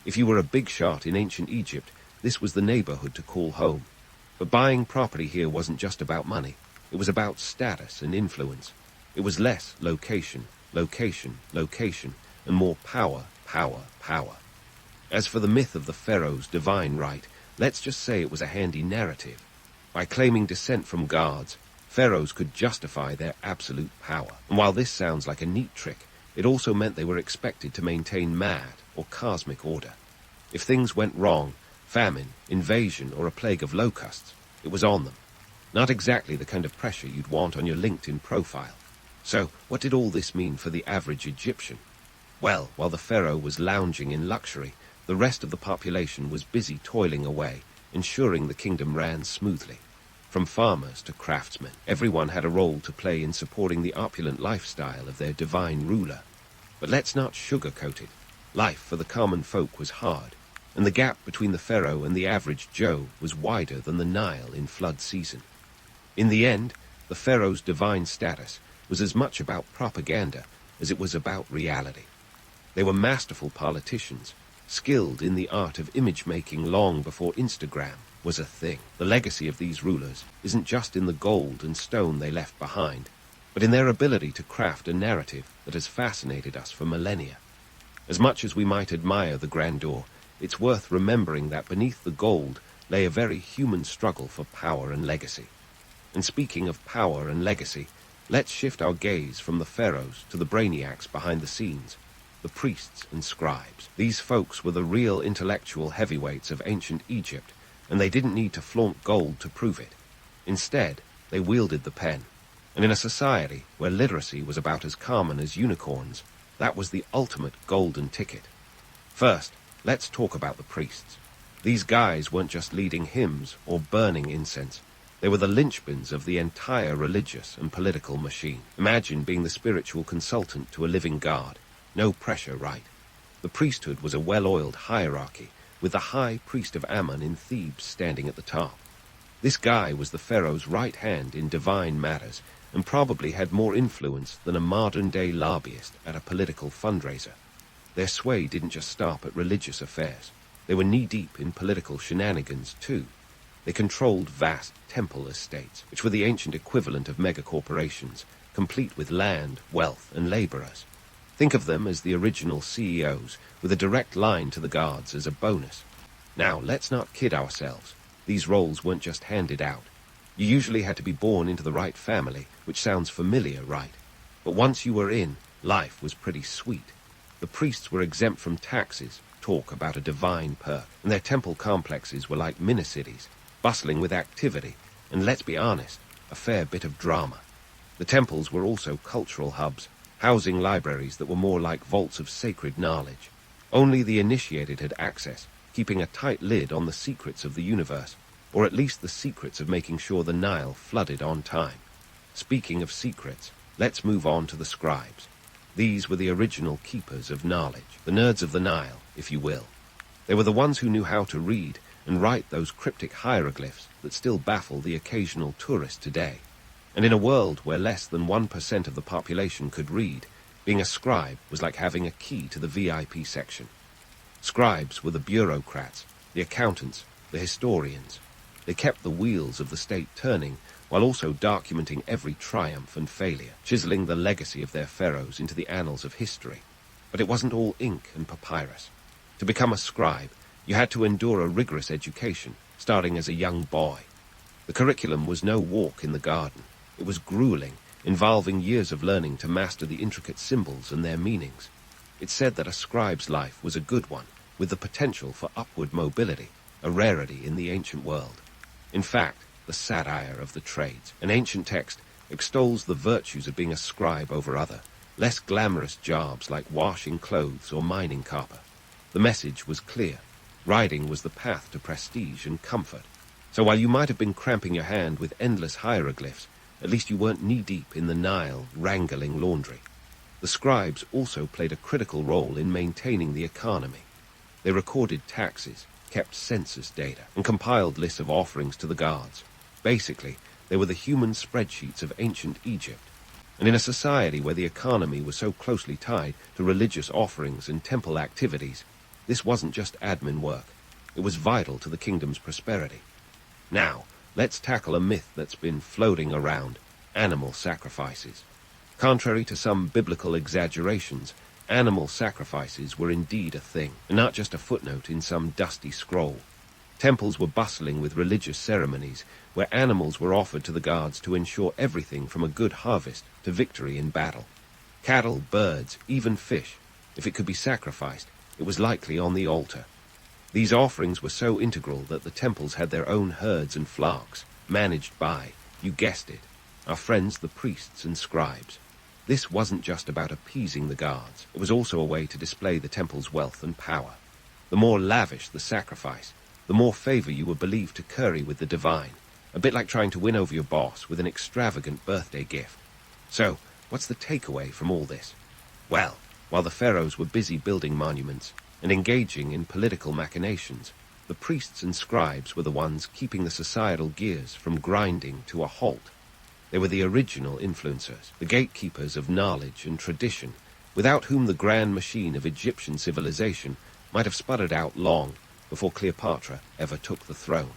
If you were a big shot in ancient Egypt, this was the neighborhood to call home. But buying property here wasn't just about money. It was about status and influence. It was less location, location, location, and more power, power, power. As for the myth of the Pharaohs' divine right, let's just say it was a handy narrative. By claiming descent from gods, pharaohs could justify their absolute power. And while this sounds like a neat trick, it also meant they were expected to maintain mad or cosmic order. If things went wrong, famine, invasion, or a plague of locusts, it was on them. Not exactly the kind of pressure you'd want on your LinkedIn profile. So, what did all this mean for the average Egyptian? Well, while the pharaoh was lounging in luxury, the rest of the population was busy toiling away, ensuring the kingdom ran smoothly. From farmers to craftsmen, everyone had a role to play in supporting the opulent lifestyle of their divine ruler. But let's not sugarcoat it. Life for the common folk was hard, and the gap between the pharaoh and the average Joe was wider than the Nile in flood season. In the end, the pharaoh's divine status was as much about propaganda as it was about reality. They were masterful politicians, skilled in the art of image-making long before Instagram was a thing. The legacy of these rulers isn't just in the gold and stone they left behind, but in their ability to craft a narrative that has fascinated us for millennia. As much as we might admire the grandeur, it's worth remembering that beneath the gold lay a very human struggle for power and legacy. And speaking of power and legacy, let's shift our gaze from the pharaohs to the brainiacs behind the scenes, the priests and scribes. These folks were the real intellectual heavyweights of ancient Egypt, and they didn't need to flaunt gold to prove it. Instead, they wielded the pen. And in a society where literacy was about as common as unicorns, that was the ultimate golden ticket. First, let's talk about the priests. These guys weren't just leading hymns or burning incense. They were the linchpins of the entire religious and political machine. Imagine being the spiritual consultant to a living god. No pressure, right? The priesthood was a well-oiled hierarchy, with the high priest of Ammon in Thebes standing at the top. This guy was the pharaoh's right hand in divine matters, and probably had more influence than a modern-day lobbyist at a political fundraiser. Their sway didn't just stop at religious affairs. They were knee-deep in political shenanigans, too. They controlled vast temple estates, which were the ancient equivalent of megacorporations, complete with land, wealth, and laborers. Think of them as the original CEOs, with a direct line to the gods as a bonus. Now, let's not kid ourselves. These roles weren't just handed out. You usually had to be born into the right family, which sounds familiar, right? But once you were in, life was pretty sweet. The priests were exempt from taxes, talk about a divine perk, and their temple complexes were like mini-cities, bustling with activity, and let's be honest, a fair bit of drama. The temples were also cultural hubs, housing libraries that were more like vaults of sacred knowledge. Only the initiated had access, keeping a tight lid on the secrets of the universe, or at least the secrets of making sure the Nile flooded on time. Speaking of secrets, let's move on to the scribes. These were the original keepers of knowledge, the nerds of the Nile, if you will. They were the ones who knew how to read and write those cryptic hieroglyphs that still baffle the occasional tourist today. And in a world where less than 1% of the population could read, being a scribe was like having a key to the VIP section. Scribes were the bureaucrats, the accountants, the historians. They kept the wheels of the state turning while also documenting every triumph and failure, chiseling the legacy of their pharaohs into the annals of history. But it wasn't all ink and papyrus. To become a scribe, you had to endure a rigorous education, starting as a young boy. The curriculum was no walk in the garden. It was grueling, involving years of learning to master the intricate symbols and their meanings. It said that a scribe's life was a good one, with the potential for upward mobility, a rarity in the ancient world. In fact, the satire of the trades, an ancient text, extols the virtues of being a scribe over other, less glamorous jobs like washing clothes or mining copper. The message was clear. Writing was the path to prestige and comfort. So while you might have been cramping your hand with endless hieroglyphs, at least you weren't knee-deep in the Nile wrangling laundry. The scribes also played a critical role in maintaining the economy. They recorded taxes, kept census data and compiled lists of offerings to the gods. Basically, they were the human spreadsheets of ancient Egypt. And in a society where the economy was so closely tied to religious offerings and temple activities, this wasn't just admin work. It was vital to the kingdom's prosperity. Now, let's tackle a myth that's been floating around: animal sacrifices. Contrary to some biblical exaggerations, animal sacrifices were indeed a thing, and not just a footnote in some dusty scroll. Temples were bustling with religious ceremonies where animals were offered to the gods to ensure everything from a good harvest to victory in battle. Cattle, birds, even fish, if it could be sacrificed, it was likely on the altar. These offerings were so integral that the temples had their own herds and flocks, managed by, you guessed it, our friends the priests and scribes. This wasn't just about appeasing the gods. It was also a way to display the temple's wealth and power. The more lavish the sacrifice, the more favor you were believed to curry with the divine, a bit like trying to win over your boss with an extravagant birthday gift. So, what's the takeaway from all this? Well, while the pharaohs were busy building monuments and engaging in political machinations, the priests and scribes were the ones keeping the societal gears from grinding to a halt. They were the original influencers, the gatekeepers of knowledge and tradition, without whom the grand machine of Egyptian civilization might have sputtered out long before Cleopatra ever took the throne.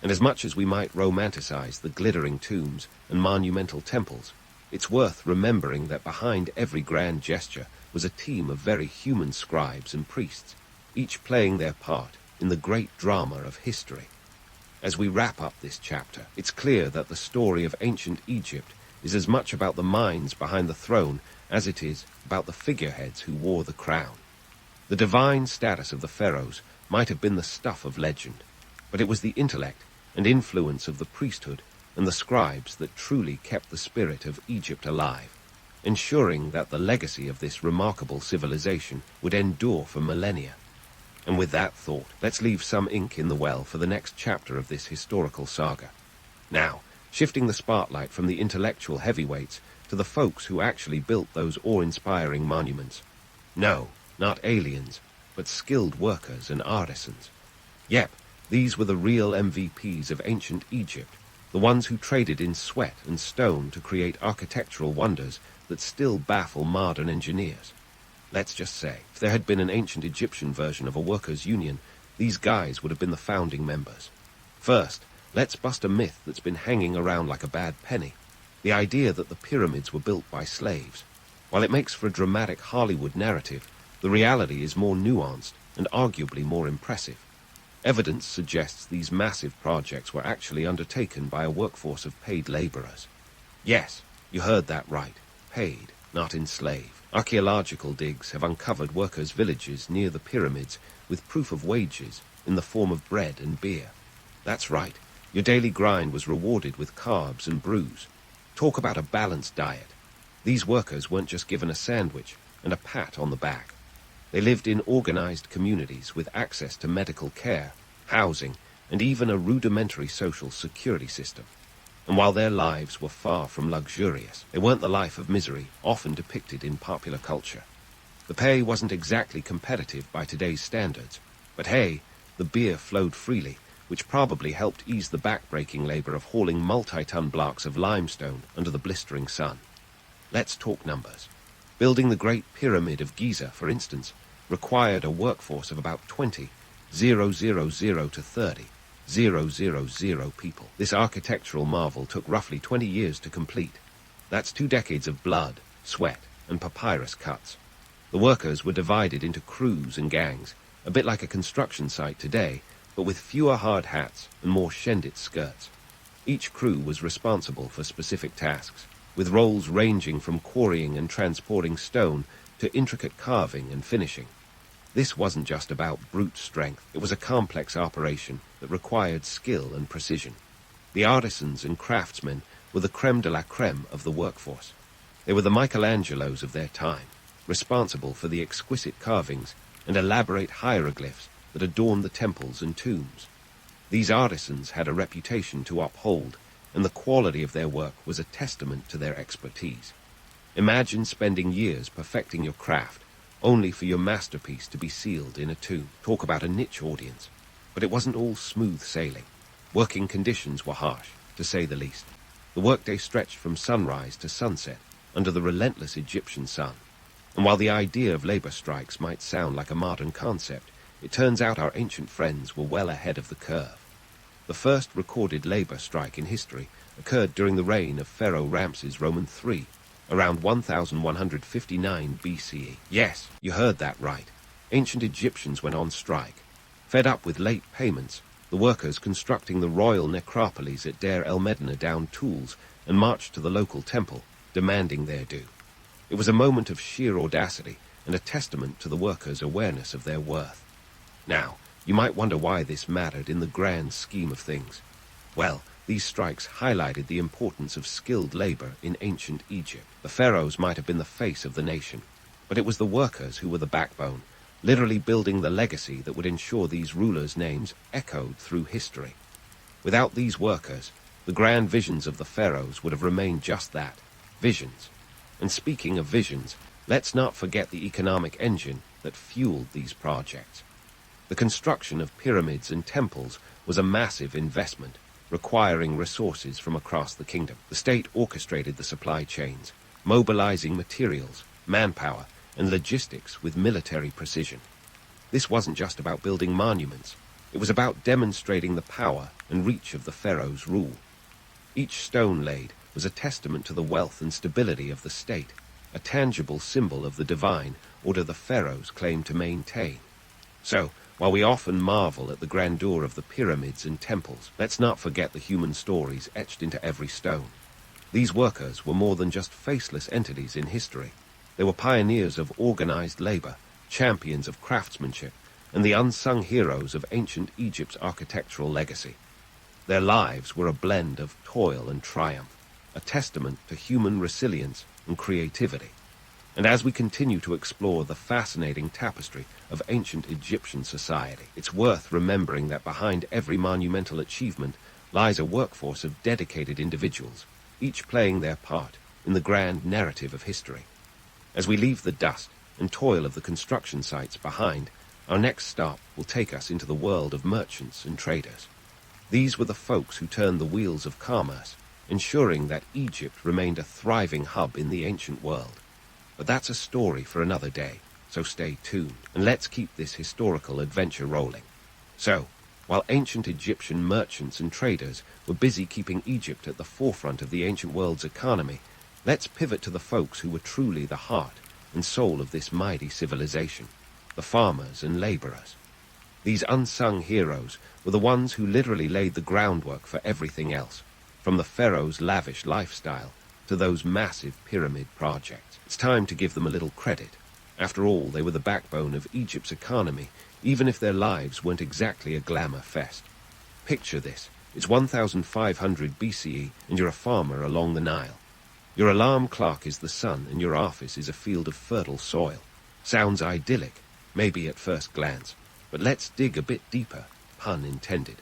And as much as we might romanticize the glittering tombs and monumental temples, it's worth remembering that behind every grand gesture was a team of very human scribes and priests, each playing their part in the great drama of history. As we wrap up this chapter, it's clear that the story of ancient Egypt is as much about the minds behind the throne as it is about the figureheads who wore the crown. The divine status of the pharaohs might have been the stuff of legend, but it was the intellect and influence of the priesthood and the scribes that truly kept the spirit of Egypt alive, ensuring that the legacy of this remarkable civilization would endure for millennia. And with that thought, let's leave some ink in the well for the next chapter of this historical saga. Now, shifting the spotlight from the intellectual heavyweights to the folks who actually built those awe-inspiring monuments. No, not aliens, but skilled workers and artisans. Yep, these were the real MVPs of ancient Egypt, the ones who traded in sweat and stone to create architectural wonders that still baffle modern engineers. Let's just say, if there had been an ancient Egyptian version of a workers' union, these guys would have been the founding members. First, let's bust a myth that's been hanging around like a bad penny: the idea that the pyramids were built by slaves. While it makes for a dramatic Hollywood narrative, the reality is more nuanced and arguably more impressive. Evidence suggests these massive projects were actually undertaken by a workforce of paid laborers. Yes, you heard that right. Paid, not enslaved. Archaeological digs have uncovered workers' villages near the pyramids with proof of wages in the form of bread and beer. That's right, your daily grind was rewarded with carbs and brews. Talk about a balanced diet. These workers weren't just given a sandwich and a pat on the back. They lived in organized communities with access to medical care, housing, and even a rudimentary social security system. And while their lives were far from luxurious, they weren't the life of misery often depicted in popular culture. The pay wasn't exactly competitive by today's standards, but hey, the beer flowed freely, which probably helped ease the back-breaking labor of hauling multi-ton blocks of limestone under the blistering sun. Let's talk numbers. Building the Great Pyramid of Giza, for instance, required a workforce of about 20,000 to 30,000 people. This architectural marvel took roughly 20 years to complete. That's 2 decades of blood, sweat, and papyrus cuts. The workers were divided into crews and gangs, a bit like a construction site today, but with fewer hard hats and more shendit skirts. Each crew was responsible for specific tasks, with roles ranging from quarrying and transporting stone to intricate carving and finishing. This wasn't just about brute strength. It was a complex operation that required skill and precision. The artisans and craftsmen were the creme de la creme of the workforce. They were the Michelangelos of their time, responsible for the exquisite carvings and elaborate hieroglyphs that adorned the temples and tombs. These artisans had a reputation to uphold, and the quality of their work was a testament to their expertise. Imagine spending years perfecting your craft, only for your masterpiece to be sealed in a tomb. Talk about a niche audience. But it wasn't all smooth sailing. Working conditions were harsh, to say the least. The workday stretched from sunrise to sunset under the relentless Egyptian sun. And while the idea of labor strikes might sound like a modern concept, it turns out our ancient friends were well ahead of the curve. The first recorded labor strike in history occurred during the reign of Pharaoh Ramses Roman III, around 1159 BCE. Yes, you heard that right. Ancient Egyptians went on strike. Fed up with late payments, the workers constructing the royal necropolis at Deir el-Medina downed tools and marched to the local temple, demanding their due. It was a moment of sheer audacity and a testament to the workers' awareness of their worth. Now, you might wonder why this mattered in the grand scheme of things. Well, these strikes highlighted the importance of skilled labor in ancient Egypt. The pharaohs might have been the face of the nation, but it was the workers who were the backbone, literally building the legacy that would ensure these rulers' names echoed through history. Without these workers, the grand visions of the pharaohs would have remained just that, visions. And speaking of visions, let's not forget the economic engine that fueled these projects. The construction of pyramids and temples was a massive investment, requiring resources from across the kingdom. The state orchestrated the supply chains, mobilizing materials, manpower, and logistics with military precision. This wasn't just about building monuments. It was about demonstrating the power and reach of the pharaoh's rule. Each stone laid was a testament to the wealth and stability of the state, a tangible symbol of the divine order the pharaohs claimed to maintain. So, while we often marvel at the grandeur of the pyramids and temples, let's not forget the human stories etched into every stone. These workers were more than just faceless entities in history. They were pioneers of organized labor, champions of craftsmanship, and the unsung heroes of ancient Egypt's architectural legacy. Their lives were a blend of toil and triumph, a testament to human resilience and creativity. And as we continue to explore the fascinating tapestry of ancient Egyptian society, it's worth remembering that behind every monumental achievement lies a workforce of dedicated individuals, each playing their part in the grand narrative of history. As we leave the dust and toil of the construction sites behind, our next stop will take us into the world of merchants and traders. These were the folks who turned the wheels of commerce, ensuring that Egypt remained a thriving hub in the ancient world. But that's a story for another day, so stay tuned, and let's keep this historical adventure rolling. So, while ancient Egyptian merchants and traders were busy keeping Egypt at the forefront of the ancient world's economy, let's pivot to the folks who were truly the heart and soul of this mighty civilization, the farmers and laborers. These unsung heroes were the ones who literally laid the groundwork for everything else, from the pharaoh's lavish lifestyle to those massive pyramid projects. It's time to give them a little credit. After all, they were the backbone of Egypt's economy, even if their lives weren't exactly a glamour fest. Picture this. It's 1500 BCE and you're a farmer along the Nile. Your alarm clock is the sun and your office is a field of fertile soil. Sounds idyllic, maybe at first glance, but let's dig a bit deeper, pun intended.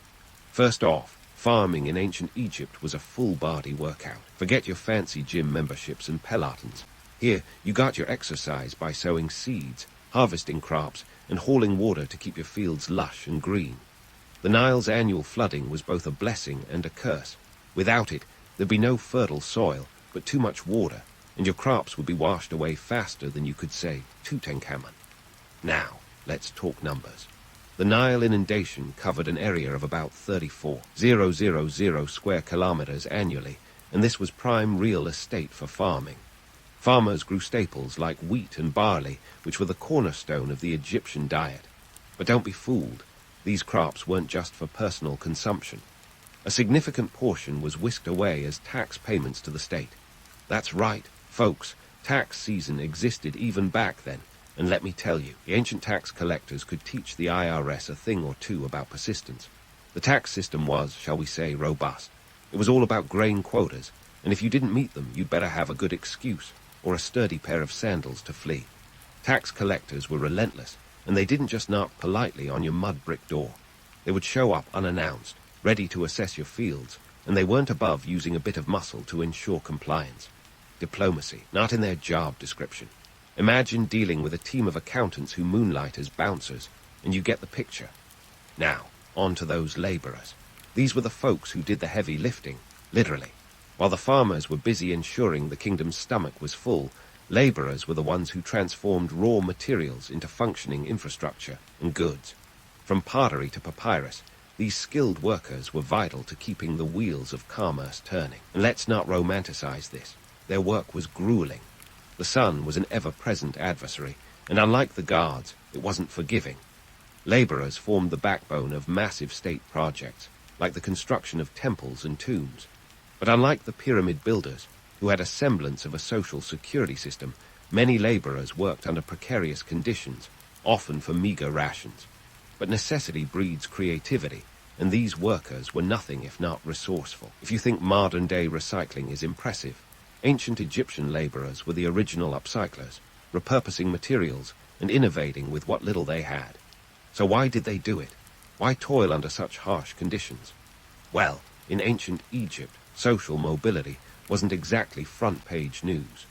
First off, farming in ancient Egypt was a full-body workout. Forget your fancy gym memberships and pelotons. Here, you got your exercise by sowing seeds, harvesting crops, and hauling water to keep your fields lush and green. The Nile's annual flooding was both a blessing and a curse. Without it, there'd be no fertile soil, but too much water, and your crops would be washed away faster than you could say Tutankhamun. Now, let's talk numbers. The Nile inundation covered an area of about 34,000 square kilometers annually, and this was prime real estate for farming. Farmers grew staples like wheat and barley, which were the cornerstone of the Egyptian diet. But don't be fooled. These crops weren't just for personal consumption. A significant portion was whisked away as tax payments to the state. That's right, folks, tax season existed even back then. And let me tell you, the ancient tax collectors could teach the IRS a thing or two about persistence. The tax system was, shall we say, robust. It was all about grain quotas, and if you didn't meet them, you'd better have a good excuse, or a sturdy pair of sandals to flee. Tax collectors were relentless, and they didn't just knock politely on your mud brick door. They would show up unannounced, ready to assess your fields, and they weren't above using a bit of muscle to ensure compliance. Diplomacy, not in their job description. Imagine dealing with a team of accountants who moonlight as bouncers, and you get the picture. Now, onto those laborers. These were the folks who did the heavy lifting, literally. While the farmers were busy ensuring the kingdom's stomach was full, laborers were the ones who transformed raw materials into functioning infrastructure and goods. From pottery to papyrus, these skilled workers were vital to keeping the wheels of commerce turning. And let's not romanticize this. Their work was grueling. The sun was an ever-present adversary, and unlike the guards, it wasn't forgiving. Laborers formed the backbone of massive state projects, like the construction of temples and tombs. But unlike the pyramid builders, who had a semblance of a social security system, many laborers worked under precarious conditions, often for meager rations. But necessity breeds creativity, and these workers were nothing if not resourceful. If you think modern-day recycling is impressive, ancient Egyptian laborers were the original upcyclers, repurposing materials and innovating with what little they had. So why did they do it? Why toil under such harsh conditions? Well, in ancient Egypt, social mobility wasn't exactly front-page news.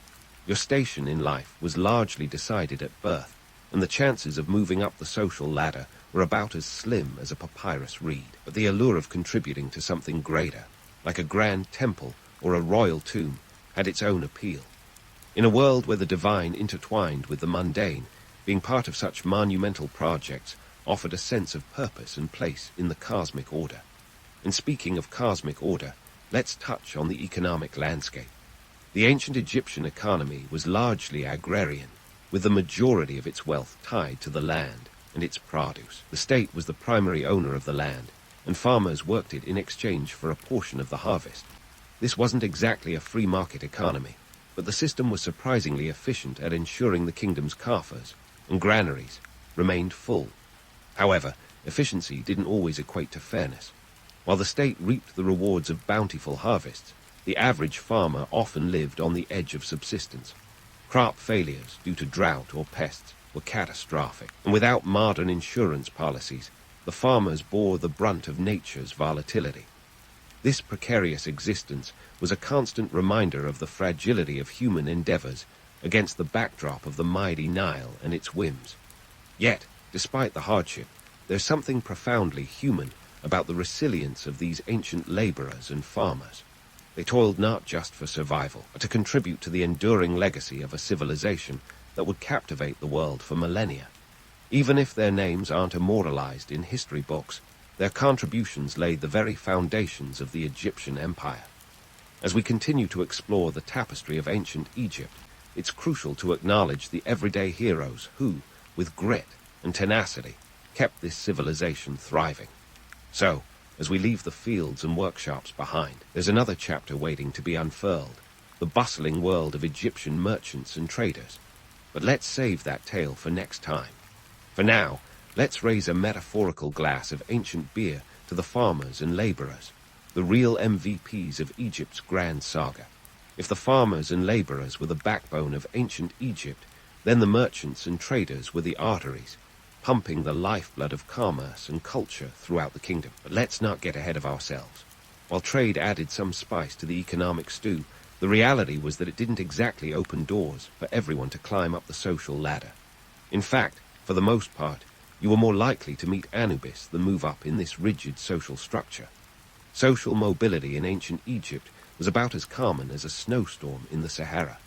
Your station in life was largely decided at birth, and the chances of moving up the social ladder were about as slim as a papyrus reed. But the allure of contributing to something greater, like a grand temple or a royal tomb, had its own appeal. In a world where the divine intertwined with the mundane, being part of such monumental projects offered a sense of purpose and place in the cosmic order. And speaking of cosmic order, let's touch on the economic landscape. The ancient Egyptian economy was largely agrarian, with the majority of its wealth tied to the land and its produce. The state was the primary owner of the land, and farmers worked it in exchange for a portion of the harvest. This wasn't exactly a free market economy, but the system was surprisingly efficient at ensuring the kingdom's coffers and granaries remained full. However, efficiency didn't always equate to fairness. While the state reaped the rewards of bountiful harvests, the average farmer often lived on the edge of subsistence. Crop failures due to drought or pests were catastrophic, and without modern insurance policies, the farmers bore the brunt of nature's volatility. This precarious existence was a constant reminder of the fragility of human endeavors against the backdrop of the mighty Nile and its whims. Yet, despite the hardship, there's something profoundly human about the resilience of these ancient laborers and farmers. They toiled not just for survival, but to contribute to the enduring legacy of a civilization that would captivate the world for millennia. Even if their names aren't immortalized in history books, their contributions laid the very foundations of the Egyptian empire. As we continue to explore the tapestry of ancient Egypt, it's crucial to acknowledge the everyday heroes who, with grit and tenacity, kept this civilization thriving. So, as we leave the fields and workshops behind, there's another chapter waiting to be unfurled, the bustling world of Egyptian merchants and traders. But let's save that tale for next time. For now, let's raise a metaphorical glass of ancient beer to the farmers and laborers, the real MVPs of Egypt's grand saga. If the farmers and laborers were the backbone of ancient Egypt, then the merchants and traders were the arteries, pumping the lifeblood of commerce and culture throughout the kingdom. But let's not get ahead of ourselves. While trade added some spice to the economic stew, the reality was that it didn't exactly open doors for everyone to climb up the social ladder. In fact, for the most part, you were more likely to meet Anubis than move up in this rigid social structure. Social mobility in ancient Egypt was about as common as a snowstorm in the Sahara.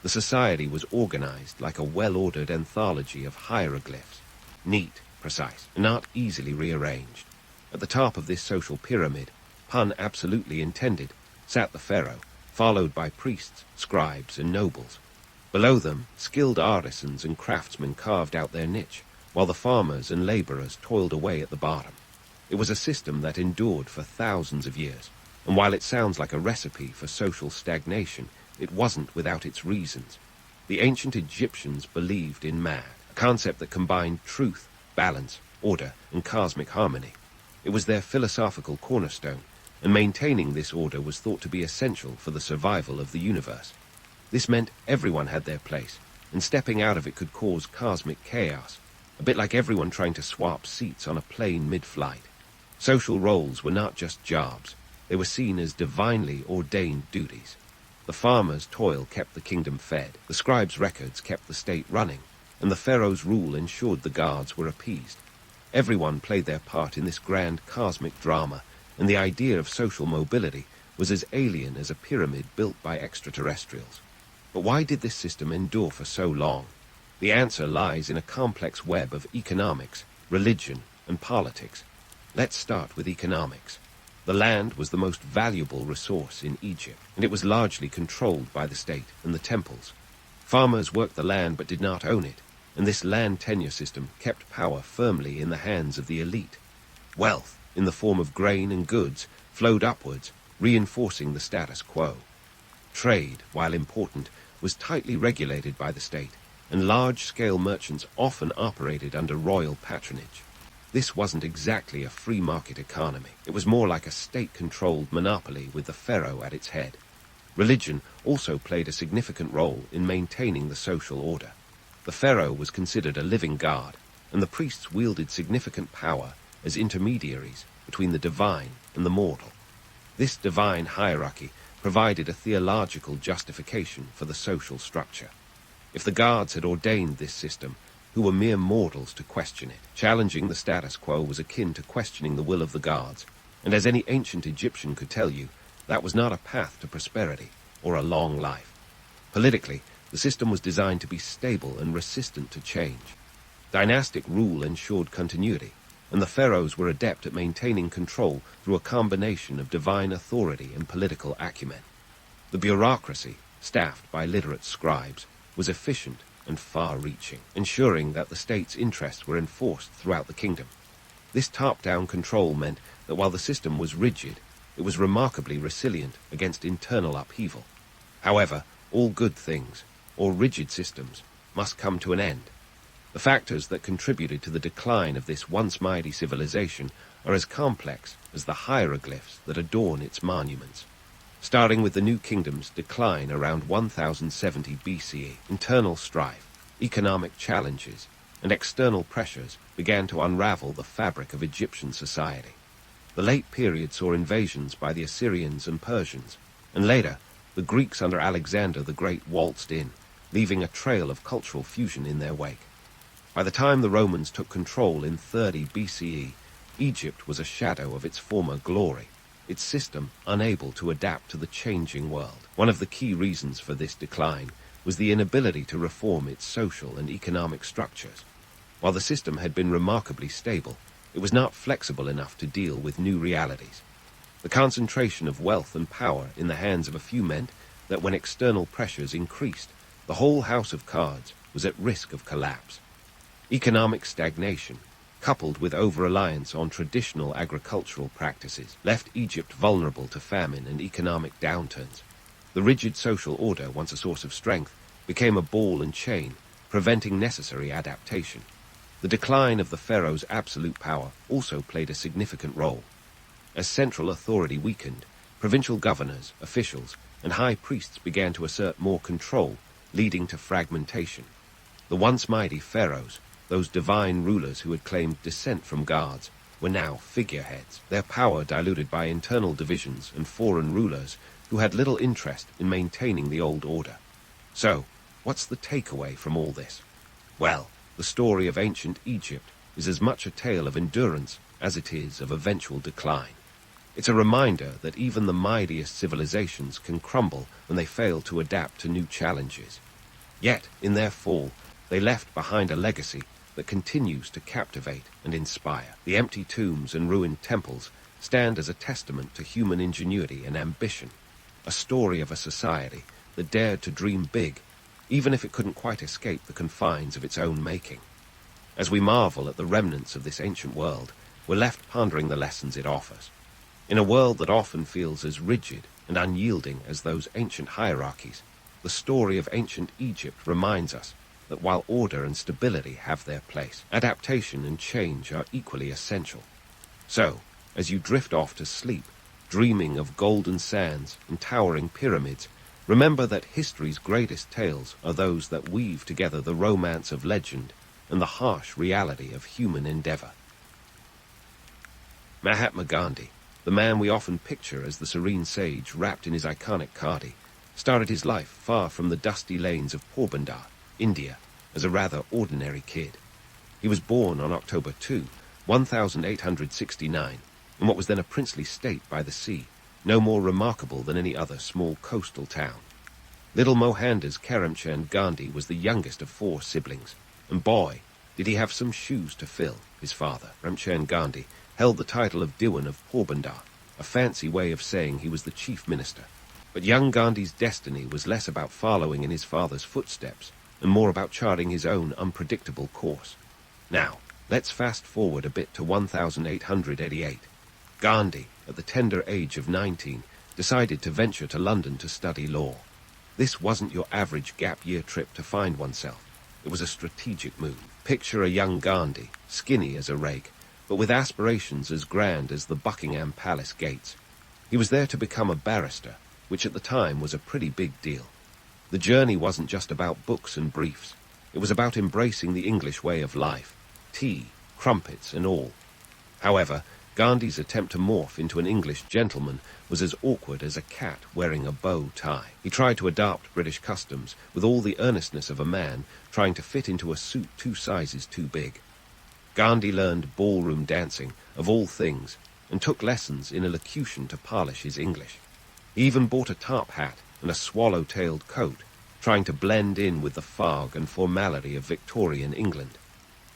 The society was organized like a well-ordered anthology of hieroglyphs, neat, precise, and not easily rearranged. At the top of this social pyramid, pun absolutely intended, sat the pharaoh, followed by priests, scribes, and nobles. Below them, skilled artisans and craftsmen carved out their niche, while the farmers and laborers toiled away at the bottom. It was a system that endured for thousands of years, and while it sounds like a recipe for social stagnation, it wasn't without its reasons. The ancient Egyptians believed in man, a concept that combined truth, balance, order, and cosmic harmony. It was their philosophical cornerstone, and maintaining this order was thought to be essential for the survival of the universe. This meant everyone had their place, and stepping out of it could cause cosmic chaos, a bit like everyone trying to swap seats on a plane mid-flight. Social roles were not just jobs, they were seen as divinely ordained duties. The farmer's toil kept the kingdom fed, the scribe's records kept the state running, and the pharaoh's rule ensured the guards were appeased. Everyone played their part in this grand cosmic drama, and the idea of social mobility was as alien as a pyramid built by extraterrestrials. But why did this system endure for so long? The answer lies in a complex web of economics, religion, and politics. Let's start with economics. The land was the most valuable resource in Egypt, and it was largely controlled by the state and the temples. Farmers worked the land but did not own it, and this land tenure system kept power firmly in the hands of the elite. Wealth, in the form of grain and goods, flowed upwards, reinforcing the status quo. Trade, while important, was tightly regulated by the state, and large-scale merchants often operated under royal patronage. This wasn't exactly a free market economy. It was more like a state-controlled monopoly with the pharaoh at its head. Religion also played a significant role in maintaining the social order. The pharaoh was considered a living god, and the priests wielded significant power as intermediaries between the divine and the mortal. This divine hierarchy provided a theological justification for the social structure. If the gods had ordained this system, who were mere mortals to question it? Challenging the status quo was akin to questioning the will of the gods, and as any ancient Egyptian could tell you, that was not a path to prosperity or a long life. Politically, the system was designed to be stable and resistant to change. Dynastic rule ensured continuity, and the pharaohs were adept at maintaining control through a combination of divine authority and political acumen. The bureaucracy, staffed by literate scribes, was efficient and far-reaching, ensuring that the state's interests were enforced throughout the kingdom. This top-down control meant that while the system was rigid, it was remarkably resilient against internal upheaval. However, all good things, or rigid systems, must come to an end. The factors that contributed to the decline of this once mighty civilization are as complex as the hieroglyphs that adorn its monuments. Starting with the New Kingdom's decline around 1070 BCE, internal strife, economic challenges, and external pressures began to unravel the fabric of Egyptian society. The late period saw invasions by the Assyrians and Persians, and later, the Greeks under Alexander the Great waltzed in, leaving a trail of cultural fusion in their wake. By the time the Romans took control in 30 BCE, Egypt was a shadow of its former glory, its system unable to adapt to the changing world. One of the key reasons for this decline was the inability to reform its social and economic structures. While the system had been remarkably stable, it was not flexible enough to deal with new realities. The concentration of wealth and power in the hands of a few meant that when external pressures increased, the whole house of cards was at risk of collapse. Economic stagnation, coupled with over-reliance on traditional agricultural practices, left Egypt vulnerable to famine and economic downturns. The rigid social order, once a source of strength, became a ball and chain, preventing necessary adaptation. The decline of the pharaoh's absolute power also played a significant role. As central authority weakened, provincial governors, officials, and high priests began to assert more control, leading to fragmentation. The once mighty pharaohs, those divine rulers who had claimed descent from gods, were now figureheads, their power diluted by internal divisions and foreign rulers who had little interest in maintaining the old order. So, what's the takeaway from all this? Well, the story of ancient Egypt is as much a tale of endurance as it is of eventual decline. It's a reminder that even the mightiest civilizations can crumble when they fail to adapt to new challenges. Yet, in their fall, they left behind a legacy that continues to captivate and inspire. The empty tombs and ruined temples stand as a testament to human ingenuity and ambition, a story of a society that dared to dream big, even if it couldn't quite escape the confines of its own making. As we marvel at the remnants of this ancient world, we're left pondering the lessons it offers. In a world that often feels as rigid and unyielding as those ancient hierarchies, the story of ancient Egypt reminds us that while order and stability have their place, adaptation and change are equally essential. So, as you drift off to sleep, dreaming of golden sands and towering pyramids, remember that history's greatest tales are those that weave together the romance of legend and the harsh reality of human endeavor. Mahatma Gandhi, the man we often picture as the serene sage wrapped in his iconic khadi, started his life far from the dusty lanes of Porbandar, India, as a rather ordinary kid. He was born on October 2, 1869, in what was then a princely state by the sea, no more remarkable than any other small coastal town. Little Mohandas Karamchand Gandhi was the youngest of 4 siblings, and boy, did he have some shoes to fill. His father, Ramchand Gandhi, held the title of Diwan of Porbandar, a fancy way of saying he was the chief minister. But young Gandhi's destiny was less about following in his father's footsteps, and more about charting his own unpredictable course. Now, let's fast forward a bit to 1888. Gandhi, at the tender age of 19, decided to venture to London to study law. This wasn't your average gap-year trip to find oneself. It was a strategic move. Picture a young Gandhi, skinny as a rake, but with aspirations as grand as the Buckingham Palace gates. He was there to become a barrister, which at the time was a pretty big deal. The journey wasn't just about books and briefs. It was about embracing the English way of life, tea, crumpets and all. However, Gandhi's attempt to morph into an English gentleman was as awkward as a cat wearing a bow tie. He tried to adopt British customs with all the earnestness of a man trying to fit into a suit 2 sizes too big. Gandhi learned ballroom dancing, of all things, and took lessons in elocution to polish his English. He even bought a top hat and a swallow-tailed coat, trying to blend in with the fog and formality of Victorian England.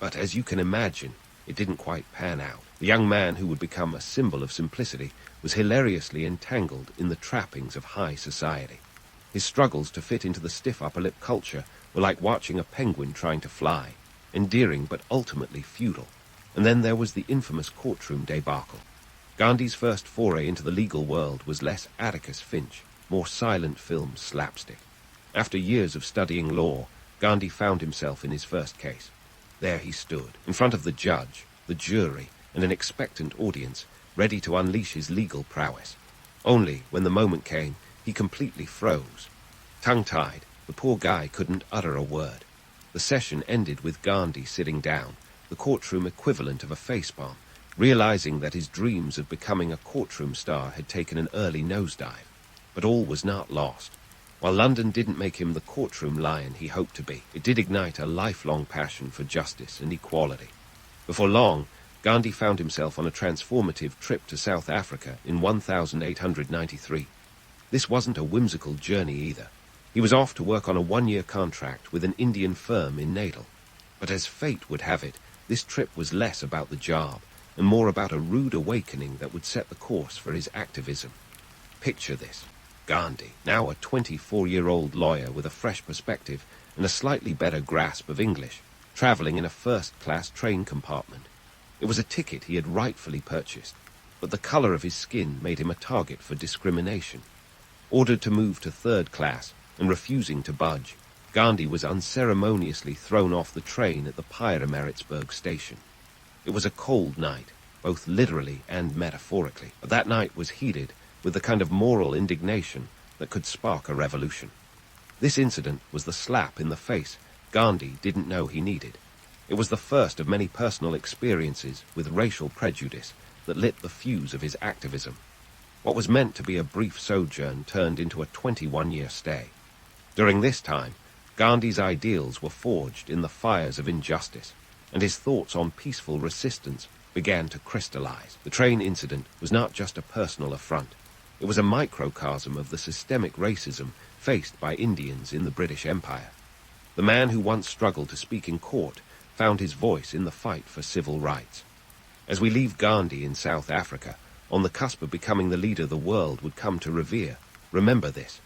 But as you can imagine, it didn't quite pan out. The young man who would become a symbol of simplicity was hilariously entangled in the trappings of high society. His struggles to fit into the stiff upper-lip culture were like watching a penguin trying to fly, endearing but ultimately futile. And then there was the infamous courtroom debacle. Gandhi's first foray into the legal world was less Atticus Finch, more silent film slapstick. After years of studying law, Gandhi found himself in his first case. There he stood, in front of the judge, the jury, and an expectant audience, ready to unleash his legal prowess. Only, when the moment came, he completely froze. Tongue-tied, the poor guy couldn't utter a word. The session ended with Gandhi sitting down, the courtroom equivalent of a facepalm, realizing that his dreams of becoming a courtroom star had taken an early nosedive. But all was not lost. While London didn't make him the courtroom lion he hoped to be, it did ignite a lifelong passion for justice and equality. Before long, Gandhi found himself on a transformative trip to South Africa in 1893. This wasn't a whimsical journey either. He was off to work on a 1-year contract with an Indian firm in Natal. But as fate would have it, this trip was less about the job and more about a rude awakening that would set the course for his activism. Picture this. Gandhi, now a 24-year-old lawyer with a fresh perspective and a slightly better grasp of English, traveling in a first-class train compartment. It was a ticket he had rightfully purchased, but the color of his skin made him a target for discrimination. Ordered to move to 3rd class and refusing to budge, Gandhi was unceremoniously thrown off the train at the Pietermaritzburg station. It was a cold night, both literally and metaphorically, but that night was heated with the kind of moral indignation that could spark a revolution. This incident was the slap in the face Gandhi didn't know he needed. It was the first of many personal experiences with racial prejudice that lit the fuse of his activism. What was meant to be a brief sojourn turned into a 21-year stay. During this time, Gandhi's ideals were forged in the fires of injustice, and his thoughts on peaceful resistance began to crystallize. The train incident was not just a personal affront. It was a microcosm of the systemic racism faced by Indians in the British Empire. The man who once struggled to speak in court found his voice in the fight for civil rights. As we leave Gandhi in South Africa, on the cusp of becoming the leader the world would come to revere, remember this.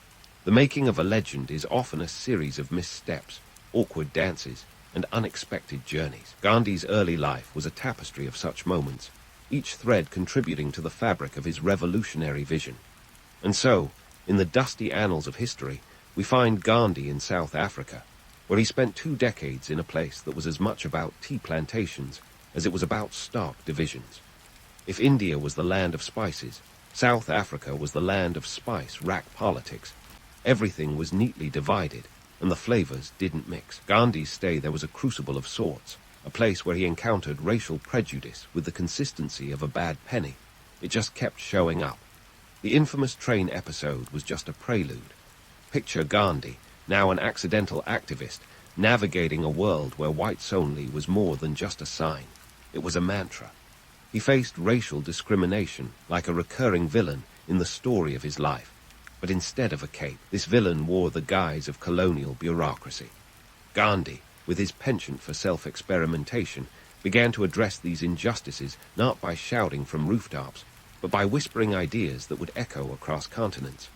The making of a legend is often a series of missteps, awkward dances, and unexpected journeys. Gandhi's early life was a tapestry of such moments, each thread contributing to the fabric of his revolutionary vision. And so, in the dusty annals of history, we find Gandhi in South Africa, where he spent 2 decades in a place that was as much about tea plantations as it was about stark divisions. If India was the land of spices, South Africa was the land of spice-rack politics. Everything was neatly divided, and the flavors didn't mix. Gandhi's stay there was a crucible of sorts, a place where he encountered racial prejudice with the consistency of a bad penny. It just kept showing up. The infamous train episode was just a prelude. Picture Gandhi, now an accidental activist, navigating a world where whites only was more than just a sign. It was a mantra. He faced racial discrimination like a recurring villain in the story of his life. But instead of a cape, this villain wore the guise of colonial bureaucracy. Gandhi, with his penchant for self-experimentation, began to address these injustices not by shouting from rooftops, but by whispering ideas that would echo across continents.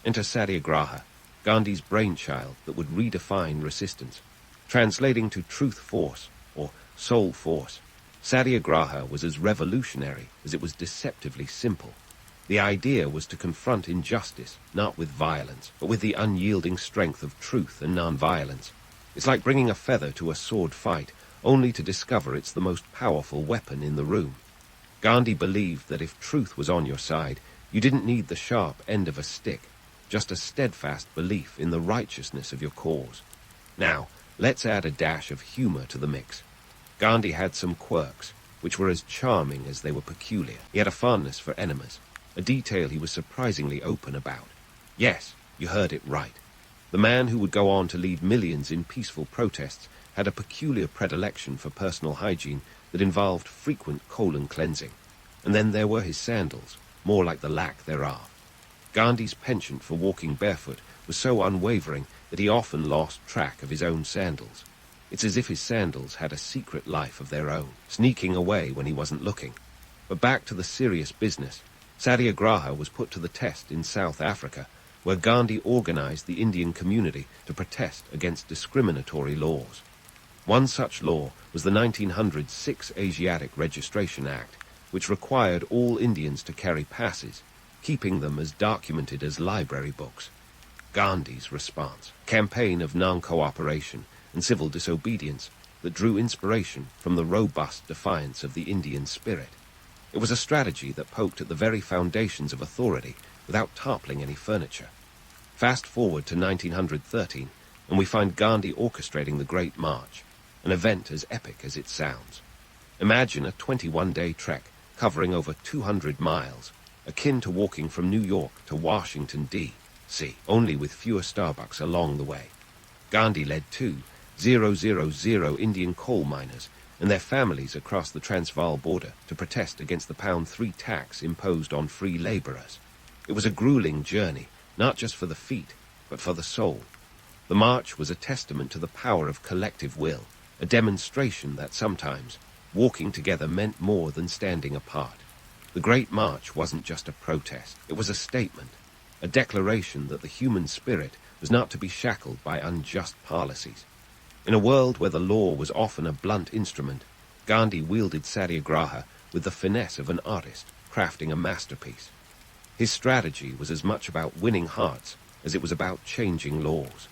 Enter Satyagraha, Gandhi's brainchild that would redefine resistance. Translating to truth force, or soul force, Satyagraha was as revolutionary as it was deceptively simple. The idea was to confront injustice, not with violence, but with the unyielding strength of truth and non-violence. It's like bringing a feather to a sword fight, only to discover it's the most powerful weapon in the room. Gandhi believed that if truth was on your side, you didn't need the sharp end of a stick, just a steadfast belief in the righteousness of your cause. Now, let's add a dash of humor to the mix. Gandhi had some quirks, which were as charming as they were peculiar. He had a fondness for enemas, a detail he was surprisingly open about. Yes, you heard it right. The man who would go on to lead millions in peaceful protests had a peculiar predilection for personal hygiene that involved frequent colon cleansing. And then there were his sandals, more like the lack thereof. Gandhi's penchant for walking barefoot was so unwavering that he often lost track of his own sandals. It's as if his sandals had a secret life of their own, sneaking away when he wasn't looking. But back to the serious business. Satyagraha was put to the test in South Africa, where Gandhi organized the Indian community to protest against discriminatory laws. One such law was the 1900 Six Asiatic Registration Act, which required all Indians to carry passes, keeping them as documented as library books. Gandhi's response, a campaign of non-cooperation and civil disobedience that drew inspiration from the robust defiance of the Indian spirit. It was a strategy that poked at the very foundations of authority without toppling any furniture. Fast forward to 1913, and we find Gandhi orchestrating the Great March, an event as epic as it sounds. Imagine a 21-day trek covering over 200 miles, akin to walking from New York to Washington, D.C., only with fewer Starbucks along the way. Gandhi led 2,000 Indian coal miners and their families across the Transvaal border to protest against the £3 tax imposed on free laborers. It was a grueling journey, not just for the feet, but for the soul. The march was a testament to the power of collective will, a demonstration that sometimes walking together meant more than standing apart. The Great March wasn't just a protest, it was a statement, a declaration that the human spirit was not to be shackled by unjust policies. In a world where the law was often a blunt instrument, Gandhi wielded Satyagraha with the finesse of an artist crafting a masterpiece. His strategy was as much about winning hearts as it was about changing laws.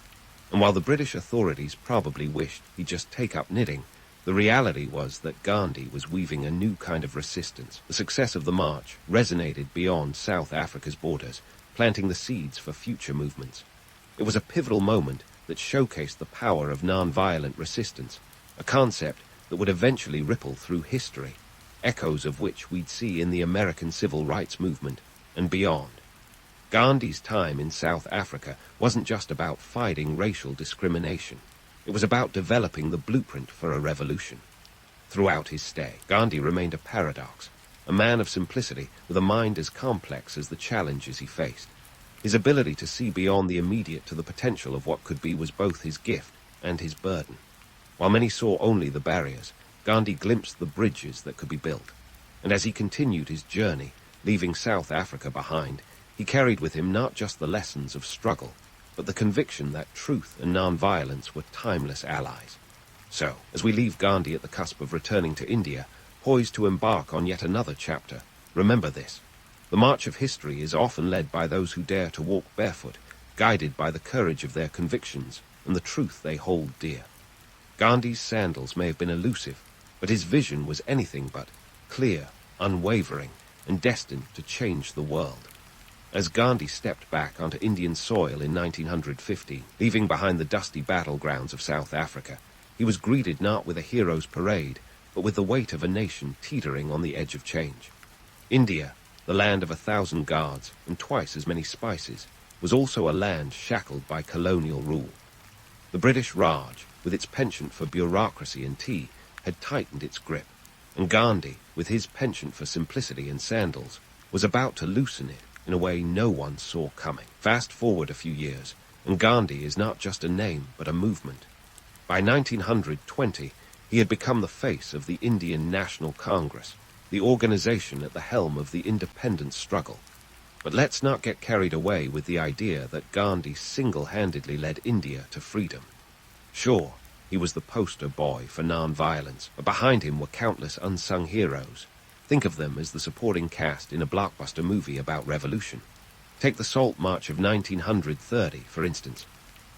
And while the British authorities probably wished he'd just take up knitting, the reality was that Gandhi was weaving a new kind of resistance. The success of the march resonated beyond South Africa's borders, planting the seeds for future movements. It was a pivotal moment that showcased the power of non-violent resistance, a concept that would eventually ripple through history, echoes of which we'd see in the American civil rights movement and beyond. Gandhi's time in South Africa wasn't just about fighting racial discrimination. It was about developing the blueprint for a revolution. Throughout his stay, Gandhi remained a paradox, a man of simplicity with a mind as complex as the challenges he faced. His ability to see beyond the immediate to the potential of what could be was both his gift and his burden. While many saw only the barriers, Gandhi glimpsed the bridges that could be built. And as he continued his journey, leaving South Africa behind, he carried with him not just the lessons of struggle, but the conviction that truth and non-violence were timeless allies. So, as we leave Gandhi at the cusp of returning to India, poised to embark on yet another chapter, remember this. The march of history is often led by those who dare to walk barefoot, guided by the courage of their convictions and the truth they hold dear. Gandhi's sandals may have been elusive, but his vision was anything but clear, unwavering, and destined to change the world. As Gandhi stepped back onto Indian soil in 1950, leaving behind the dusty battlegrounds of South Africa, he was greeted not with a hero's parade, but with the weight of a nation teetering on the edge of change. India, the land of 1,000 guards and twice as many spices, was also a land shackled by colonial rule. The British Raj, with its penchant for bureaucracy and tea, had tightened its grip. And Gandhi, with his penchant for simplicity and sandals, was about to loosen it in a way no one saw coming. Fast forward a few years, and Gandhi is not just a name, but a movement. By 1920, he had become the face of the Indian National Congress, the organization at the helm of the independence struggle. But let's not get carried away with the idea that Gandhi single-handedly led India to freedom. Sure, he was the poster boy for non-violence, but behind him were countless unsung heroes. Think of them as the supporting cast in a blockbuster movie about revolution. Take the Salt March of 1930, for instance.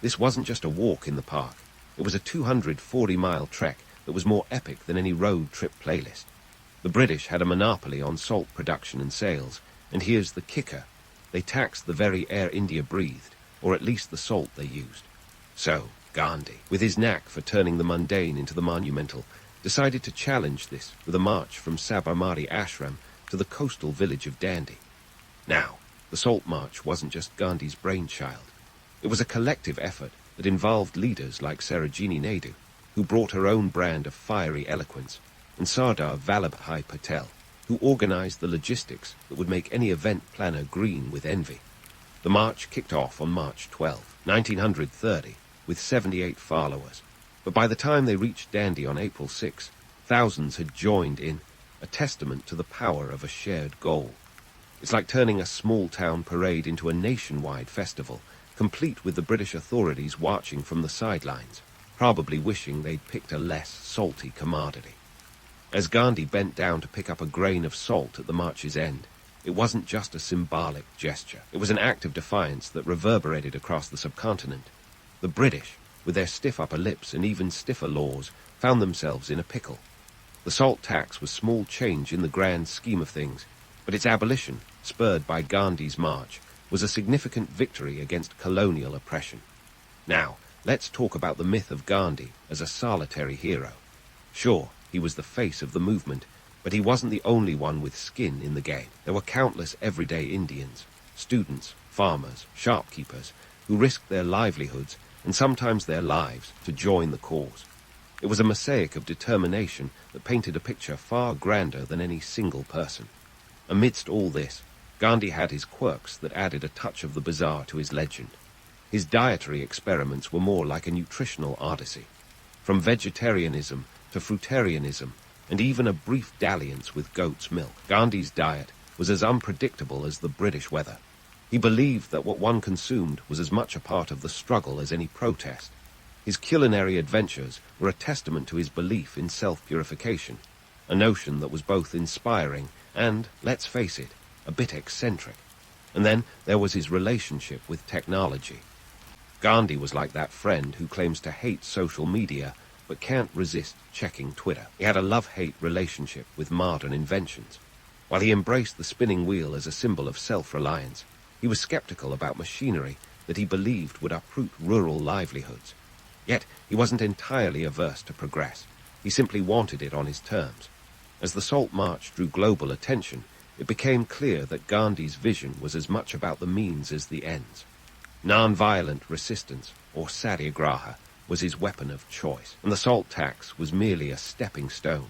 This wasn't just a walk in the park. It was a 240-mile trek that was more epic than any road trip playlist. The British had a monopoly on salt production and sales, and here's the kicker. They taxed the very air India breathed, or at least the salt they used. So, Gandhi, with his knack for turning the mundane into the monumental, decided to challenge this with a march from Sabarmati Ashram to the coastal village of Dandi. Now, the Salt March wasn't just Gandhi's brainchild. It was a collective effort that involved leaders like Sarojini Naidu, who brought her own brand of fiery eloquence, and Sardar Vallabhbhai Patel, who organized the logistics that would make any event planner green with envy. The march kicked off on March 12, 1930, with 78 followers. But by the time they reached Dandi on April 6, thousands had joined in, a testament to the power of a shared goal. It's like turning a small-town parade into a nationwide festival, complete with the British authorities watching from the sidelines, probably wishing they'd picked a less salty commodity. As Gandhi bent down to pick up a grain of salt at the march's end, it wasn't just a symbolic gesture. It was an act of defiance that reverberated across the subcontinent. The British, with their stiff upper lips and even stiffer laws, found themselves in a pickle. The salt tax was small change in the grand scheme of things, but its abolition, spurred by Gandhi's march, was a significant victory against colonial oppression. Now, let's talk about the myth of Gandhi as a solitary hero. Sure, he was the face of the movement, but he wasn't the only one with skin in the game. There were countless everyday Indians, students, farmers, shopkeepers, who risked their livelihoods and sometimes their lives to join the cause. It was a mosaic of determination that painted a picture far grander than any single person. Amidst all this, Gandhi had his quirks that added a touch of the bizarre to his legend. His dietary experiments were more like a nutritional odyssey. From vegetarianism to fruitarianism, and even a brief dalliance with goat's milk, Gandhi's diet was as unpredictable as the British weather. He believed that what one consumed was as much a part of the struggle as any protest. His culinary adventures were a testament to his belief in self-purification, a notion that was both inspiring and, let's face it, a bit eccentric. And then there was his relationship with technology. Gandhi was like that friend who claims to hate social media but can't resist checking Twitter. He had a love-hate relationship with modern inventions. While he embraced the spinning wheel as a symbol of self-reliance, he was skeptical about machinery that he believed would uproot rural livelihoods. Yet he wasn't entirely averse to progress. He simply wanted it on his terms. As the Salt March drew global attention, it became clear that Gandhi's vision was as much about the means as the ends. Non-violent resistance, or satyagraha, was his weapon of choice, and the salt tax was merely a stepping stone.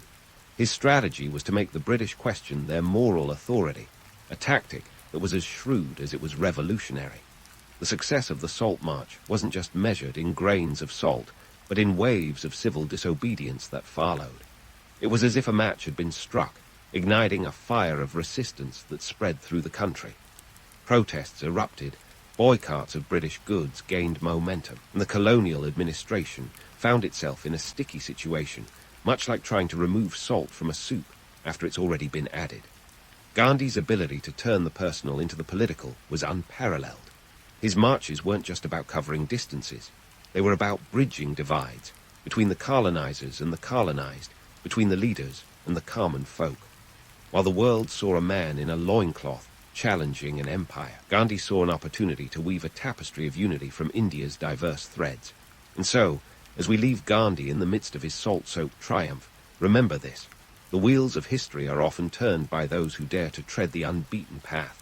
His strategy was to make the British question their moral authority, a tactic that was as shrewd as it was revolutionary. The success of the Salt March wasn't just measured in grains of salt, but in waves of civil disobedience that followed. It was as if a match had been struck, igniting a fire of resistance that spread through the country. Protests erupted, boycotts of British goods gained momentum, and the colonial administration found itself in a sticky situation, much like trying to remove salt from a soup after it's already been added. Gandhi's ability to turn the personal into the political was unparalleled. His marches weren't just about covering distances. They were about bridging divides between the colonizers and the colonized, between the leaders and the common folk. While the world saw a man in a loincloth challenging an empire, Gandhi saw an opportunity to weave a tapestry of unity from India's diverse threads. And so, as we leave Gandhi in the midst of his salt-soaked triumph, remember this: the wheels of history are often turned by those who dare to tread the unbeaten path.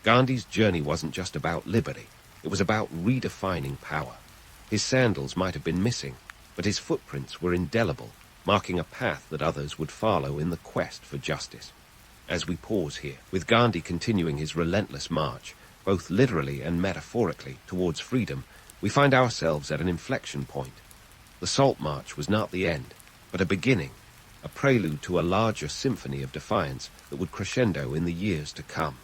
Gandhi's journey wasn't just about liberty, it was about redefining power. His sandals might have been missing, but his footprints were indelible, marking a path that others would follow in the quest for justice. As we pause here, with Gandhi continuing his relentless march, both literally and metaphorically, towards freedom, we find ourselves at an inflection point. The Salt March was not the end, but a beginning, a prelude to a larger symphony of defiance that would crescendo in the years to come.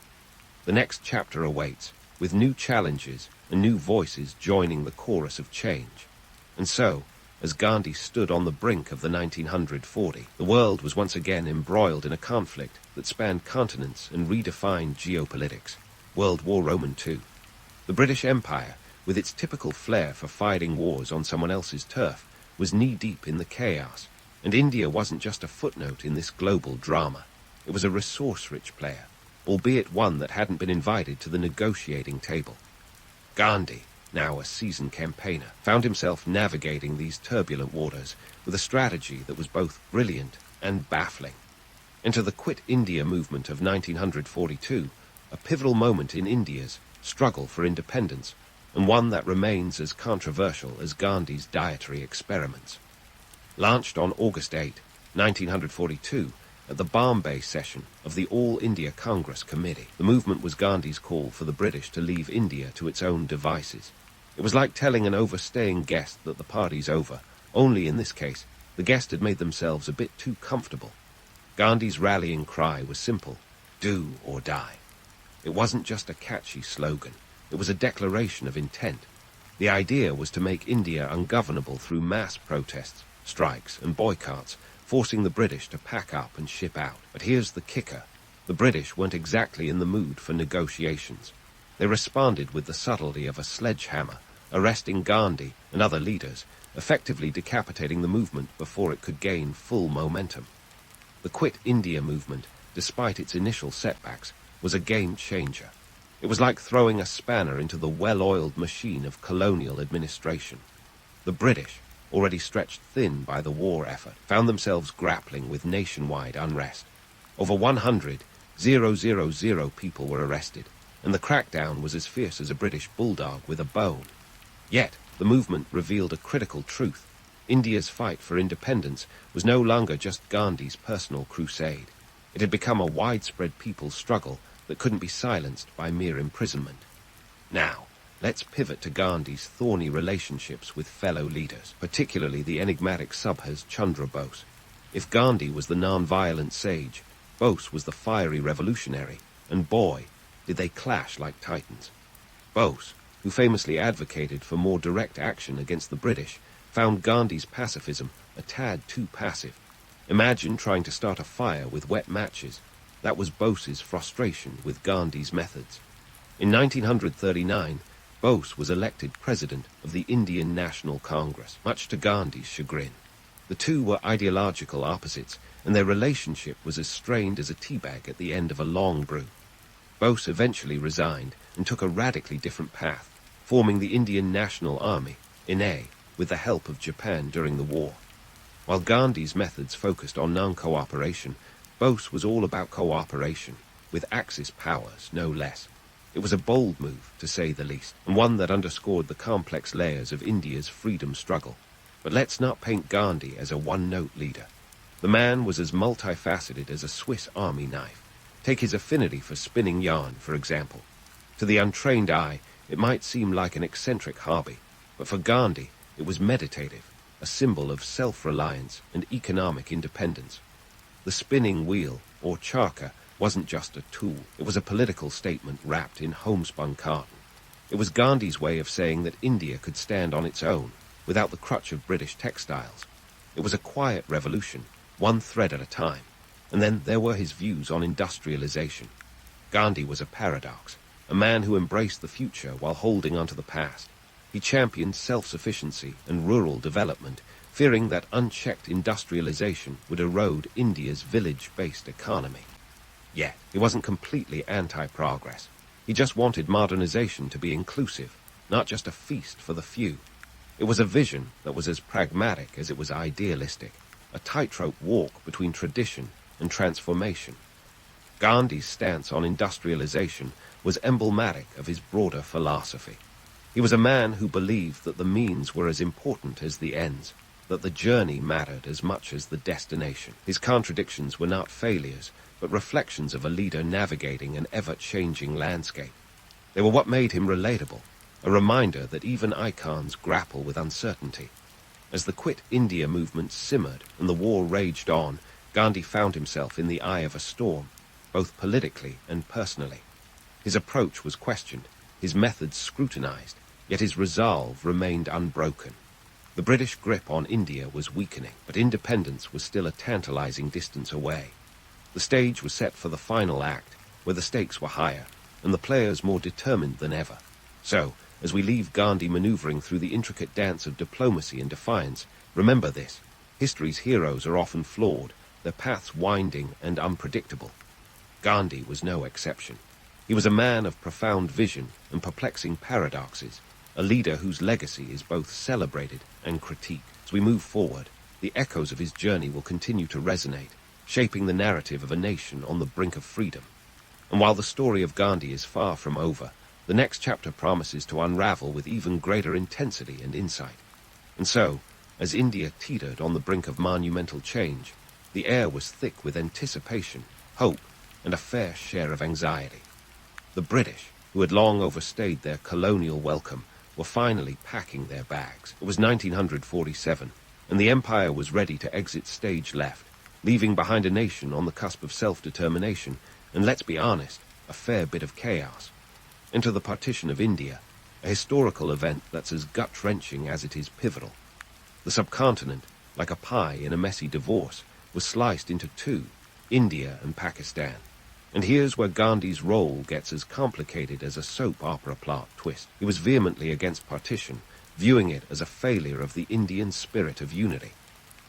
The next chapter awaits, with new challenges and new voices joining the chorus of change. And so, as Gandhi stood on the brink of the 1940, the world was once again embroiled in a conflict that spanned continents and redefined geopolitics. World War II. The British Empire, with its typical flair for fighting wars on someone else's turf, was knee-deep in the chaos, and India wasn't just a footnote in this global drama. It was a resource-rich player, albeit one that hadn't been invited to the negotiating table. Gandhi, now a seasoned campaigner, found himself navigating these turbulent waters with a strategy that was both brilliant and baffling. Enter the Quit India movement of 1942, a pivotal moment in India's struggle for independence, and one that remains as controversial as Gandhi's dietary experiments. Launched on August 8, 1942, at the Bombay session of the All India Congress Committee, the movement was Gandhi's call for the British to leave India to its own devices. It was like telling an overstaying guest that the party's over, only in this case, the guest had made themselves a bit too comfortable. Gandhi's rallying cry was simple: do or die. It wasn't just a catchy slogan, it was a declaration of intent. The idea was to make India ungovernable through mass protests, strikes, and boycotts, forcing the British to pack up and ship out. But here's the kicker: the British weren't exactly in the mood for negotiations. They responded with the subtlety of a sledgehammer, arresting Gandhi and other leaders, effectively decapitating the movement before it could gain full momentum. The Quit India movement, despite its initial setbacks, was a game-changer. It was like throwing a spanner into the well-oiled machine of colonial administration. The British, already stretched thin by the war effort, found themselves grappling with nationwide unrest. Over 100,000 people were arrested, and the crackdown was as fierce as a British bulldog with a bone. Yet, the movement revealed a critical truth. India's fight for independence was no longer just Gandhi's personal crusade. It had become a widespread people's struggle that couldn't be silenced by mere imprisonment. Now, let's pivot to Gandhi's thorny relationships with fellow leaders, particularly the enigmatic Subhas Chandra Bose. If Gandhi was the non-violent sage, Bose was the fiery revolutionary, and boy, did they clash like titans. Bose, who famously advocated for more direct action against the British, found Gandhi's pacifism a tad too passive. Imagine trying to start a fire with wet matches. That was Bose's frustration with Gandhi's methods. In 1939, Bose was elected president of the Indian National Congress, much to Gandhi's chagrin. The two were ideological opposites, and their relationship was as strained as a teabag at the end of a long brew. Bose eventually resigned and took a radically different path, forming the Indian National Army, INA, with the help of Japan during the war. While Gandhi's methods focused on non-cooperation, Bose was all about cooperation, with Axis powers, no less. It was a bold move, to say the least, and one that underscored the complex layers of India's freedom struggle. But let's not paint Gandhi as a one-note leader. The man was as multifaceted as a Swiss army knife. Take his affinity for spinning yarn, for example. To the untrained eye, it might seem like an eccentric hobby, but for Gandhi, it was meditative, a symbol of self-reliance and economic independence. The spinning wheel, or charkha, wasn't just a tool. It was a political statement wrapped in homespun cotton. It was Gandhi's way of saying that India could stand on its own, without the crutch of British textiles. It was a quiet revolution, one thread at a time. And then there were his views on industrialization. Gandhi was a paradox, a man who embraced the future while holding onto the past. He championed self-sufficiency and rural development, fearing that unchecked industrialization would erode India's village-based economy. Yet, he wasn't completely anti-progress. He just wanted modernization to be inclusive, not just a feast for the few. It was a vision that was as pragmatic as it was idealistic, a tightrope walk between tradition and transformation. Gandhi's stance on industrialization was emblematic of his broader philosophy. He was a man who believed that the means were as important as the ends. that the journey mattered as much as the destination. His contradictions were not failures, but reflections of a leader navigating an ever-changing landscape. They were what made him relatable, a reminder that even icons grapple with uncertainty. As the Quit India movement simmered and the war raged on, Gandhi found himself in the eye of a storm, both politically and personally. His approach was questioned, his methods scrutinized, yet his resolve remained unbroken. The British grip on India was weakening, but independence was still a tantalizing distance away. The stage was set for the final act, where the stakes were higher, and the players more determined than ever. So, as we leave Gandhi maneuvering through the intricate dance of diplomacy and defiance, remember this: history's heroes are often flawed, their paths winding and unpredictable. Gandhi was no exception. He was a man of profound vision and perplexing paradoxes, a leader whose legacy is both celebrated and critiqued. As we move forward, the echoes of his journey will continue to resonate, shaping the narrative of a nation on the brink of freedom. And while the story of Gandhi is far from over, the next chapter promises to unravel with even greater intensity and insight. And so, as India teetered on the brink of monumental change, the air was thick with anticipation, hope, and a fair share of anxiety. The British, who had long overstayed their colonial welcome, were finally packing their bags. It was 1947, and the empire was ready to exit stage left, leaving behind a nation on the cusp of self-determination, and let's be honest, a fair bit of chaos. Enter the partition of India, a historical event that's as gut-wrenching as it is pivotal. The subcontinent, like a pie in a messy divorce, was sliced into two, India and Pakistan. And here's where Gandhi's role gets as complicated as a soap opera plot twist. He was vehemently against partition, viewing it as a failure of the Indian spirit of unity.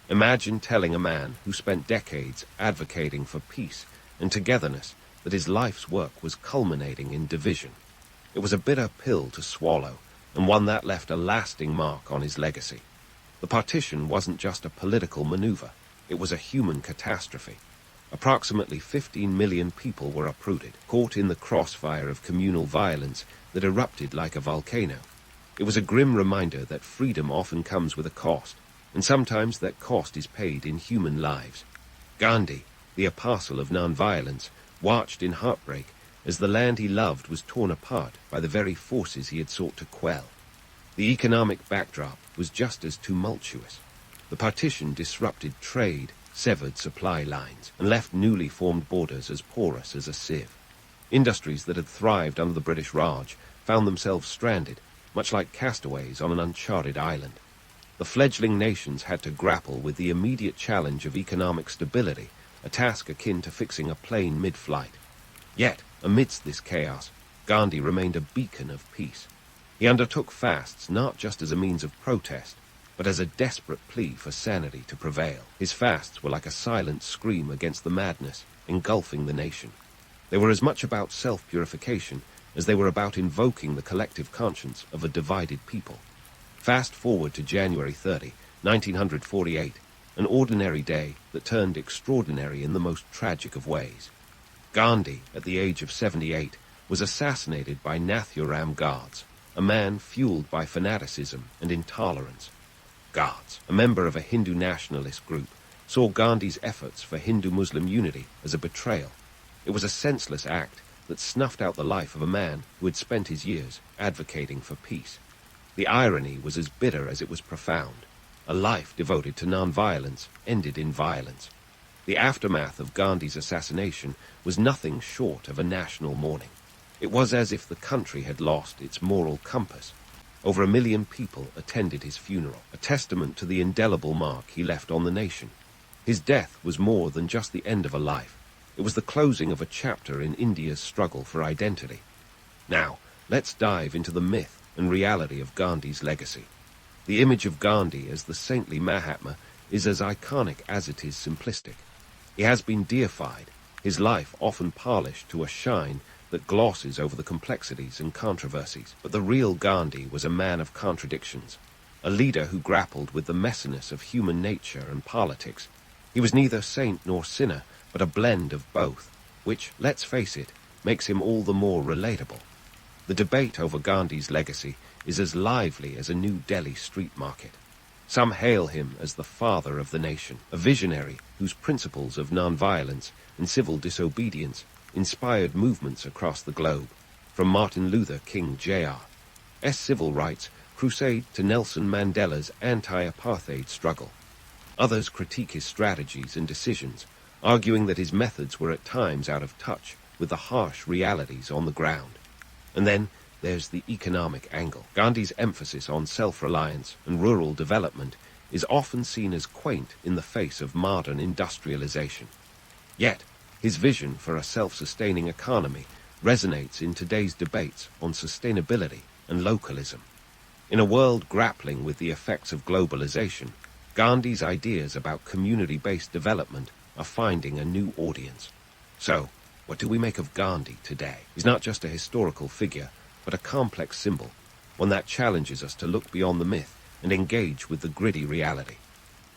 Imagine telling a man who spent decades advocating for peace and togetherness that his life's work was culminating in division. It was a bitter pill to swallow, and one that left a lasting mark on his legacy. The partition wasn't just a political maneuver, it was a human catastrophe. Approximately 15 million people were uprooted, caught in the crossfire of communal violence that erupted like a volcano. It was a grim reminder that freedom often comes with a cost, and sometimes that cost is paid in human lives. Gandhi, the apostle of nonviolence, watched in heartbreak as the land he loved was torn apart by the very forces he had sought to quell. The economic backdrop was just as tumultuous. The partition disrupted trade, severed supply lines, and left newly formed borders as porous as a sieve. Industries that had thrived under the British Raj found themselves stranded, much like castaways on an uncharted island. The fledgling nations had to grapple with the immediate challenge of economic stability, a task akin to fixing a plane mid-flight. Yet, amidst this chaos, Gandhi remained a beacon of peace. He undertook fasts not just as a means of protest, but as a desperate plea for sanity to prevail. His fasts were like a silent scream against the madness engulfing the nation. They were as much about self-purification as they were about invoking the collective conscience of a divided people. Fast forward to January 30, 1948, an ordinary day that turned extraordinary in the most tragic of ways. Gandhi, at the age of 78, was assassinated by Nathuram Guards, a man fueled by fanaticism and intolerance. Guards, a member of a Hindu nationalist group, saw Gandhi's efforts for Hindu-Muslim unity as a betrayal. It was a senseless act that snuffed out the life of a man who had spent his years advocating for peace. The irony was as bitter as it was profound. A life devoted to non-violence ended in violence. The aftermath of Gandhi's assassination was nothing short of a national mourning. It was as if the country had lost its moral compass. Over 1 million people attended his funeral, a testament to the indelible mark he left on the nation. His death was more than just the end of a life. It was the closing of a chapter in India's struggle for identity. Now, let's dive into the myth and reality of Gandhi's legacy. The image of Gandhi as the saintly Mahatma is as iconic as it is simplistic. He has been deified, his life often polished to a shine that glosses over the complexities and controversies. But the real Gandhi was a man of contradictions, a leader who grappled with the messiness of human nature and politics. He was neither saint nor sinner, but a blend of both, which, let's face it, makes him all the more relatable. The debate over Gandhi's legacy is as lively as a New Delhi street market. Some hail him as the father of the nation, a visionary whose principles of nonviolence and civil disobedience inspired movements across the globe, from Martin Luther King Jr.'s civil rights crusade to Nelson Mandela's anti-apartheid struggle. Others critique his strategies and decisions, arguing that his methods were at times out of touch with the harsh realities on the ground. And then there's the economic angle. Gandhi's emphasis on self-reliance and rural development is often seen as quaint in the face of modern industrialization. Yet, his vision for a self-sustaining economy resonates in today's debates on sustainability and localism. In a world grappling with the effects of globalization, Gandhi's ideas about community-based development are finding a new audience. So, what do we make of Gandhi today? He's not just a historical figure, but a complex symbol, one that challenges us to look beyond the myth and engage with the gritty reality.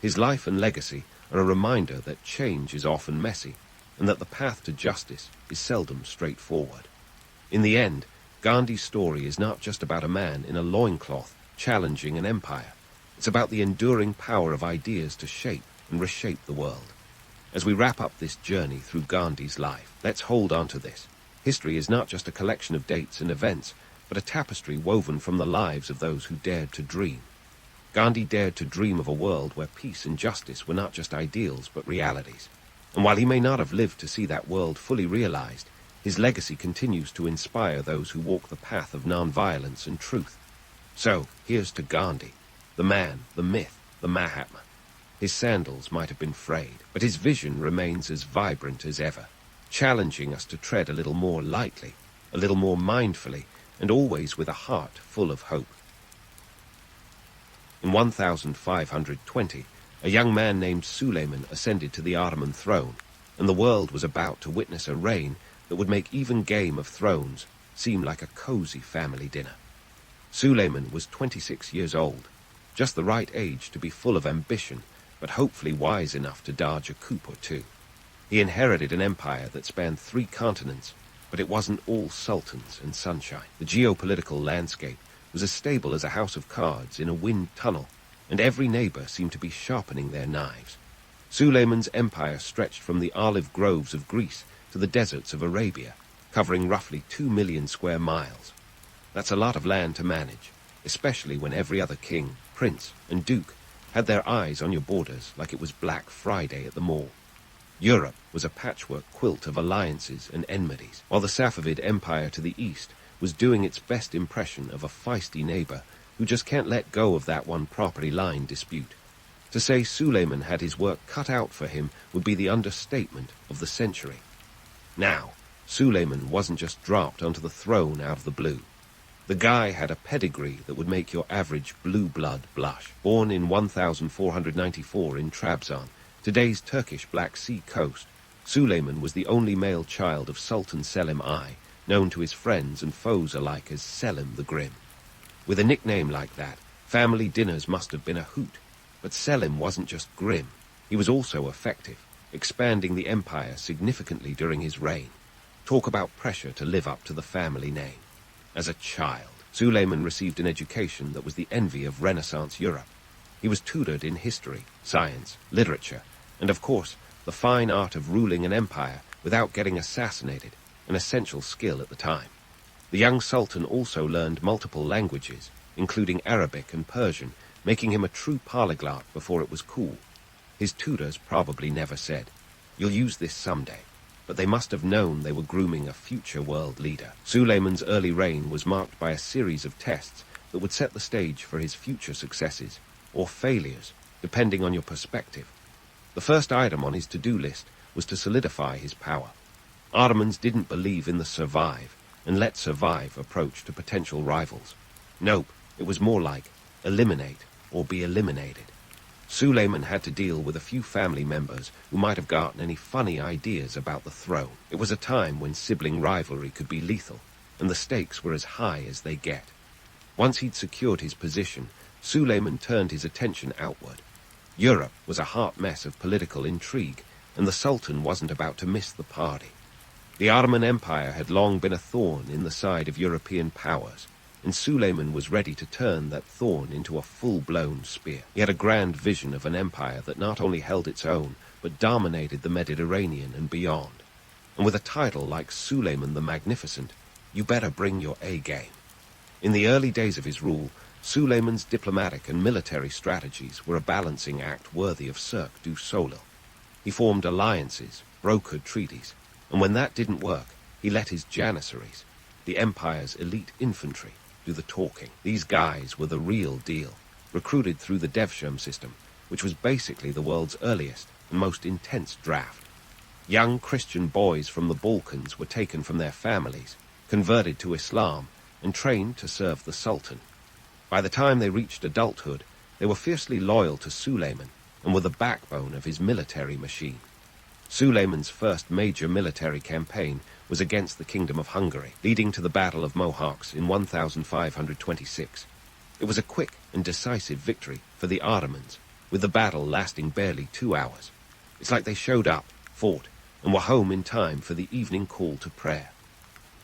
His life and legacy are a reminder that change is often messy, and that the path to justice is seldom straightforward. In the end, Gandhi's story is not just about a man in a loincloth challenging an empire. It's about the enduring power of ideas to shape and reshape the world. As we wrap up this journey through Gandhi's life, let's hold on to this. History is not just a collection of dates and events, but a tapestry woven from the lives of those who dared to dream. Gandhi dared to dream of a world where peace and justice were not just ideals, but realities. And while he may not have lived to see that world fully realized, his legacy continues to inspire those who walk the path of nonviolence and truth. So, here's to Gandhi, the man, the myth, the Mahatma. His sandals might have been frayed, but his vision remains as vibrant as ever, challenging us to tread a little more lightly, a little more mindfully, and always with a heart full of hope. In 1520, a young man named Suleiman ascended to the Ottoman throne, and the world was about to witness a reign that would make even Game of Thrones seem like a cozy family dinner. Suleiman was 26 years old, just the right age to be full of ambition, but hopefully wise enough to dodge a coup or two. He inherited an empire that spanned 3 continents, but it wasn't all sultans and sunshine. The geopolitical landscape was as stable as a house of cards in a wind tunnel, and every neighbor seemed to be sharpening their knives. Suleiman's empire stretched from the olive groves of Greece to the deserts of Arabia, covering roughly 2 million square miles. That's a lot of land to manage, especially when every other king, prince, and duke had their eyes on your borders like it was Black Friday at the mall. Europe was a patchwork quilt of alliances and enmities, while the Safavid Empire to the east was doing its best impression of a feisty neighbor who just can't let go of that one property line dispute. To say Suleiman had his work cut out for him would be the understatement of the century. Now, Suleiman wasn't just dropped onto the throne out of the blue. The guy had a pedigree that would make your average blue blood blush. Born in 1494 in Trabzon, today's Turkish Black Sea coast, Suleiman was the only male child of Sultan Selim I, known to his friends and foes alike as Selim the Grim. With a nickname like that, family dinners must have been a hoot. But Selim wasn't just grim, he was also effective, expanding the empire significantly during his reign. Talk about pressure to live up to the family name. As a child, Suleiman received an education that was the envy of Renaissance Europe. He was tutored in history, science, literature, and of course, the fine art of ruling an empire without getting assassinated, an essential skill at the time. The young sultan also learned multiple languages, including Arabic and Persian, making him a true polyglot before it was cool. His tutors probably never said, "You'll use this someday," but they must have known they were grooming a future world leader. Suleiman's early reign was marked by a series of tests that would set the stage for his future successes, or failures, depending on your perspective. The first item on his to-do list was to solidify his power. Ottomans didn't believe in the survive and let survive approach to potential rivals. Nope, it was more like eliminate or be eliminated. Suleiman had to deal with a few family members who might have gotten any funny ideas about the throne. It was a time when sibling rivalry could be lethal, and the stakes were as high as they get. Once he'd secured his position, Suleiman turned his attention outward. Europe was a hot mess of political intrigue, and the Sultan wasn't about to miss the party. The Ottoman Empire had long been a thorn in the side of European powers, and Suleiman was ready to turn that thorn into a full-blown spear. He had a grand vision of an empire that not only held its own, but dominated the Mediterranean and beyond. And with a title like Suleiman the Magnificent, you better bring your A-game. In the early days of his rule, Suleiman's diplomatic and military strategies were a balancing act worthy of Cirque du Soleil. He formed alliances, brokered treaties, and when that didn't work, he let his janissaries, the empire's elite infantry, do the talking. These guys were the real deal, recruited through the Devshirme system, which was basically the world's earliest and most intense draft. Young Christian boys from the Balkans were taken from their families, converted to Islam, and trained to serve the Sultan. By the time they reached adulthood, they were fiercely loyal to Suleiman and were the backbone of his military machine. Suleiman's first major military campaign was against the Kingdom of Hungary, leading to the Battle of Mohacs in 1526. It was a quick and decisive victory for the Ottomans, with the battle lasting barely 2 hours. It's like they showed up, fought, and were home in time for the evening call to prayer.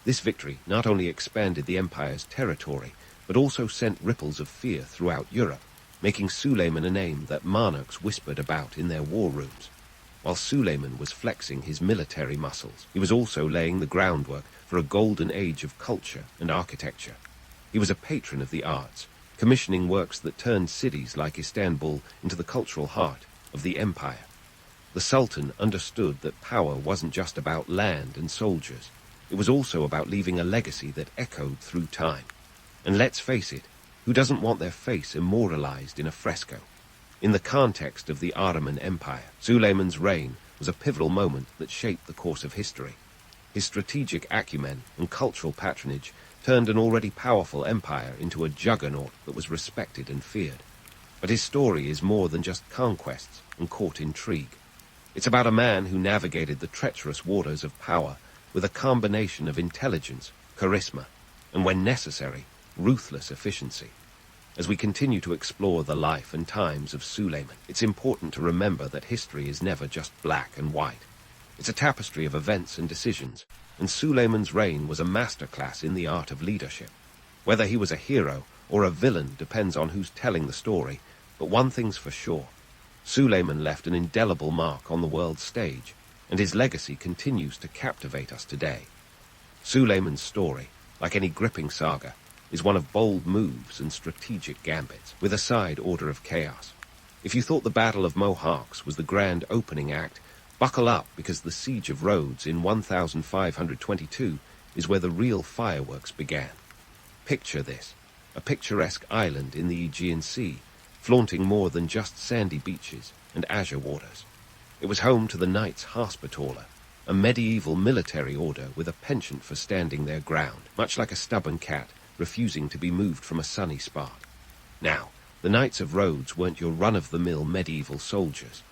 This victory not only expanded the empire's territory, but also sent ripples of fear throughout Europe, making Suleiman a name that monarchs whispered about in their war rooms. While Suleiman was flexing his military muscles, he was also laying the groundwork for a golden age of culture and architecture. He was a patron of the arts, commissioning works that turned cities like Istanbul into the cultural heart of the empire. The Sultan understood that power wasn't just about land and soldiers. It was also about leaving a legacy that echoed through time. And let's face it, who doesn't want their face immortalized in a fresco? In the context of the Ottoman Empire, Suleiman's reign was a pivotal moment that shaped the course of history. His strategic acumen and cultural patronage turned an already powerful empire into a juggernaut that was respected and feared. But his story is more than just conquests and court intrigue. It's about a man who navigated the treacherous waters of power with a combination of intelligence, charisma, and when necessary, ruthless efficiency. As we continue to explore the life and times of Suleiman, it's important to remember that history is never just black and white. It's a tapestry of events and decisions, and Suleiman's reign was a masterclass in the art of leadership. Whether he was a hero or a villain depends on who's telling the story, but one thing's for sure. Suleiman left an indelible mark on the world stage, and his legacy continues to captivate us today. Suleiman's story, like any gripping saga, is one of bold moves and strategic gambits, with a side order of chaos. If you thought the Battle of Mohacs was the grand opening act, buckle up, because the Siege of Rhodes in 1522 is where the real fireworks began. Picture this, a picturesque island in the Aegean Sea, flaunting more than just sandy beaches and azure waters. It was home to the Knights Hospitaller, a medieval military order with a penchant for standing their ground, much like a stubborn cat refusing to be moved from a sunny spot. Now, the Knights of Rhodes weren't your run-of-the-mill medieval soldiers.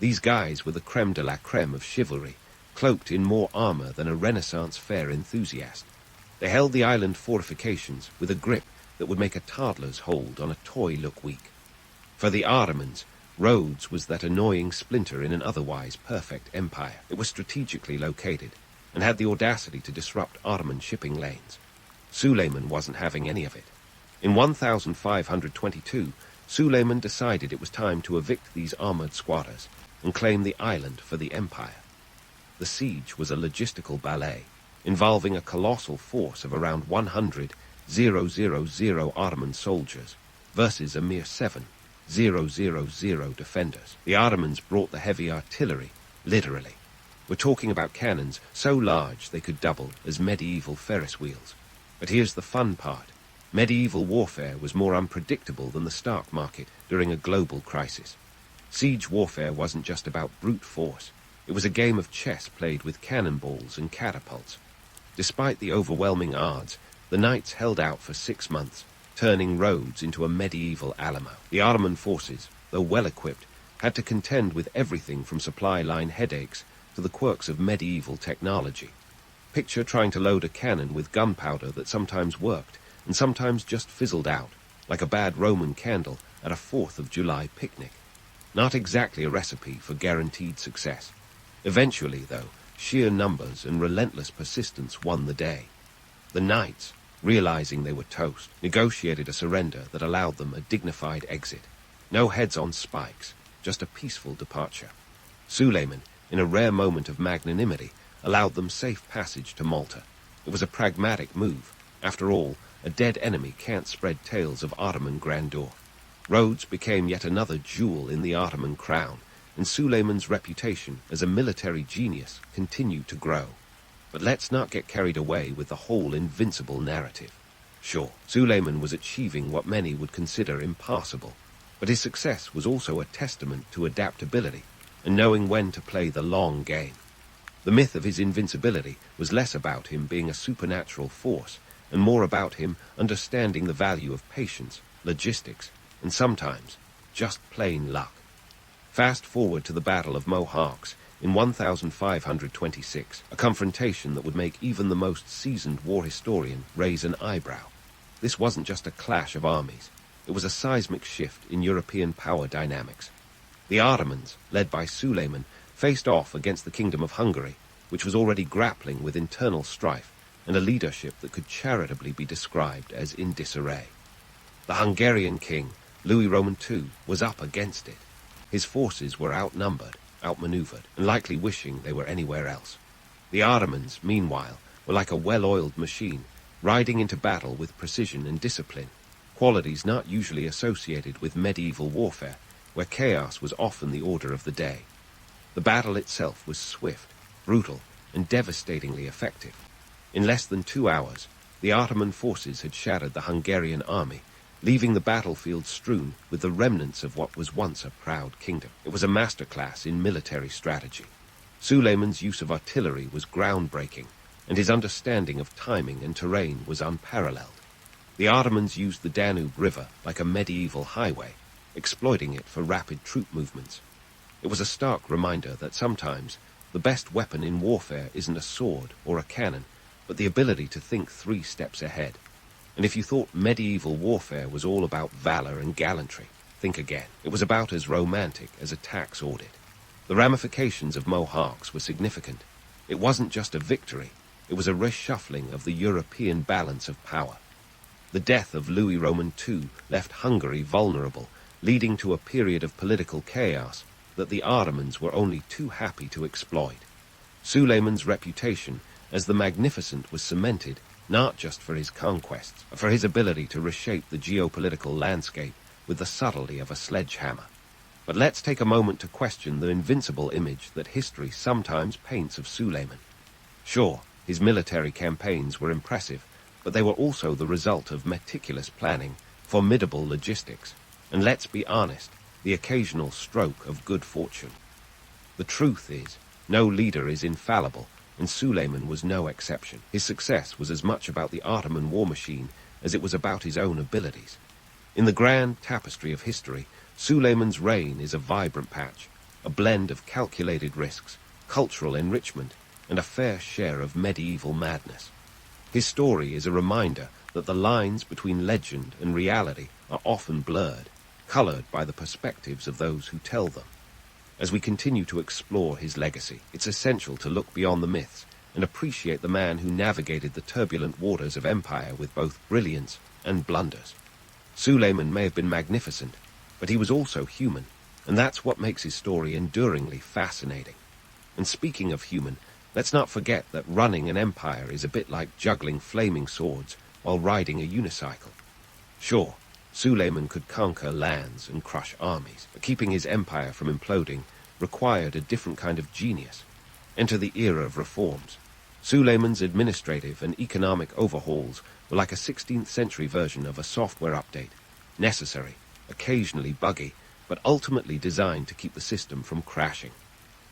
These guys were the creme de la creme of chivalry, cloaked in more armor than a Renaissance fair enthusiast. They held the island fortifications with a grip that would make a toddler's hold on a toy look weak. For the Ottomans, Rhodes was that annoying splinter in an otherwise perfect empire. It was strategically located and had the audacity to disrupt Ottoman shipping lanes. Suleiman wasn't having any of it. In 1522, Suleiman decided it was time to evict these armored squatters and claim the island for the empire. The siege was a logistical ballet, involving a colossal force of around 100,000 Ottoman soldiers versus a mere 7,000 defenders. The Ottomans brought the heavy artillery, literally. We're talking about cannons so large they could double as medieval Ferris wheels. But here's the fun part. Medieval warfare was more unpredictable than the stock market during a global crisis. Siege warfare wasn't just about brute force. It was a game of chess played with cannonballs and catapults. Despite the overwhelming odds, the knights held out for 6 months, turning Rhodes into a medieval Alamo. The Ottoman forces, though well-equipped, had to contend with everything from supply line headaches to the quirks of medieval technology. Picture trying to load a cannon with gunpowder that sometimes worked and sometimes just fizzled out, like a bad Roman candle at a 4th of July picnic. Not exactly a recipe for guaranteed success. Eventually, though, sheer numbers and relentless persistence won the day. The knights, realizing they were toast, negotiated a surrender that allowed them a dignified exit. No heads on spikes, just a peaceful departure. Suleiman, in a rare moment of magnanimity, allowed them safe passage to Malta. It was a pragmatic move. After all, a dead enemy can't spread tales of Ottoman grandeur. Rhodes became yet another jewel in the Ottoman crown, and Suleiman's reputation as a military genius continued to grow. But let's not get carried away with the whole invincible narrative. Sure, Suleiman was achieving what many would consider impossible, but his success was also a testament to adaptability and knowing when to play the long game. The myth of his invincibility was less about him being a supernatural force and more about him understanding the value of patience, logistics, and sometimes just plain luck. Fast forward to the Battle of Mohawks in 1526, a confrontation that would make even the most seasoned war historian raise an eyebrow. This wasn't just a clash of armies. It was a seismic shift in European power dynamics. The Ottomans, led by Suleiman, faced off against the Kingdom of Hungary, which was already grappling with internal strife and a leadership that could charitably be described as in disarray. The Hungarian king, Louis Roman II, was up against it. His forces were outnumbered, outmaneuvered, and likely wishing they were anywhere else. The Ottomans, meanwhile, were like a well-oiled machine, riding into battle with precision and discipline, qualities not usually associated with medieval warfare, where chaos was often the order of the day. The battle itself was swift, brutal, and devastatingly effective. In less than 2 hours, the Ottoman forces had shattered the Hungarian army, leaving the battlefield strewn with the remnants of what was once a proud kingdom. It was a masterclass in military strategy. Suleiman's use of artillery was groundbreaking, and his understanding of timing and terrain was unparalleled. The Ottomans used the Danube River like a medieval highway, exploiting it for rapid troop movements. It was a stark reminder that sometimes the best weapon in warfare isn't a sword or a cannon, but the ability to think 3 steps ahead. And if you thought medieval warfare was all about valor and gallantry, think again. It was about as romantic as a tax audit. The ramifications of Mohawks were significant. It wasn't just a victory, it was a reshuffling of the European balance of power. The death of Louis Roman II left Hungary vulnerable, leading to a period of political chaos that the Ottomans were only too happy to exploit. Suleiman's reputation as the Magnificent was cemented not just for his conquests, but for his ability to reshape the geopolitical landscape with the subtlety of a sledgehammer. But let's take a moment to question the invincible image that history sometimes paints of Suleiman. Sure, his military campaigns were impressive, but they were also the result of meticulous planning, formidable logistics, and let's be honest, the occasional stroke of good fortune. The truth is, no leader is infallible, and Suleiman was no exception. His success was as much about the Ottoman war machine as it was about his own abilities. In the grand tapestry of history, Suleiman's reign is a vibrant patch, a blend of calculated risks, cultural enrichment, and a fair share of medieval madness. His story is a reminder that the lines between legend and reality are often blurred, colored by the perspectives of those who tell them. As we continue to explore his legacy, it's essential to look beyond the myths and appreciate the man who navigated the turbulent waters of empire with both brilliance and blunders. Suleiman may have been magnificent, but he was also human, and that's what makes his story enduringly fascinating. And speaking of human, let's not forget that running an empire is a bit like juggling flaming swords while riding a unicycle. Sure, Suleiman could conquer lands and crush armies, but keeping his empire from imploding required a different kind of genius. Enter the era of reforms. Suleiman's administrative and economic overhauls were like a 16th century version of a software update, necessary, occasionally buggy, but ultimately designed to keep the system from crashing.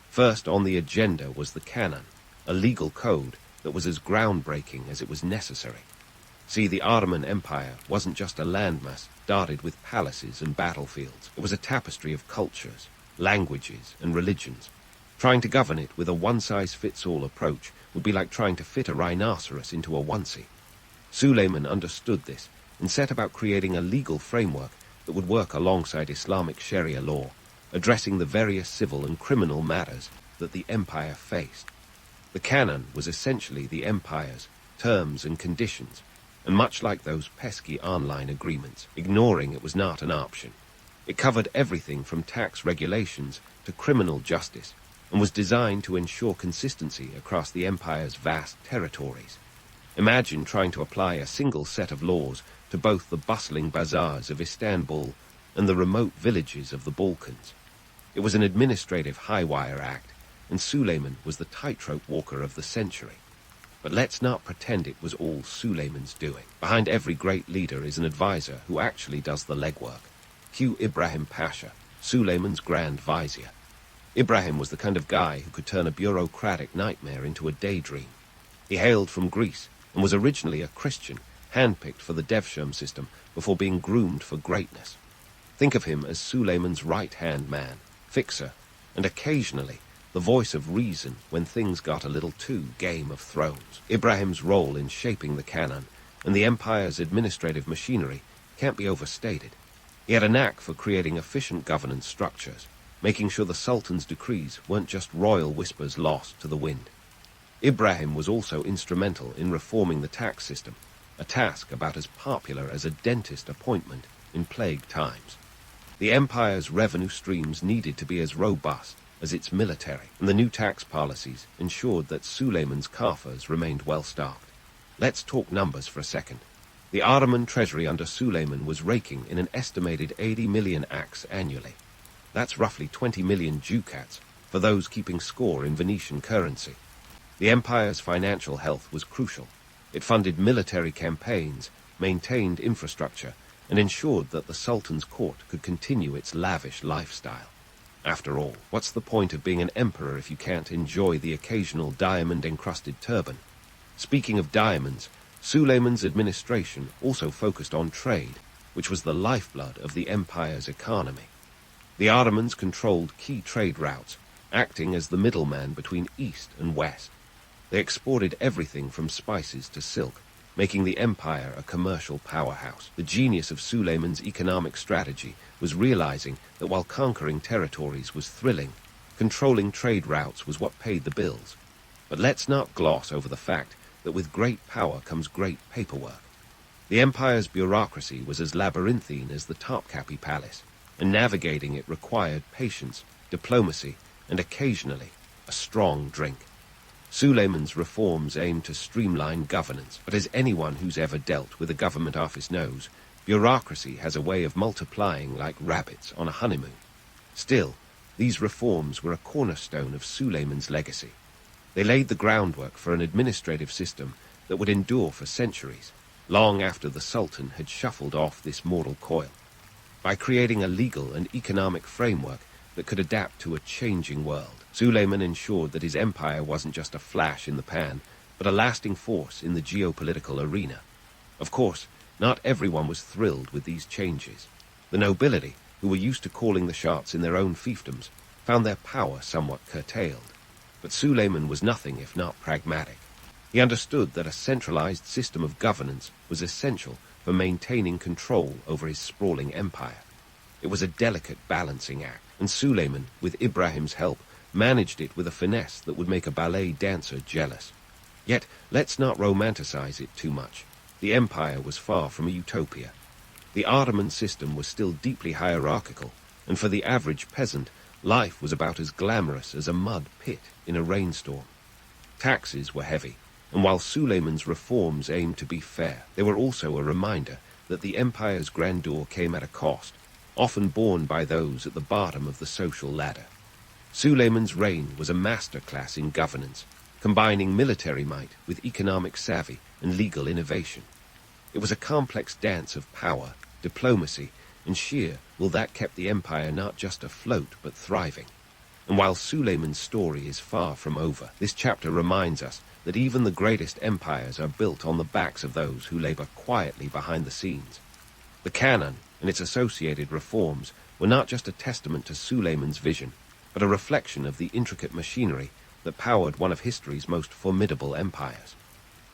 First on the agenda was the canon, a legal code that was as groundbreaking as it was necessary. See, the Ottoman Empire wasn't just a landmass dotted with palaces and battlefields. It was a tapestry of cultures, languages, and religions. Trying to govern it with a one-size-fits-all approach would be like trying to fit a rhinoceros into a onesie. Suleiman understood this and set about creating a legal framework that would work alongside Islamic Sharia law, addressing the various civil and criminal matters that the empire faced. The canon was essentially the empire's terms and conditions, and much like those pesky online agreements, ignoring it was not an option. It covered everything from tax regulations to criminal justice, and was designed to ensure consistency across the empire's vast territories. Imagine trying to apply a single set of laws to both the bustling bazaars of Istanbul and the remote villages of the Balkans. It was an administrative high-wire act, and Suleiman was the tightrope walker of the century. But let's not pretend it was all Suleiman's doing. Behind every great leader is an advisor who actually does the legwork. Cue Ibrahim Pasha, Suleiman's Grand Vizier. Ibrahim was the kind of guy who could turn a bureaucratic nightmare into a daydream. He hailed from Greece and was originally a Christian, handpicked for the Devshirme system before being groomed for greatness. Think of him as Suleiman's right-hand man, fixer, and occasionally the voice of reason when things got a little too Game of Thrones. Ibrahim's role in shaping the canon and the empire's administrative machinery can't be overstated. He had a knack for creating efficient governance structures, making sure the Sultan's decrees weren't just royal whispers lost to the wind. Ibrahim was also instrumental in reforming the tax system, a task about as popular as a dentist appointment in plague times. The empire's revenue streams needed to be as robust as its military, and the new tax policies ensured that Suleiman's coffers remained well-stocked. Let's talk numbers for a second. The Ottoman treasury under Suleiman was raking in an estimated 80 million akks annually. That's roughly 20 million ducats for those keeping score in Venetian currency. The empire's financial health was crucial. It funded military campaigns, maintained infrastructure, and ensured that the Sultan's court could continue its lavish lifestyle. After all, what's the point of being an emperor if you can't enjoy the occasional diamond-encrusted turban? Speaking of diamonds, Suleiman's administration also focused on trade, which was the lifeblood of the empire's economy. The Ottomans controlled key trade routes, acting as the middleman between east and west. They exported everything from spices to silk, making the empire a commercial powerhouse. The genius of Suleiman's economic strategy was realizing that while conquering territories was thrilling, controlling trade routes was what paid the bills. But let's not gloss over the fact that with great power comes great paperwork. The empire's bureaucracy was as labyrinthine as the Topkapi Palace, and navigating it required patience, diplomacy, and occasionally a strong drink. Suleiman's reforms aimed to streamline governance, but as anyone who's ever dealt with a government office knows, bureaucracy has a way of multiplying like rabbits on a honeymoon. Still, these reforms were a cornerstone of Suleiman's legacy. They laid the groundwork for an administrative system that would endure for centuries, long after the Sultan had shuffled off this mortal coil. By creating a legal and economic framework that could adapt to a changing world, Suleiman ensured that his empire wasn't just a flash in the pan, but a lasting force in the geopolitical arena. Of course, not everyone was thrilled with these changes. The nobility, who were used to calling the shots in their own fiefdoms, found their power somewhat curtailed. But Suleiman was nothing if not pragmatic. He understood that a centralized system of governance was essential for maintaining control over his sprawling empire. It was a delicate balancing act, and Suleiman, with Ibrahim's help, managed it with a finesse that would make a ballet dancer jealous. Yet, let's not romanticize it too much. The empire was far from a utopia. The Ottoman system was still deeply hierarchical, and for the average peasant, life was about as glamorous as a mud pit in a rainstorm. Taxes were heavy, and while Suleiman's reforms aimed to be fair, they were also a reminder that the empire's grandeur came at a cost, often borne by those at the bottom of the social ladder. Suleiman's reign was a masterclass in governance, combining military might with economic savvy and legal innovation. It was a complex dance of power, diplomacy, and sheer will that kept the empire not just afloat but thriving. And while Suleiman's story is far from over, this chapter reminds us that even the greatest empires are built on the backs of those who labor quietly behind the scenes. The canon and its associated reforms were not just a testament to Suleiman's vision, but a reflection of the intricate machinery that powered one of history's most formidable empires.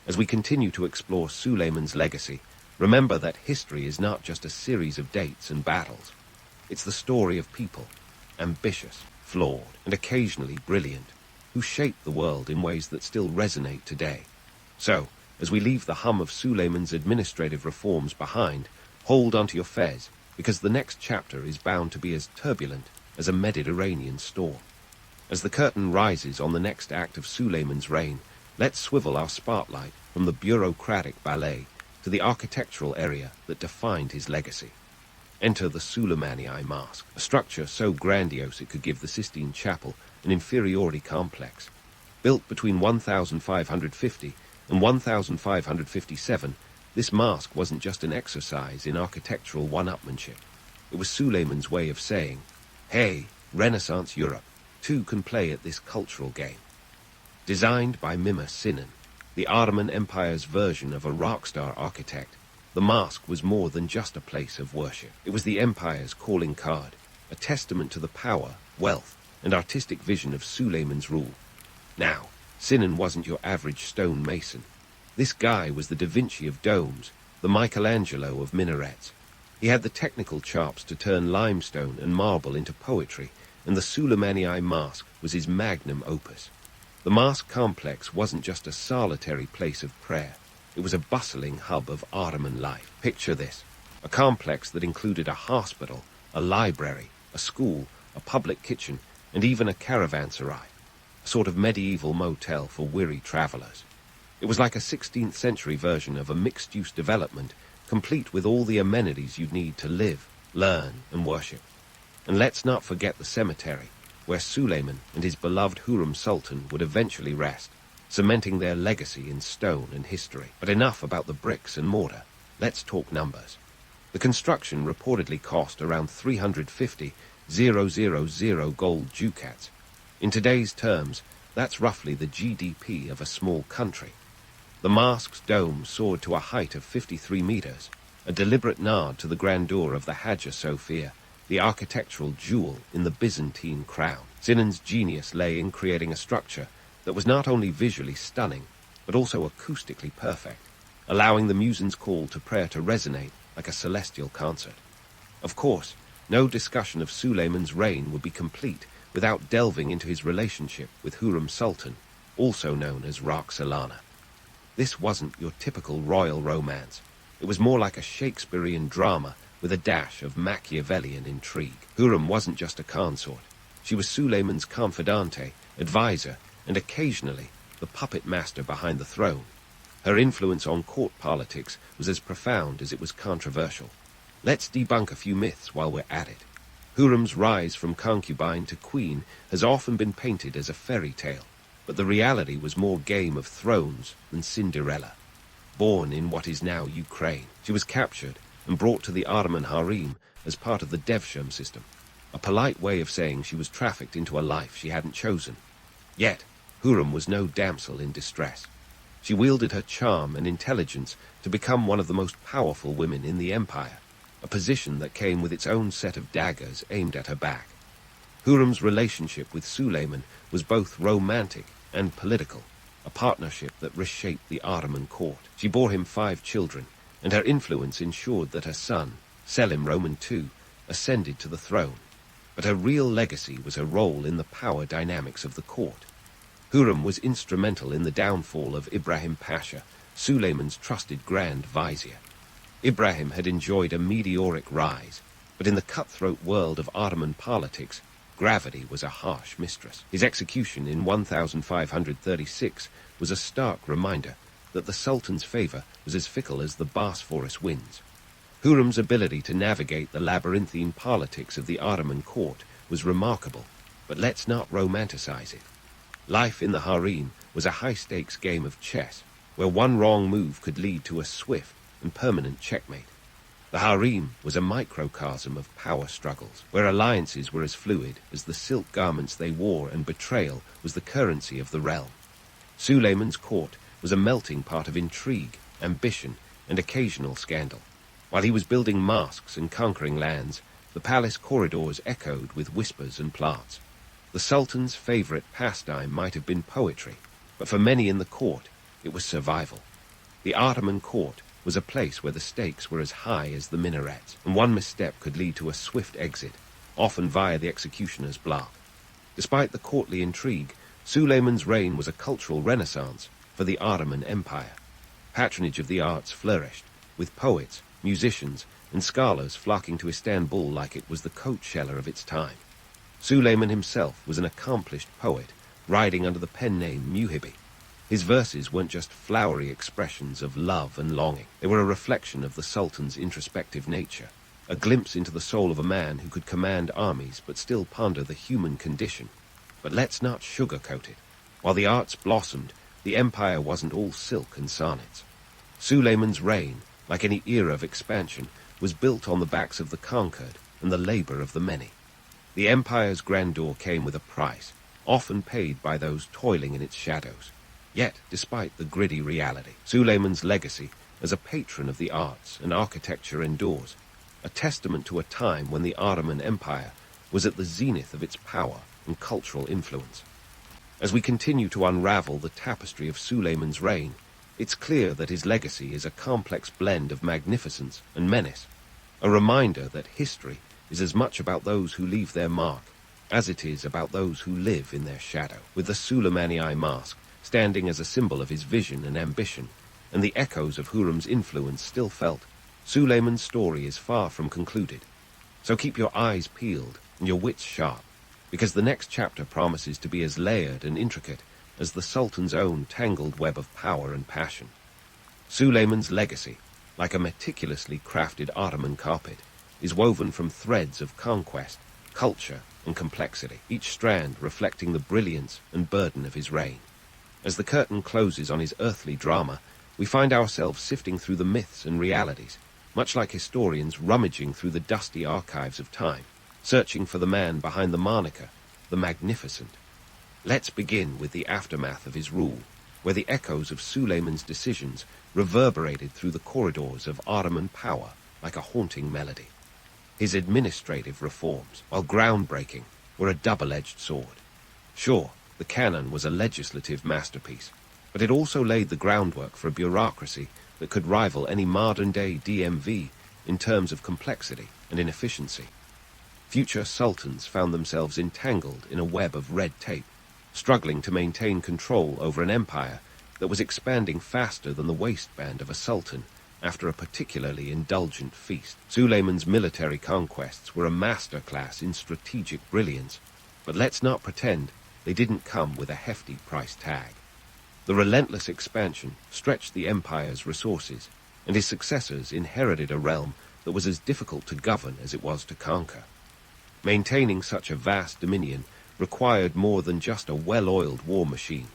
As we continue to explore Suleiman's legacy, remember that history is not just a series of dates and battles. It's the story of people, ambitious, flawed, and occasionally brilliant, who shaped the world in ways that still resonate today. So, as we leave the hum of Suleiman's administrative reforms behind, hold onto your fez, because the next chapter is bound to be as turbulent as a Mediterranean storm. As the curtain rises on the next act of Suleiman's reign, let's swivel our spotlight from the bureaucratic ballet to the architectural area that defined his legacy. Enter the Suleimani Mosque, a structure so grandiose it could give the Sistine Chapel an inferiority complex. Built between 1550 and 1557, this mosque wasn't just an exercise in architectural one-upmanship. It was Suleiman's way of saying, hey, Renaissance Europe, two can play at this cultural game. Designed by Mimar Sinan, the Ottoman Empire's version of a rock star architect, the mosque was more than just a place of worship. It was the empire's calling card, a testament to the power, wealth, and artistic vision of Suleiman's rule. Now, Sinan wasn't your average stone mason. This guy was the Da Vinci of domes, the Michelangelo of minarets. He had the technical chops to turn limestone and marble into poetry, and the Suleimani Mosque was his magnum opus. The mosque complex wasn't just a solitary place of prayer. It was a bustling hub of Ottoman life. Picture this: a complex that included a hospital, a library, a school, a public kitchen, and even a caravanserai, a sort of medieval motel for weary travelers. It was like a 16th century version of a mixed-use development, complete with all the amenities you'd need to live, learn, and worship. And let's not forget the cemetery, where Suleiman and his beloved Hurrem Sultan would eventually rest, cementing their legacy in stone and history. But enough about the bricks and mortar. Let's talk numbers. The construction reportedly cost around 350,000 gold ducats. In today's terms, that's roughly the GDP of a small country. The mosque's dome soared to a height of 53 meters, a deliberate nod to the grandeur of the Hagia Sophia, the architectural jewel in the Byzantine crown. Sinan's genius lay in creating a structure that was not only visually stunning, but also acoustically perfect, allowing the muezzin's call to prayer to resonate like a celestial concert. Of course, no discussion of Suleiman's reign would be complete without delving into his relationship with Hurrem Sultan, also known as Roxolana. This wasn't your typical royal romance. It was more like a Shakespearean drama with a dash of Machiavellian intrigue. Hurrem wasn't just a consort. She was Suleiman's confidante, advisor, and occasionally the puppet master behind the throne. Her influence on court politics was as profound as it was controversial. Let's debunk a few myths while we're at it. Hurrem's rise from concubine to queen has often been painted as a fairy tale, but the reality was more Game of Thrones than Cinderella. Born in what is now Ukraine, she was captured and brought to the Ottoman harem as part of the Devshirme system, a polite way of saying she was trafficked into a life she hadn't chosen. Yet, Hurrem was no damsel in distress. She wielded her charm and intelligence to become one of the most powerful women in the empire, a position that came with its own set of daggers aimed at her back. Hurrem's relationship with Suleiman was both romantic and political, a partnership that reshaped the Ottoman court. She bore him 5 children, and her influence ensured that her son, Selim Roman II, ascended to the throne. But her real legacy was her role in the power dynamics of the court. Hurrem was instrumental in the downfall of Ibrahim Pasha, Suleiman's trusted Grand Vizier. Ibrahim had enjoyed a meteoric rise, but in the cutthroat world of Ottoman politics, gravity was a harsh mistress. His execution in 1536 was a stark reminder that the Sultan's favor was as fickle as the Bosphorus winds. Hurrem's ability to navigate the labyrinthine politics of the Ottoman court was remarkable, but let's not romanticize it. Life in the harem was a high-stakes game of chess, where one wrong move could lead to a swift and permanent checkmate. The harem was a microcosm of power struggles, where alliances were as fluid as the silk garments they wore, and betrayal was the currency of the realm. Suleiman's court was a melting pot of intrigue, ambition, and occasional scandal. While he was building mosques and conquering lands, the palace corridors echoed with whispers and plots. The Sultan's favorite pastime might have been poetry, but for many in the court, it was survival. The Ottoman court was a place where the stakes were as high as the minarets, and one misstep could lead to a swift exit, often via the executioner's block. Despite the courtly intrigue, Suleiman's reign was a cultural renaissance for the Ottoman Empire. Patronage of the arts flourished, with poets, musicians, and scholars flocking to Istanbul like it was the Coachella of its time. Suleiman himself was an accomplished poet, riding under the pen name Muhibi. His verses weren't just flowery expressions of love and longing. They were a reflection of the Sultan's introspective nature, a glimpse into the soul of a man who could command armies but still ponder the human condition. But let's not sugarcoat it. While the arts blossomed, the empire wasn't all silk and sonnets. Suleiman's reign, like any era of expansion, was built on the backs of the conquered and the labor of the many. The empire's grandeur came with a price, often paid by those toiling in its shadows. Yet, despite the gritty reality, Suleiman's legacy as a patron of the arts and architecture endures, a testament to a time when the Ottoman Empire was at the zenith of its power and cultural influence. As we continue to unravel the tapestry of Suleiman's reign, it's clear that his legacy is a complex blend of magnificence and menace, a reminder that history is as much about those who leave their mark as it is about those who live in their shadow. With the Suleimani mask standing as a symbol of his vision and ambition, and the echoes of Hurrem's influence still felt, Suleiman's story is far from concluded. So keep your eyes peeled and your wits sharp, because the next chapter promises to be as layered and intricate as the Sultan's own tangled web of power and passion. Suleiman's legacy, like a meticulously crafted Ottoman carpet, is woven from threads of conquest, culture, and complexity, each strand reflecting the brilliance and burden of his reign. As the curtain closes on his earthly drama, we find ourselves sifting through the myths and realities, much like historians rummaging through the dusty archives of time, searching for the man behind the moniker, the Magnificent. Let's begin with the aftermath of his rule, where the echoes of Suleiman's decisions reverberated through the corridors of Ottoman power like a haunting melody. His administrative reforms, while groundbreaking, were a double-edged sword. Sure, the canon was a legislative masterpiece, but it also laid the groundwork for a bureaucracy that could rival any modern-day DMV in terms of complexity and inefficiency. Future sultans found themselves entangled in a web of red tape, struggling to maintain control over an empire that was expanding faster than the waistband of a sultan after a particularly indulgent feast. Suleiman's military conquests were a masterclass in strategic brilliance, but let's not pretend they didn't come with a hefty price tag. The relentless expansion stretched the empire's resources, and his successors inherited a realm that was as difficult to govern as it was to conquer. Maintaining such a vast dominion required more than just a well-oiled war machine.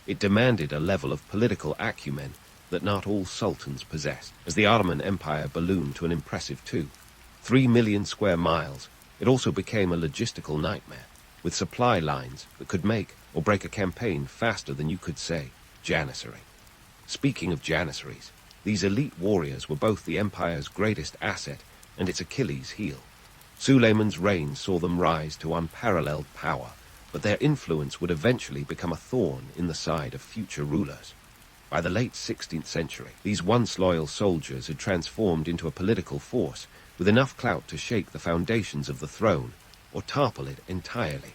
It demanded a level of political acumen that not all sultans possessed. As the Ottoman Empire ballooned to an impressive 3 million square miles, it also became a logistical nightmare, with supply lines that could make or break a campaign faster than you could say Janissary. Speaking of Janissaries, these elite warriors were both the empire's greatest asset and its Achilles heel. Suleiman's reign saw them rise to unparalleled power, but their influence would eventually become a thorn in the side of future rulers. By the late 16th century, these once loyal soldiers had transformed into a political force with enough clout to shake the foundations of the throne or topple it entirely.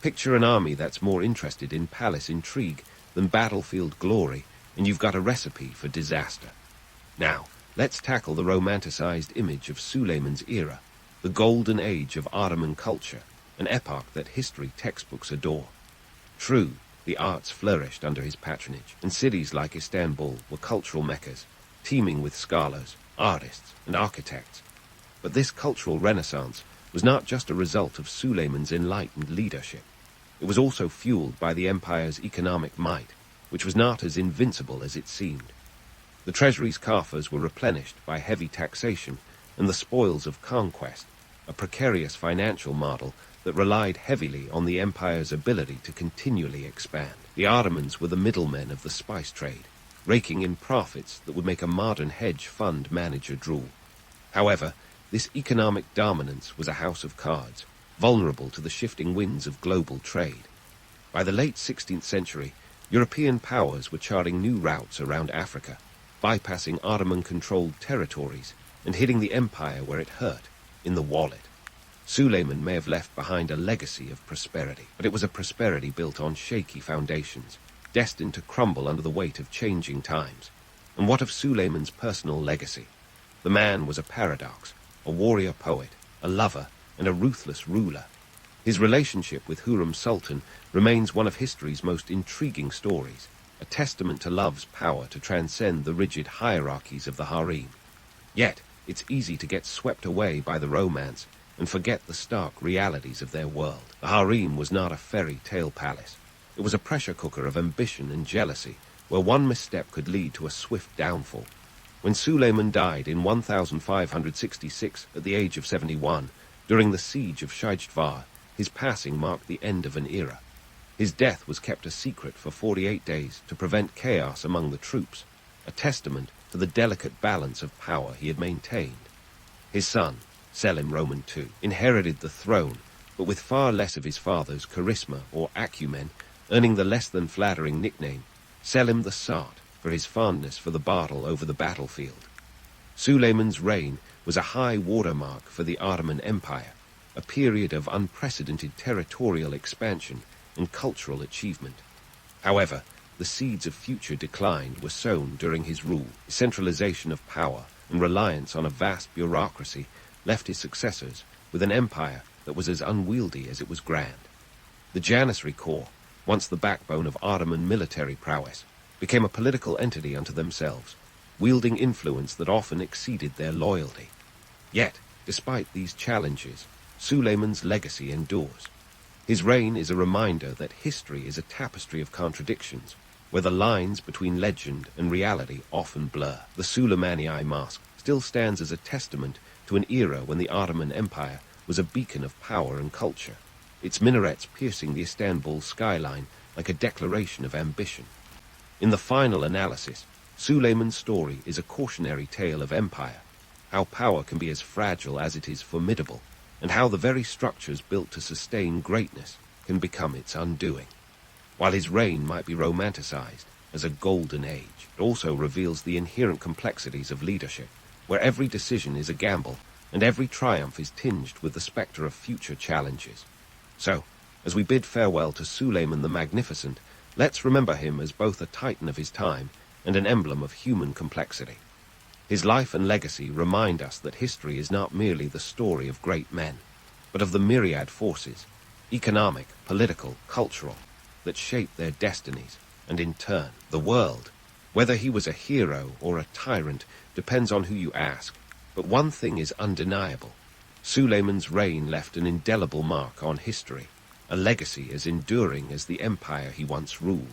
Picture an army that's more interested in palace intrigue than battlefield glory, and you've got a recipe for disaster. Now, let's tackle the romanticized image of Suleiman's era, the golden age of Ottoman culture, an epoch that history textbooks adore. True, the arts flourished under his patronage, and cities like Istanbul were cultural meccas, teeming with scholars, artists, and architects. But this cultural renaissance was not just a result of Suleiman's enlightened leadership. It was also fueled by the empire's economic might, which was not as invincible as it seemed. The treasury's coffers were replenished by heavy taxation and the spoils of conquest, a precarious financial model that relied heavily on the empire's ability to continually expand. The Ottomans were the middlemen of the spice trade, raking in profits that would make a modern hedge fund manager drool. However, this economic dominance was a house of cards, vulnerable to the shifting winds of global trade. By the late 16th century, European powers were charting new routes around Africa, bypassing Ottoman-controlled territories and hitting the empire where it hurt, in the wallet. Suleiman may have left behind a legacy of prosperity, but it was a prosperity built on shaky foundations, destined to crumble under the weight of changing times. And what of Suleiman's personal legacy? The man was a paradox, a warrior poet, a lover, and a ruthless ruler. His relationship with Hurrem Sultan remains one of history's most intriguing stories, a testament to love's power to transcend the rigid hierarchies of the harem. Yet, it's easy to get swept away by the romance and forget the stark realities of their world. The harem was not a fairy tale palace. It was a pressure cooker of ambition and jealousy, where one misstep could lead to a swift downfall. When Suleiman died in 1566 at the age of 71, during the siege of Shajdvar, his passing marked the end of an era. His death was kept a secret for 48 days to prevent chaos among the troops, a testament to the delicate balance of power he had maintained. His son, Selim Roman II, inherited the throne, but with far less of his father's charisma or acumen, earning the less than flattering nickname Selim the Sart for his fondness for the battle over the battlefield. Suleiman's reign was a high watermark for the Ottoman Empire, a period of unprecedented territorial expansion and cultural achievement. However, the seeds of future decline were sown during his rule. Centralization of power and reliance on a vast bureaucracy left his successors with an empire that was as unwieldy as it was grand. The Janissary Corps, once the backbone of Ottoman military prowess, became a political entity unto themselves, wielding influence that often exceeded their loyalty. Yet, despite these challenges, Suleiman's legacy endures. His reign is a reminder that history is a tapestry of contradictions, where the lines between legend and reality often blur. The Suleimani Mosque still stands as a testament to an era when the Ottoman Empire was a beacon of power and culture, its minarets piercing the Istanbul skyline like a declaration of ambition. In the final analysis, Suleiman's story is a cautionary tale of empire, how power can be as fragile as it is formidable, and how the very structures built to sustain greatness can become its undoing. While his reign might be romanticized as a golden age, it also reveals the inherent complexities of leadership, where every decision is a gamble and every triumph is tinged with the specter of future challenges. So, as we bid farewell to Suleiman the Magnificent, let's remember him as both a titan of his time and an emblem of human complexity. His life and legacy remind us that history is not merely the story of great men, but of the myriad forces, economic, political, cultural, that shape their destinies, and in turn, the world. Whether he was a hero or a tyrant depends on who you ask, but one thing is undeniable. Suleiman's reign left an indelible mark on history, a legacy as enduring as the empire he once ruled.